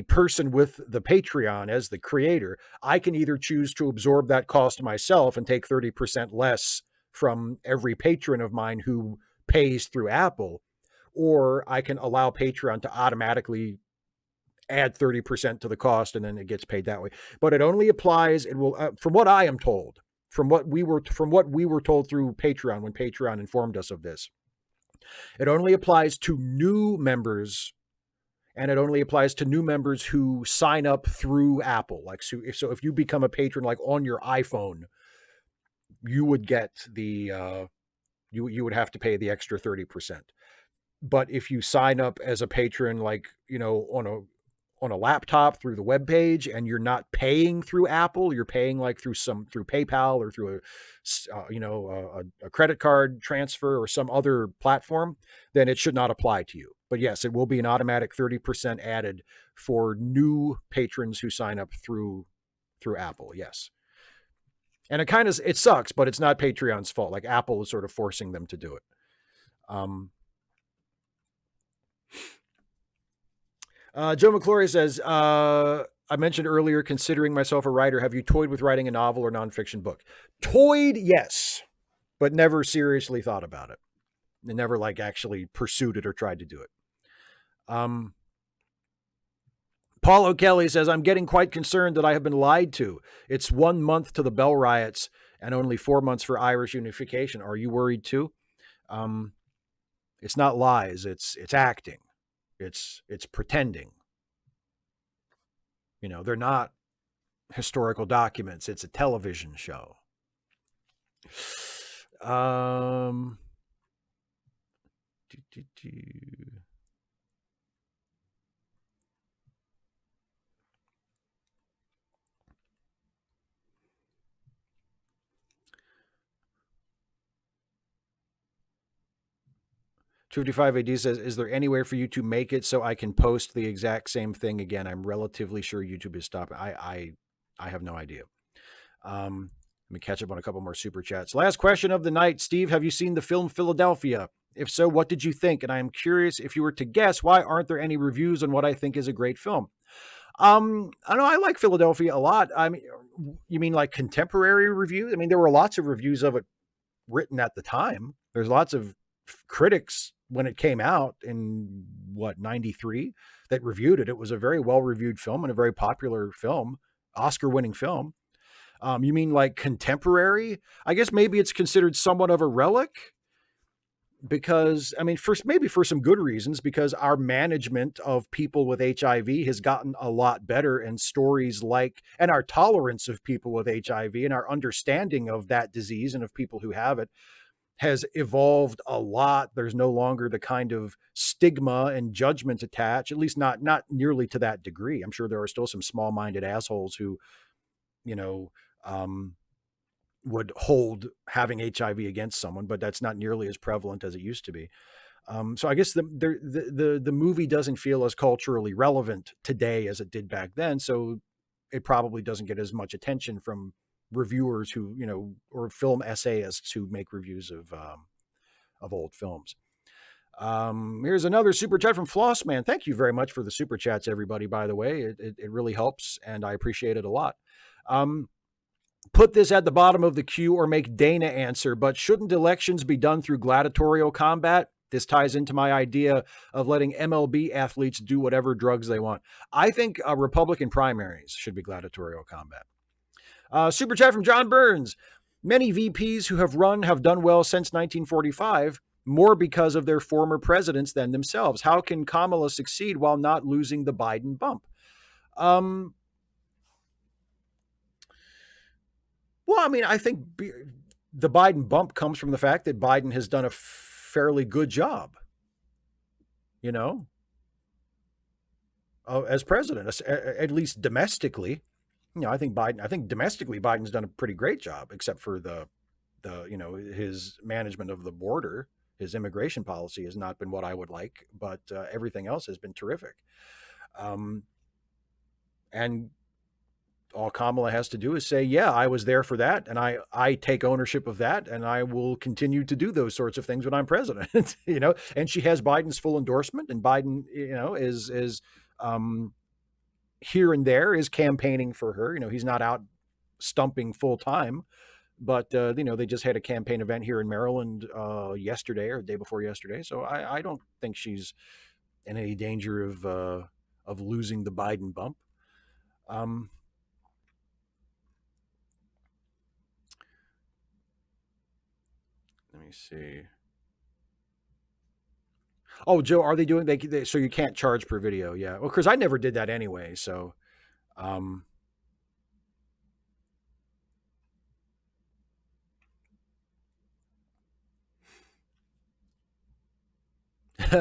person with the Patreon, as the creator, I can either choose to absorb that cost myself and take 30% less from every patron of mine who pays through Apple, or I can allow Patreon to automatically add 30% to the cost and then it gets paid that way. But it only applies, it will, from what I am told, from what we were told through Patreon when Patreon informed us of this, it only applies to new members. And it only applies to new members who sign up through Apple. Like, so if you become a patron, like on your iPhone, you would get the, you would have to pay the extra 30%. But if you sign up as a patron, like, you know, on a laptop through the web page, and you're not paying through Apple, you're paying like through PayPal or through a credit card transfer or some other platform, then it should not apply to you. But yes, it will be an automatic 30% added for new patrons who sign up through Apple. Yes. And it sucks, but it's not Patreon's fault. Like, Apple is sort of forcing them to do it. Joe McClory says, I mentioned earlier, considering myself a writer, have you toyed with writing a novel or nonfiction book? Toyed, yes, but never seriously thought about it. And never like actually pursued it or tried to do it. Paul O'Kelly says, I'm getting quite concerned that I have been lied to. It's 1 month to the Bell riots and only 4 months for Irish unification. Are you worried too? It's not lies. It's acting. It's pretending. You know, they're not historical documents. It's a television show. 255 AD says, is there any way for you to make it so I can post the exact same thing again? I'm relatively sure YouTube is stopping. I have no idea. Let me catch up on a couple more super chats. Last question of the night. Steve, have you seen the film Philadelphia? If so, what did you think? And I am curious, if you were to guess, why aren't there any reviews on what I think is a great film? I know I like Philadelphia a lot. I mean, you mean like contemporary reviews? I mean, there were lots of reviews of it written at the time. There's lots of critics when it came out in 93 that reviewed it. It was a very well-reviewed film and a very popular film, Oscar-winning film. You mean like contemporary? I guess maybe it's considered somewhat of a relic because, I mean, maybe for some good reasons, because our management of people with HIV has gotten a lot better, and stories like, and our tolerance of people with HIV and our understanding of that disease and of people who have it has evolved a lot. There's no longer the kind of stigma and judgment attached, at least not nearly to that degree. I'm sure there are still some small-minded assholes who, you know, would hold having HIV against someone, but that's not nearly as prevalent as it used to be. So I guess the movie doesn't feel as culturally relevant today as it did back then. So it probably doesn't get as much attention from reviewers who, or film essayists who make reviews of old films. Here's another super chat from Flossman. Thank you very much for the super chats, everybody, by the way. It really helps, and I appreciate it a lot. Put this at the bottom of the queue or make Dana answer, but shouldn't elections be done through gladiatorial combat? This ties into my idea of letting MLB athletes do whatever drugs they want. I think Republican primaries should be gladiatorial combat. Super chat from John Burns. Many VPs who have run have done well since 1945, more because of their former presidents than themselves. How can Kamala succeed while not losing the Biden bump? Well, I mean, I think the Biden bump comes from the fact that Biden has done a fairly good job, as president, at least domestically. I think domestically Biden's done a pretty great job, except for the his management of the border. His immigration policy has not been what I would like, but everything else has been terrific. And all Kamala has to do is say, yeah, I was there for that, and I take ownership of that, and I will continue to do those sorts of things when I'm president. And she has Biden's full endorsement, and Biden, is here and there is campaigning for her. He's not out stumping full time, but they just had a campaign event here in Maryland yesterday or the day before yesterday. So I don't think she's in any danger of losing the Biden bump. Let me see. Oh, Joe, are they doing they so you can't charge per video? Yeah. Well, because I never did that anyway. So,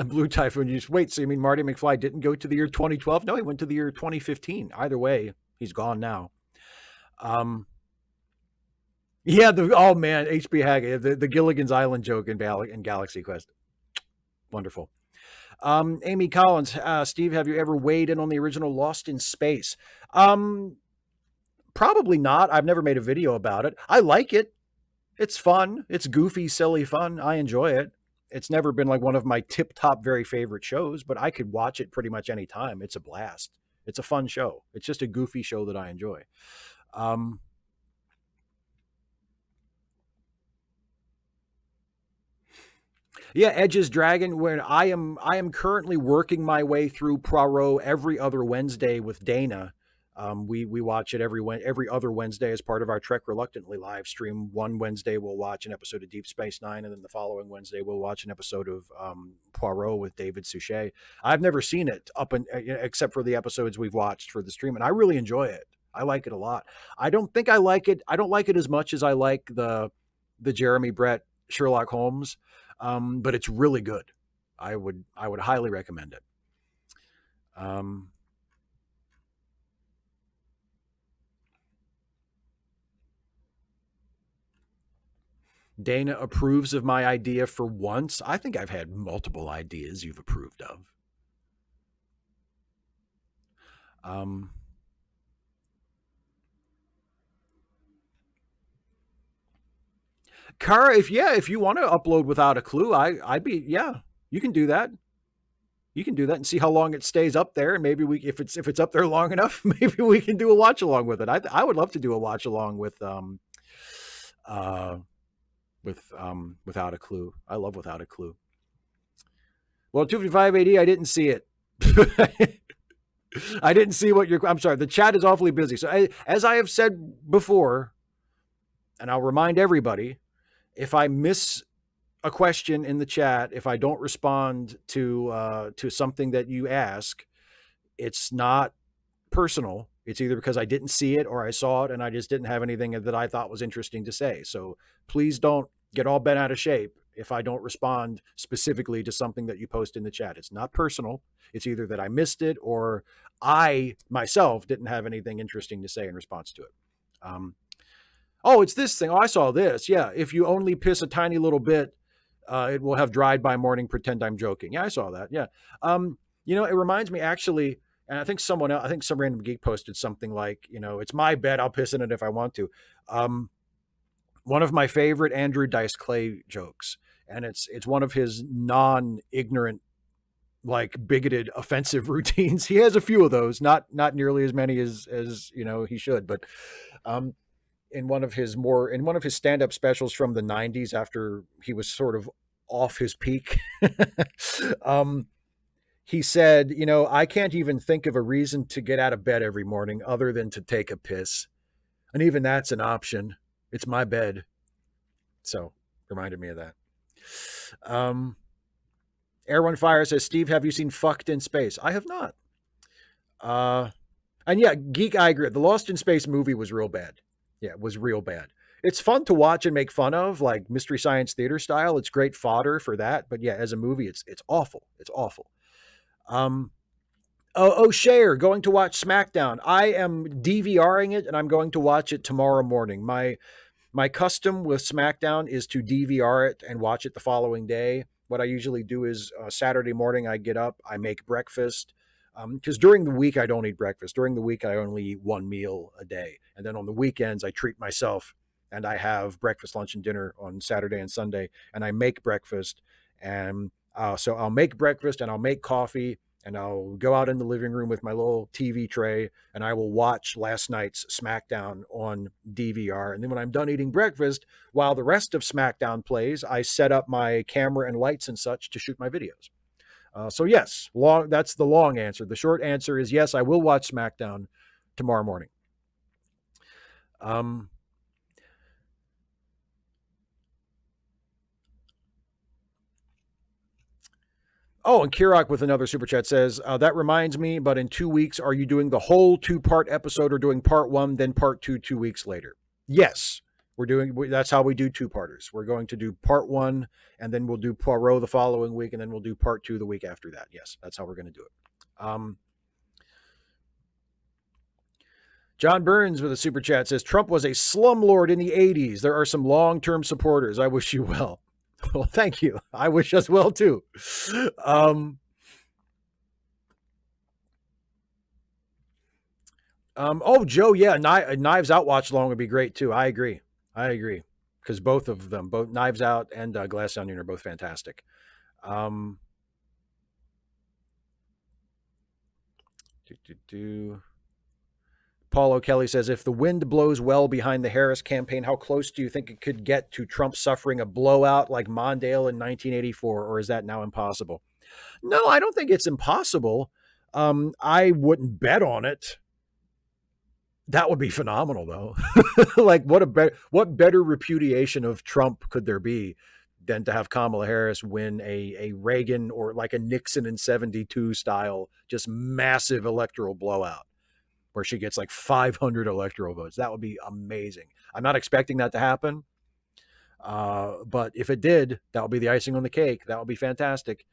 Blue Typhoon, you just wait. So you mean Marty McFly didn't go to the year 2012? No, he went to the year 2015. Either way, he's gone now. Yeah. Oh man, HB Haggard, the Gilligan's Island joke in Galaxy Quest. Wonderful. Amy Collins, Steve, have you ever weighed in on the original Lost in Space? Probably not. I've never made a video about it. I like it. It's fun. It's goofy, silly fun. I enjoy it. It's never been like one of my tip-top very favorite shows, but I could watch it pretty much any time. It's a blast. It's a fun show. It's just a goofy show that I enjoy. Yeah, Edge's Dragon. When I am currently working my way through Poirot every other Wednesday with Dana. We watch it every other Wednesday as part of our Trek Reluctantly live stream. One Wednesday we'll watch an episode of Deep Space Nine, and then the following Wednesday we'll watch an episode of Poirot with David Suchet. I've never seen it except for the episodes we've watched for the stream, and I really enjoy it. I like it a lot. I don't like it as much as I like the Jeremy Brett Sherlock Holmes. But it's really good. I would highly recommend it. Dana approves of my idea for once. I think I've had multiple ideas you've approved of. Kara, if you want to upload without a clue, you can do that. You can do that and see how long it stays up there, and maybe if it's up there long enough, maybe we can do a watch along with it. I would love to do a watch along with Without a Clue. I love Without a Clue. Well, 255 AD, I didn't see it. I didn't see what I'm sorry. The chat is awfully busy. So as I have said before, and I'll remind everybody, if I miss a question in the chat, if I don't respond to something that you ask, it's not personal. It's either because I didn't see it or I saw it and I just didn't have anything that I thought was interesting to say. So please don't get all bent out of shape if I don't respond specifically to something that you post in the chat. It's not personal. It's either that I missed it or I myself didn't have anything interesting to say in response to it. Oh, it's this thing. Oh, I saw this. Yeah. If you only piss a tiny little bit, it will have dried by morning. Pretend I'm joking. Yeah, I saw that. Yeah. It reminds me actually, and I think someone else, I think some random geek posted something like, it's my bed. I'll piss in it if I want to. One of my favorite Andrew Dice Clay jokes, and it's one of his non-ignorant, like bigoted, offensive routines. He has a few of those, not nearly as many as he should, but um, in one of his stand-up specials from the 90s after he was sort of off his peak. um, he said, I can't even think of a reason to get out of bed every morning other than to take a piss. And even that's an option. It's my bed. So reminded me of that. Air One Fire says, Steve, have you seen Fucked in Space? I have not. And yeah, Geek, I agree. The Lost in Space movie was real bad. Yeah, it was real bad. It's fun to watch and make fun of, like Mystery Science Theater style. It's great fodder for that. But yeah, as a movie, it's awful. It's awful. Cher, going to watch SmackDown. I am DVRing it, and I'm going to watch it tomorrow morning. My custom with SmackDown is to DVR it and watch it the following day. What I usually do is Saturday morning, I get up, I make breakfast. Because during the week, I don't eat breakfast. During the week, I only eat one meal a day. And then on the weekends, I treat myself and I have breakfast, lunch, and dinner on Saturday and Sunday. And I make breakfast. And so I'll make breakfast and I'll make coffee and I'll go out in the living room with my little TV tray and I will watch last night's SmackDown on DVR. And then when I'm done eating breakfast, while the rest of SmackDown plays, I set up my camera and lights and such to shoot my videos. So yes, that's the long answer. The short answer is yes, I will watch SmackDown tomorrow morning. Oh, and Kirok with another super chat says, that reminds me, but in 2 weeks, are you doing the whole 2-part episode or doing part 1, then part 2, 2 weeks later? Yes, that's how we do 2-parters. We're going to do part 1 and then we'll do Poirot the following week and then we'll do part 2 the week after that. Yes, that's how we're going to do it. John Burns with a super chat says, Trump was a slumlord in the 80s. There are some long-term supporters. I wish you well. Well, thank you. I wish us well too. Joe, yeah, Knives Out watch along would be great too. I agree. Because both of them, both Knives Out and Glass Onion are both fantastic. Paul O'Kelly says, if the wind blows well behind the Harris campaign, how close do you think it could get to Trump suffering a blowout like Mondale in 1984, or is that now impossible? No, I don't think it's impossible. I wouldn't bet on it. That would be phenomenal, though. Like, what better repudiation of Trump could there be than to have Kamala Harris win a Reagan or like a Nixon in 72 style, just massive electoral blowout, where she gets like 500 electoral votes. That would be amazing. I'm not expecting that to happen. But if it did, that would be the icing on the cake. That would be fantastic.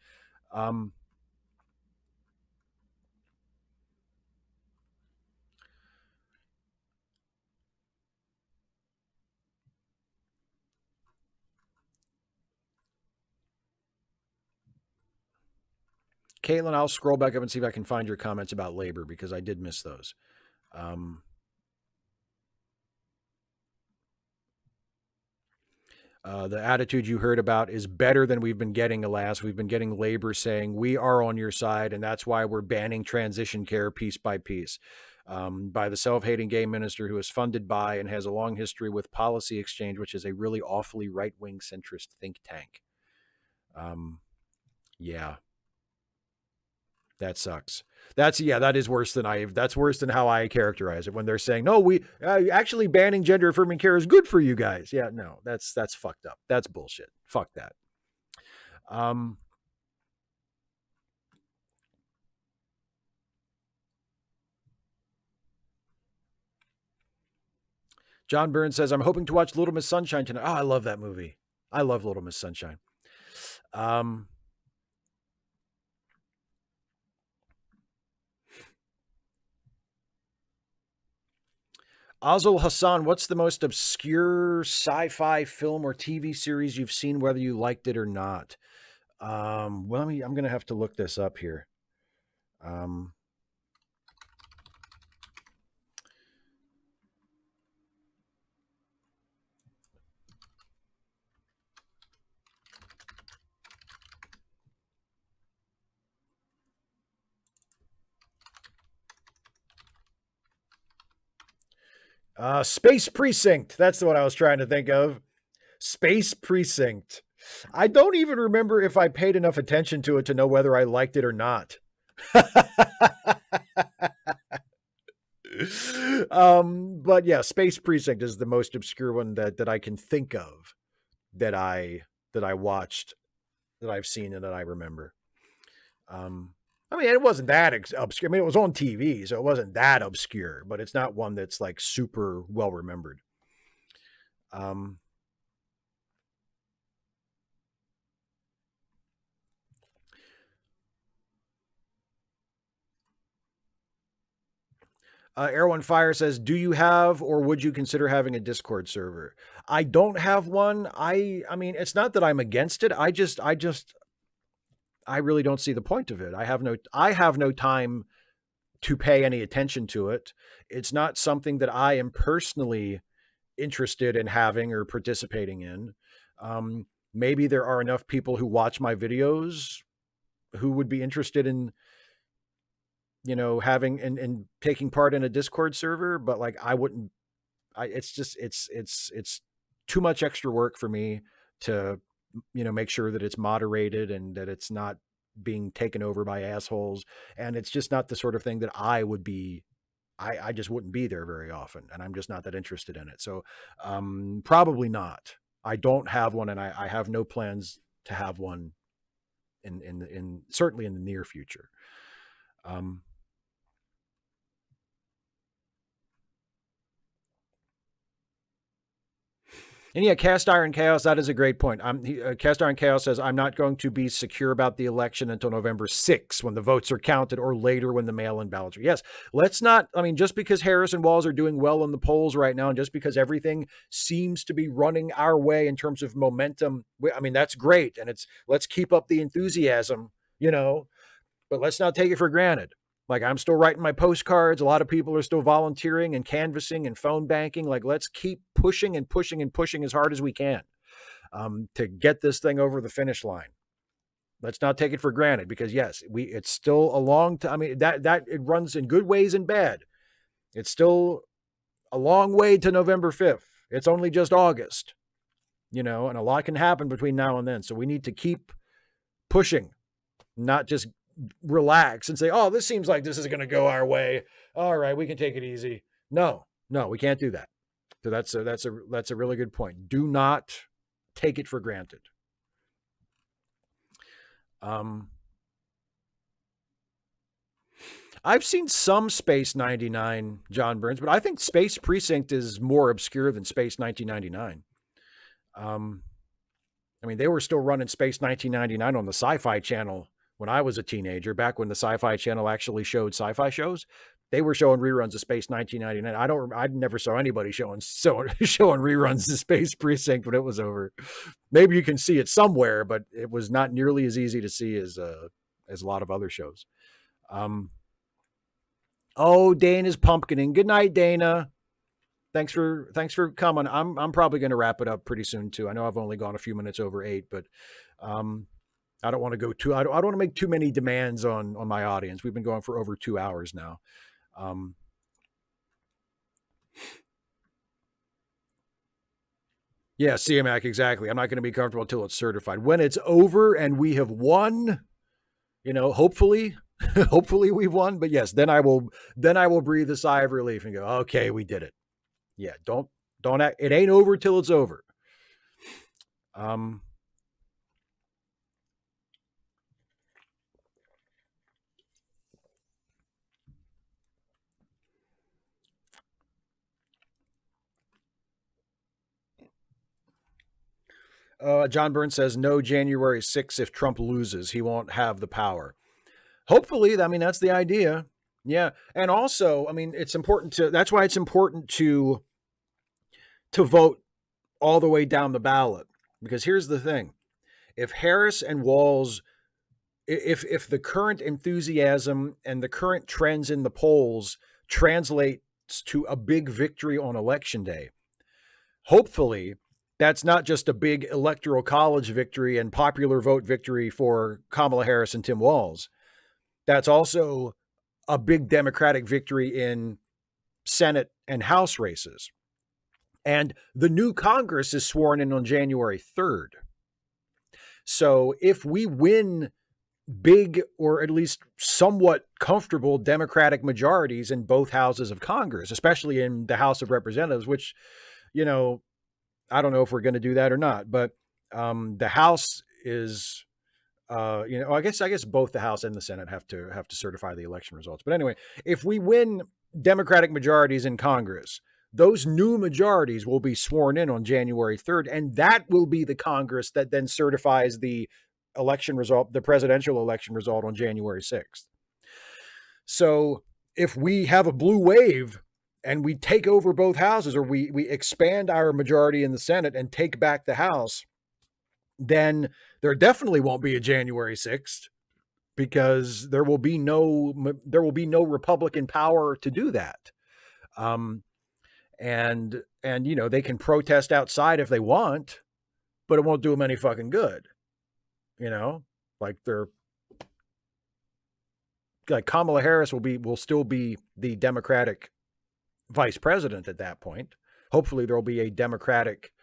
Caitlin, I'll scroll back up and see if I can find your comments about labor because I did miss those. The attitude you heard about is better than we've been getting, alas. We've been getting labor saying we are on your side, and that's why we're banning transition care piece by piece. By the self-hating gay minister who is funded by and has a long history with Policy Exchange, which is a really awfully right-wing centrist think tank. Yeah. That sucks. That is worse than that's worse than how I characterize it when they're saying, no, we actually banning gender affirming care is good for you guys. Yeah, no, that's fucked up. That's bullshit. Fuck that. John Burns says, I'm hoping to watch Little Miss Sunshine tonight. Oh, I love that movie. I love Little Miss Sunshine. Azul Hassan, what's the most obscure sci-fi film or TV series you've seen, whether you liked it or not? Well, I'm going to have to look this up here. Um, Space Precinct. That's what I was trying to think of. Space Precinct. I don't even remember if I paid enough attention to it to know whether I liked it or not. But yeah, Space Precinct is the most obscure one that I can think of that I watched, that I've seen, and that I remember. I mean, it wasn't that obscure. I mean, it was on TV, so it wasn't that obscure, but it's not one that's like super well remembered. Air One Fire says, "Do you have, or would you consider having a Discord server?" I don't have one. I mean, it's not that I'm against it. I really don't see the point of it. I have no time to pay any attention to it. It's not something that I am personally interested in having or participating in. Maybe there are enough people who watch my videos who would be interested in, having and taking part in a Discord server, but like I wouldn't. It's too much extra work for me to, make sure that it's moderated and that it's not being taken over by assholes. And it's just not the sort of thing that I would be. I just wouldn't be there very often, and I'm just not that interested in it. So probably not. I don't have one, and I have no plans to have one in certainly in the near future. And yeah, Cast Iron Chaos, that is a great point. Cast Iron Chaos says, "I'm not going to be secure about the election until November 6th when the votes are counted, or later when the mail-in ballots are." Yes, let's not, I mean, just because Harris and Walz are doing well in the polls right now, and just because everything seems to be running our way in terms of momentum, I mean, that's great. And let's keep up the enthusiasm, but let's not take it for granted. Like, I'm still writing my postcards. A lot of people are still volunteering and canvassing and phone banking. Like, let's keep pushing and pushing and pushing as hard as we can to get this thing over the finish line. Let's not take it for granted, because yes, it's still a long time. I mean, that it runs in good ways and bad. It's still a long way to November 5th. It's only just August, and a lot can happen between now and then. So we need to keep pushing, not just relax and say, "Oh, this seems like this is going to go our way. All right, we can take it easy." No, we can't do that. So that's a really good point. Do not take it for granted. I've seen some Space 99, John Burns, but I think Space Precinct is more obscure than Space 1999. I mean, they were still running Space 1999 on the Sci-Fi Channel when I was a teenager, back when the Sci-Fi Channel actually showed sci-fi shows. They were showing reruns of Space 1999. I never saw anybody showing reruns of Space Precinct when it was over. Maybe you can see it somewhere, but it was not nearly as easy to see as a lot of other shows. Oh, Dana's pumpkining. Good night, Dana. Thanks for coming. I'm probably going to wrap it up pretty soon too. I know I've only gone a few minutes over 8, but I don't want to go too. I don't want to make too many demands on my audience. We've been going for over 2 hours now. Yeah, CMAC, exactly. I'm not going to be comfortable until it's certified. When it's over and we have won, hopefully, hopefully we've won. But yes, then I will breathe a sigh of relief and go, "Okay, we did it." Yeah, don't act. It ain't over till it's over. John Burns says, "No January 6th if Trump loses. He won't have the power." Hopefully, I mean, that's the idea. Yeah. And also, I mean, it's important to, that's why it's important to vote all the way down the ballot. Because here's the thing. If Harris and Walz, if the current enthusiasm and the current trends in the polls translates to a big victory on election day, hopefully that's not just a big electoral college victory and popular vote victory for Kamala Harris and Tim Walz. That's also a big Democratic victory in Senate and House races. And the new Congress is sworn in on January 3rd. So if we win big or at least somewhat comfortable Democratic majorities in both houses of Congress, especially in the House of Representatives, which, you know, I don't know if we're going to do that or not, but the House is, I guess both the House and the Senate have to certify the election results. But anyway, if we win Democratic majorities in Congress, those new majorities will be sworn in on January 3rd, and that will be the Congress that then certifies the election result, the presidential election result on January 6th. So if we have a blue wave and we take over both houses, or we expand our majority in the Senate and take back the House, then there definitely won't be a January 6th, because there will be no Republican power to do that. And they can protest outside if they want, but it won't do them any fucking good. Like Kamala Harris will still be the Democratic vice president at that point. Hopefully there'll be a Democratic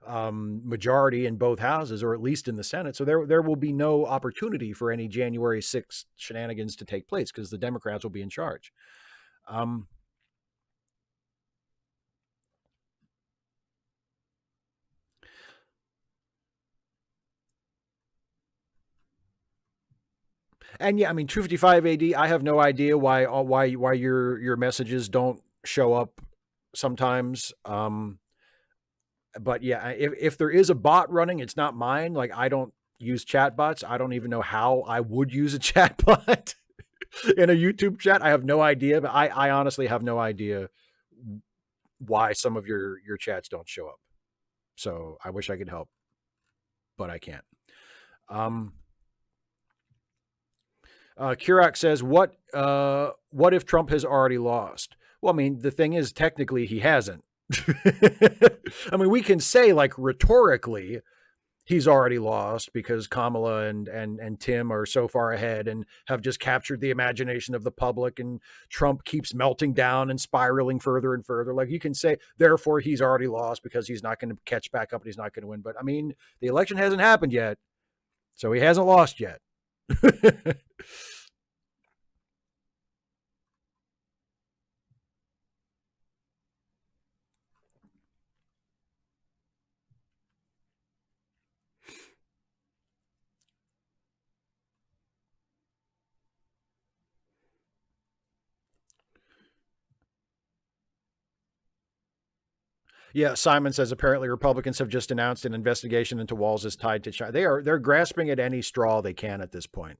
majority in both houses, or at least in the Senate. So there will be no opportunity for any January 6th shenanigans to take place, because the Democrats will be in charge. And yeah, I mean, 255 AD, I have no idea why your messages don't show up sometimes. But yeah, if there is a bot running, it's not mine. Like, I don't use chat bots. I don't even know how I would use a chat bot in a YouTube chat. I have no idea, but I honestly have no idea why some of your chats don't show up. So I wish I could help, but I can't. Kurak says, what if Trump has already lost? Well, I mean, the thing is, technically he hasn't. I mean, we can say, like, rhetorically, he's already lost because Kamala and Tim are so far ahead and have just captured the imagination of the public, and Trump keeps melting down and spiraling further and further. Like, you can say, therefore, he's already lost because he's not going to catch back up and he's not going to win. But I mean, the election hasn't happened yet, so he hasn't lost yet. Yeah, Simon says apparently Republicans have just announced an investigation into Walz is tied to China. They're grasping at any straw they can at this point.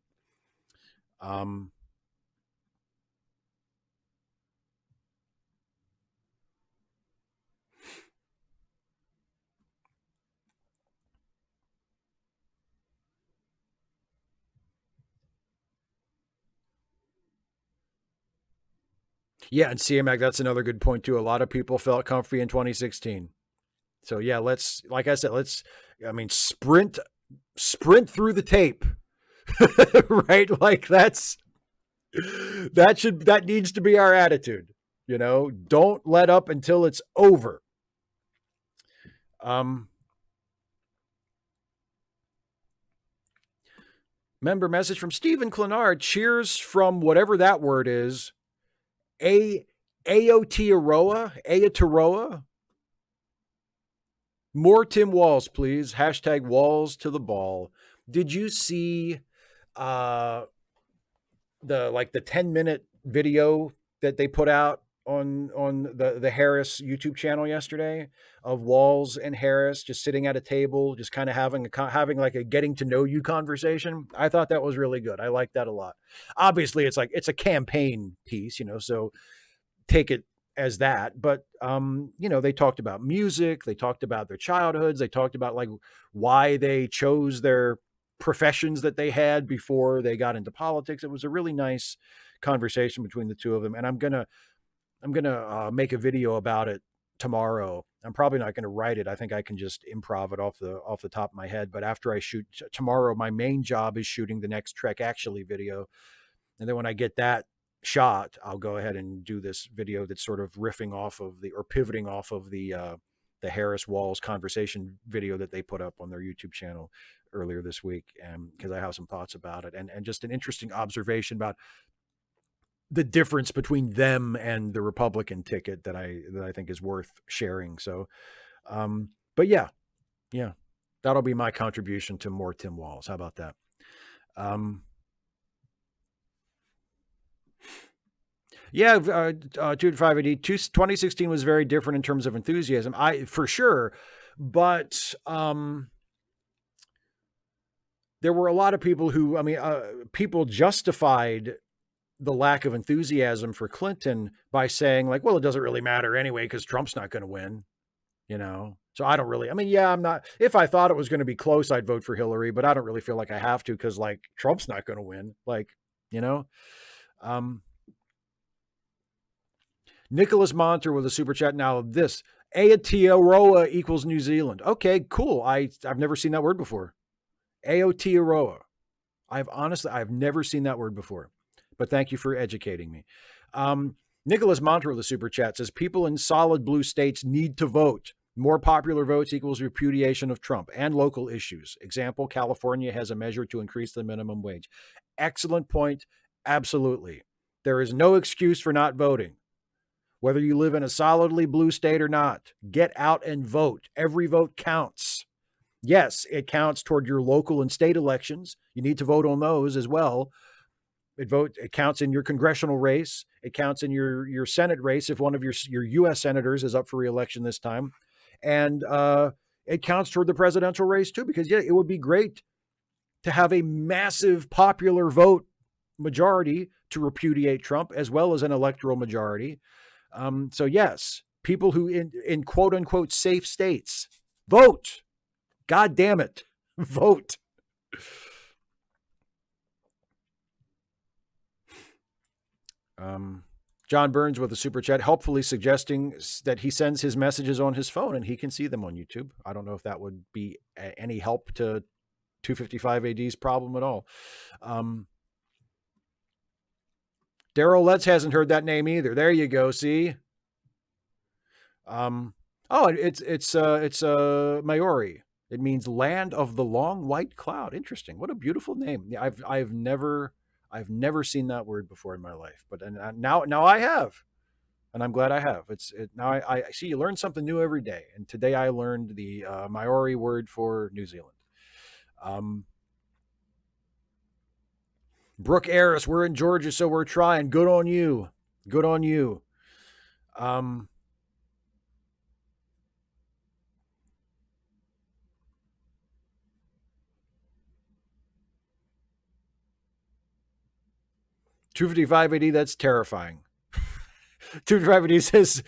Yeah, and CMAC, that's another good point too. A lot of people felt comfy in 2016. So yeah, like I said, sprint through the tape. Right? Like that needs to be our attitude. Don't let up until it's over. Member message from Stephen Clenard. Cheers from whatever that word is. Aotearoa. More Tim Walz, please. Hashtag Walz to the ball. Did you see the 10-minute video that they put out on the Harris YouTube channel yesterday of Walls and Harris just sitting at a table, just kind of having like a getting to know you conversation. I thought that was really good. I like that a lot. Obviously, it's a campaign piece, so take it as that. But they talked about music, they talked about their childhoods, they talked about like why they chose their professions that they had before they got into politics. It was a really nice conversation between the two of them, and I'm gonna make a video about it tomorrow. I'm probably not gonna write it. I think I can just improv it off the top of my head. But after I shoot tomorrow, my main job is shooting the next Trek Actually video, and then when I get that shot, I'll go ahead and do this video that's sort of riffing off of pivoting off of the Harris Walls conversation video that they put up on their YouTube channel earlier this week, and because I have some thoughts about it, and just an interesting observation about the difference between them and the Republican ticket that I think is worth sharing. So, but yeah, that'll be my contribution to more Tim Walls. How about that? Yeah, 2-5 AD. 2016 was very different in terms of enthusiasm, for sure, but there were a lot of people who, people justified the lack of enthusiasm for Clinton by saying like, well, it doesn't really matter anyway because Trump's not going to win, So I don't really, I'm not, if I thought it was going to be close, I'd vote for Hillary, but I don't really feel like I have to because like Trump's not going to win, Nicholas Monter with a super chat. Now this Aotearoa equals New Zealand. Okay, cool. I've never seen that word before. Aotearoa. I've never seen that word before, but thank you for educating me. Nicholas Monter with a super chat says people in solid blue states need to vote. More popular votes equals repudiation of Trump and local issues. Example, California has a measure to increase the minimum wage. Excellent point. Absolutely. There is no excuse for not voting. Whether you live in a solidly blue state or not, get out and vote. Every vote counts. Yes, it counts toward your local and state elections. You need to vote on those as well. It counts in your congressional race. It counts in your Senate race if one of your U.S. senators is up for re-election this time. And it counts toward the presidential race too, because it would be great to have a massive popular vote majority to repudiate Trump as well as an electoral majority. So yes, people who in quote unquote safe states, vote. God damn it. Vote. John Burns with a super chat, helpfully suggesting that he sends his messages on his phone and he can see them on YouTube. I don't know if that would be any help to 255 AD's problem at all. Daryl Letts hasn't heard that name either. There you go. See. It's Maori. It means land of the long white cloud. Interesting. What a beautiful name. Yeah, I've never seen that word before in my life, but now I have, and I'm glad I have. Now I see you learn something new every day, and today I learned the Maori word for New Zealand. Brooke Harris, we're in Georgia, so we're trying. Good on you. Good on you. 255 AD, that's terrifying. 255 AD says,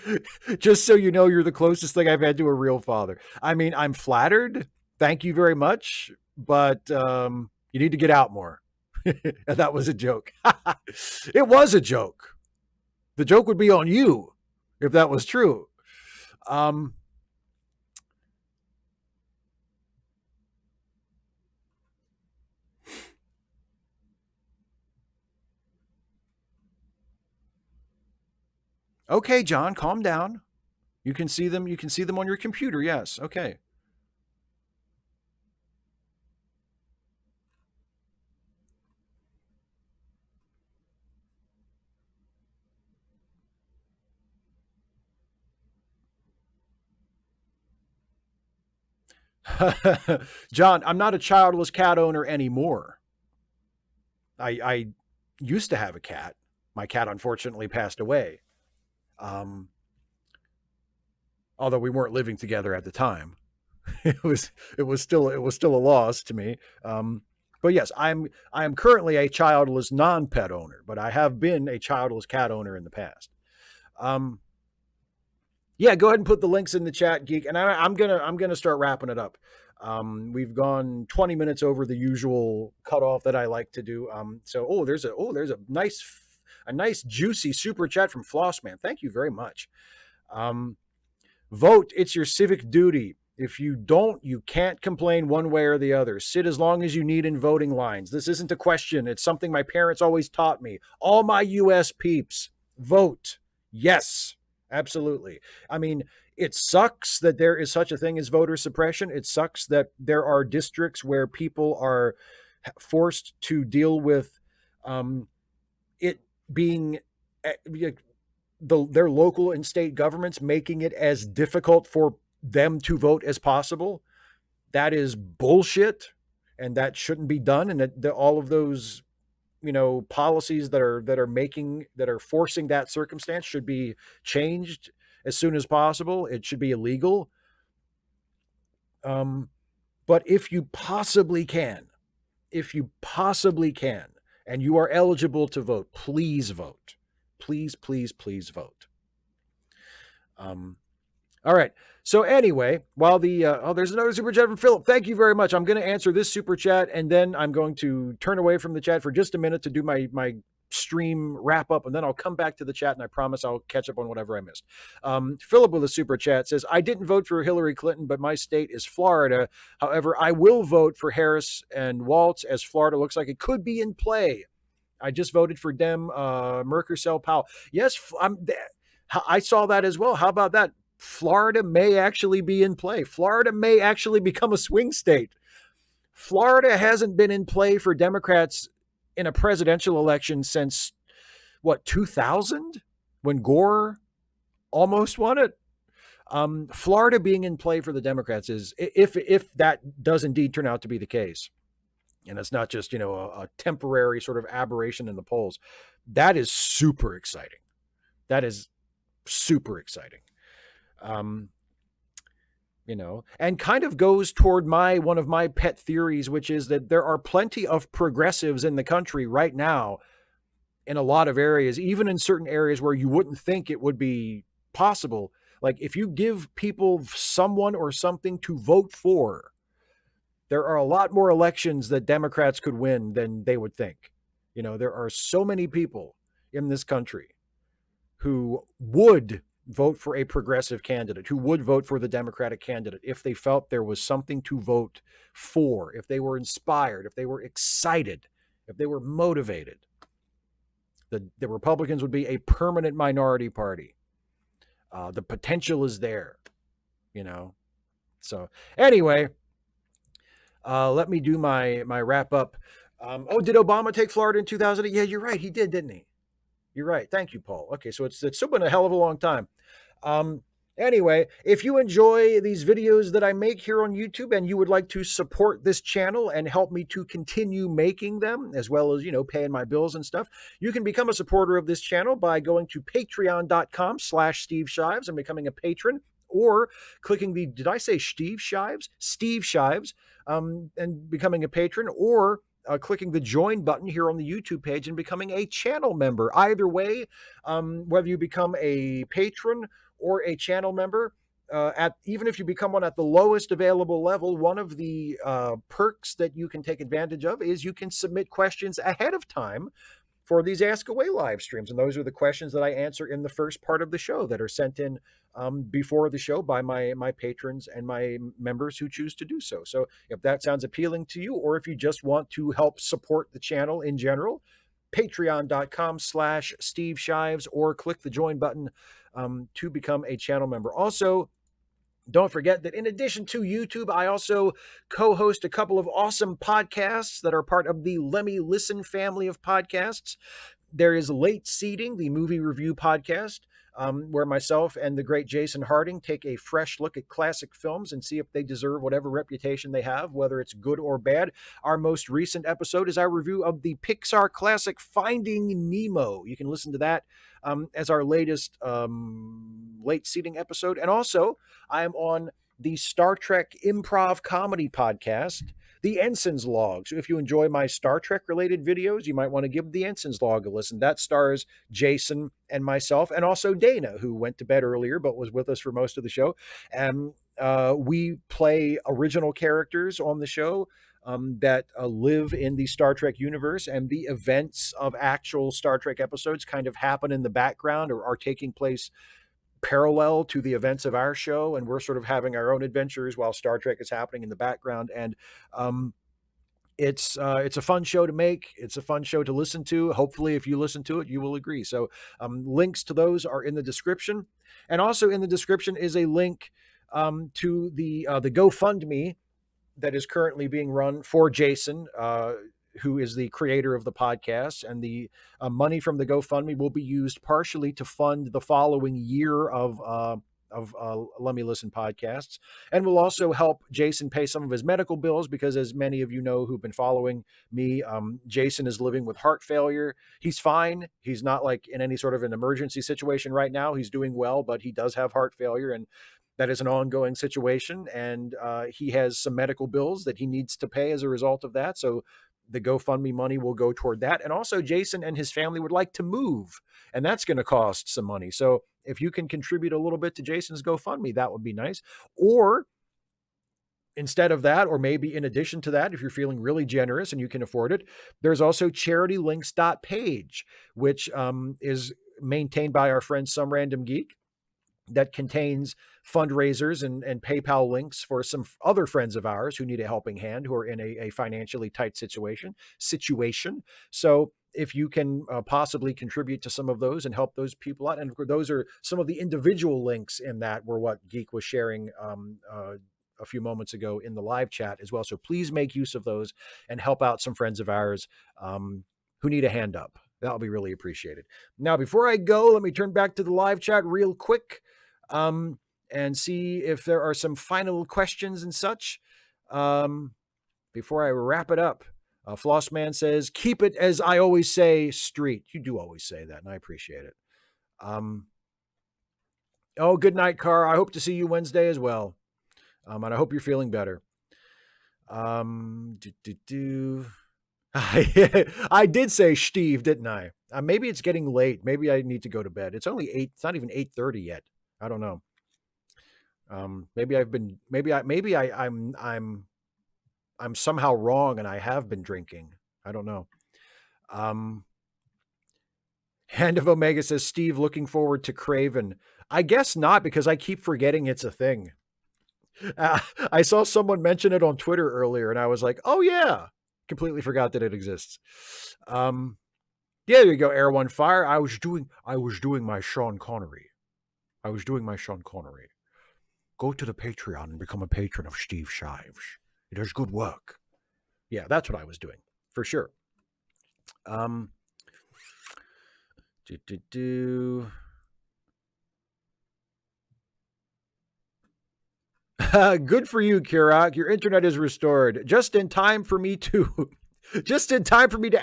just so you know, you're the closest thing I've had to a real father. I'm flattered. Thank you very much. But you need to get out more. That was a joke. It was a joke. The joke would be on you if that was true. Okay, John, calm down. You can see them. You can see them on your computer. Yes. Okay. John, I'm not a childless cat owner anymore. I used to have a cat. My cat unfortunately passed away. Although we weren't living together at the time. it was still a loss to me. But yes, I am currently a childless non-pet owner, but I have been a childless cat owner in the past. Yeah, go ahead and put the links in the chat, Geek, and I'm gonna start wrapping it up. We've gone 20 minutes over the usual cutoff that I like to do. So there's a nice juicy super chat from Flossman. Thank you very much. Vote. It's your civic duty. If you don't, you can't complain one way or the other. Sit as long as you need in voting lines. This isn't a question. It's something my parents always taught me. All my U.S. peeps, vote. Yes, absolutely. I mean, it sucks that there is such a thing as voter suppression. It sucks that there are districts where people are forced to deal with it being their local and state governments making it as difficult for them to vote as possible. That is bullshit, and that shouldn't be done. And that all of those, policies that are forcing that circumstance should be changed as soon as possible. It should be illegal. But if you possibly can, and you are eligible to vote, please vote. Please, please, please vote. All right. So anyway, while there's another super chat from Philip. Thank you very much. I'm going to answer this super chat, and then I'm going to turn away from the chat for just a minute to do my stream wrap up, and then I'll come back to the chat, and I promise I'll catch up on whatever I missed. Philip with a super chat says, I didn't vote for Hillary Clinton, but my state is Florida. However, I will vote for Harris and Waltz, as Florida looks like it could be in play. I just voted for Dem Merkersell Powell. Yes, I saw that as well. How about that? Florida may actually be in play. Florida may actually become a swing state. Florida hasn't been in play for Democrats in a presidential election since, 2000? When Gore almost won it? Florida being in play for the Democrats is, if that does indeed turn out to be the case, and it's not just, a temporary sort of aberration in the polls, that is super exciting. That is super exciting. And kind of goes toward one of my pet theories, which is that there are plenty of progressives in the country right now in a lot of areas, even in certain areas where you wouldn't think it would be possible. Like, if you give people someone or something to vote for, there are a lot more elections that Democrats could win than they would think. There are so many people in this country who would vote for a progressive candidate, who would vote for the Democratic candidate if they felt there was something to vote for, if they were inspired, if they were excited, if they were motivated. The Republicans would be a permanent minority party. The potential is there, So anyway, let me do my wrap up. Did Obama take Florida in 2000? Yeah, you're right. He did, didn't he? You're right. Thank you, Paul. Okay, so it's still been a hell of a long time. Anyway, if you enjoy these videos that I make here on YouTube and you would like to support this channel and help me to continue making them, as well as, paying my bills and stuff, you can become a supporter of this channel by going to patreon.com/Steve Shives and becoming a patron, or clicking did I say Steve Shives? Steve Shives, and becoming a patron, or clicking the join button here on the YouTube page and becoming a channel member. Either way, whether you become a patron or a channel member, even if you become one at the lowest available level, one of the perks that you can take advantage of is you can submit questions ahead of time for these Ask Away live streams. And those are the questions that I answer in the first part of the show that are sent in before the show by my patrons and my members who choose to do so. So if that sounds appealing to you, or if you just want to help support the channel in general, patreon.com/Steve Shives, or click the join button to become a channel member. Also, don't forget that in addition to YouTube, I also co-host a couple of awesome podcasts that are part of the Lemmy Listen family of podcasts. There is Late Seating, the movie review podcast. where myself and the great Jason Harding take a fresh look at classic films and see if they deserve whatever reputation they have, whether it's good or bad. Our most recent episode is our review of the Pixar classic Finding Nemo. You can listen to that as our latest late seating episode. And also, I am on the Star Trek improv comedy podcast, The Ensign's Log. So if you enjoy my Star Trek related videos, you might want to give The Ensign's Log a listen. That stars Jason and myself, and also Dana, who went to bed earlier but was with us for most of the show. And we play original characters on the show that live in the Star Trek universe, and the events of actual Star Trek episodes kind of happen in the background or are taking place parallel to the events of our show, and we're sort of having our own adventures while Star Trek is happening in the background. And it's a fun show to make. It's a fun show to listen to. Hopefully, if you listen to it, you will agree. So links to those are in the description, and also in the description is a link to the GoFundMe that is currently being run for Jason, who is the creator of the podcast, and the money from the GoFundMe will be used partially to fund the following year of Let Me Listen podcasts, and will also help Jason pay some of his medical bills, because as many of you know who've been following me, Jason is living with heart failure. He's fine. He's not like in any sort of an emergency situation right now. He's doing well, but he does have heart failure, and that is an ongoing situation, and he has some medical bills that he needs to pay as a result of that. So the GoFundMe money will go toward that. And also Jason and his family would like to move, and that's going to cost some money. So if you can contribute a little bit to Jason's GoFundMe, that would be nice. Or instead of that, or maybe in addition to that, if you're feeling really generous and you can afford it, there's also charitylinks.page, which is maintained by our friend Some Random Geek, that contains fundraisers and PayPal links for some other friends of ours who need a helping hand, who are in a financially tight situation. So if you can possibly contribute to some of those and help those people out, and those are some of the individual links in that were what Geek was sharing a few moments ago in the live chat as well. So please make use of those and help out some friends of ours who need a hand up. That'll be really appreciated. Now, before I go, let me turn back to the live chat real quick and see if there are some final questions and such before I wrap it up. Flossman says, keep it as I always say, street. You do always say that, and I appreciate it. Oh, good night, Car. I hope to see you Wednesday as well. And I hope you're feeling better. I did say Steve, didn't I? Maybe it's getting late. Maybe I need to go to bed. It's only 8. It's not even 8:30 yet. I don't know. I'm somehow wrong and I have been drinking. I don't know. Hand of Omega says, Steve, looking forward to Craven. I guess not, because I keep forgetting it's a thing. I saw someone mention it on Twitter earlier and I was like, oh yeah, completely forgot that it exists. Yeah, there you go, Air One Fire. I was doing my Sean Connery. Go to the Patreon and become a patron of Steve Shives. He does good work. Yeah, that's what I was doing, for sure. Good for you, Kirak. Your internet is restored. Just in time for me to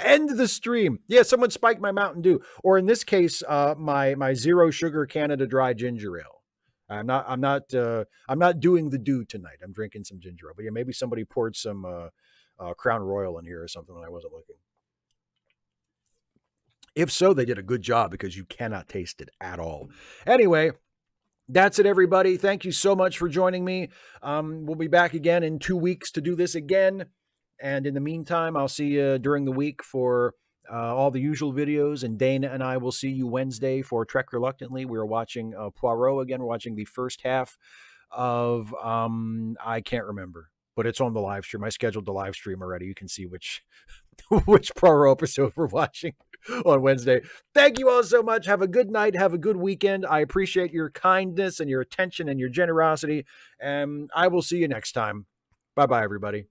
end the stream. Yeah, someone spiked my Mountain Dew, or in this case, my zero sugar Canada Dry ginger ale. I'm not doing the dew tonight. I'm drinking some ginger ale. But yeah, maybe somebody poured some Crown Royal in here or something when I wasn't looking. If so, they did a good job, because you cannot taste it at all. Anyway, that's it, everybody. Thank you so much for joining me. We'll be back again in 2 weeks to do this again. And in the meantime, I'll see you during the week for all the usual videos. And Dana and I will see you Wednesday for Trek Reluctantly. We're watching Poirot again. We're watching the first half of, I can't remember, but it's on the live stream. I scheduled the live stream already. You can see which Poirot episode we're watching on Wednesday. Thank you all so much. Have a good night. Have a good weekend. I appreciate your kindness and your attention and your generosity. And I will see you next time. Bye-bye, everybody.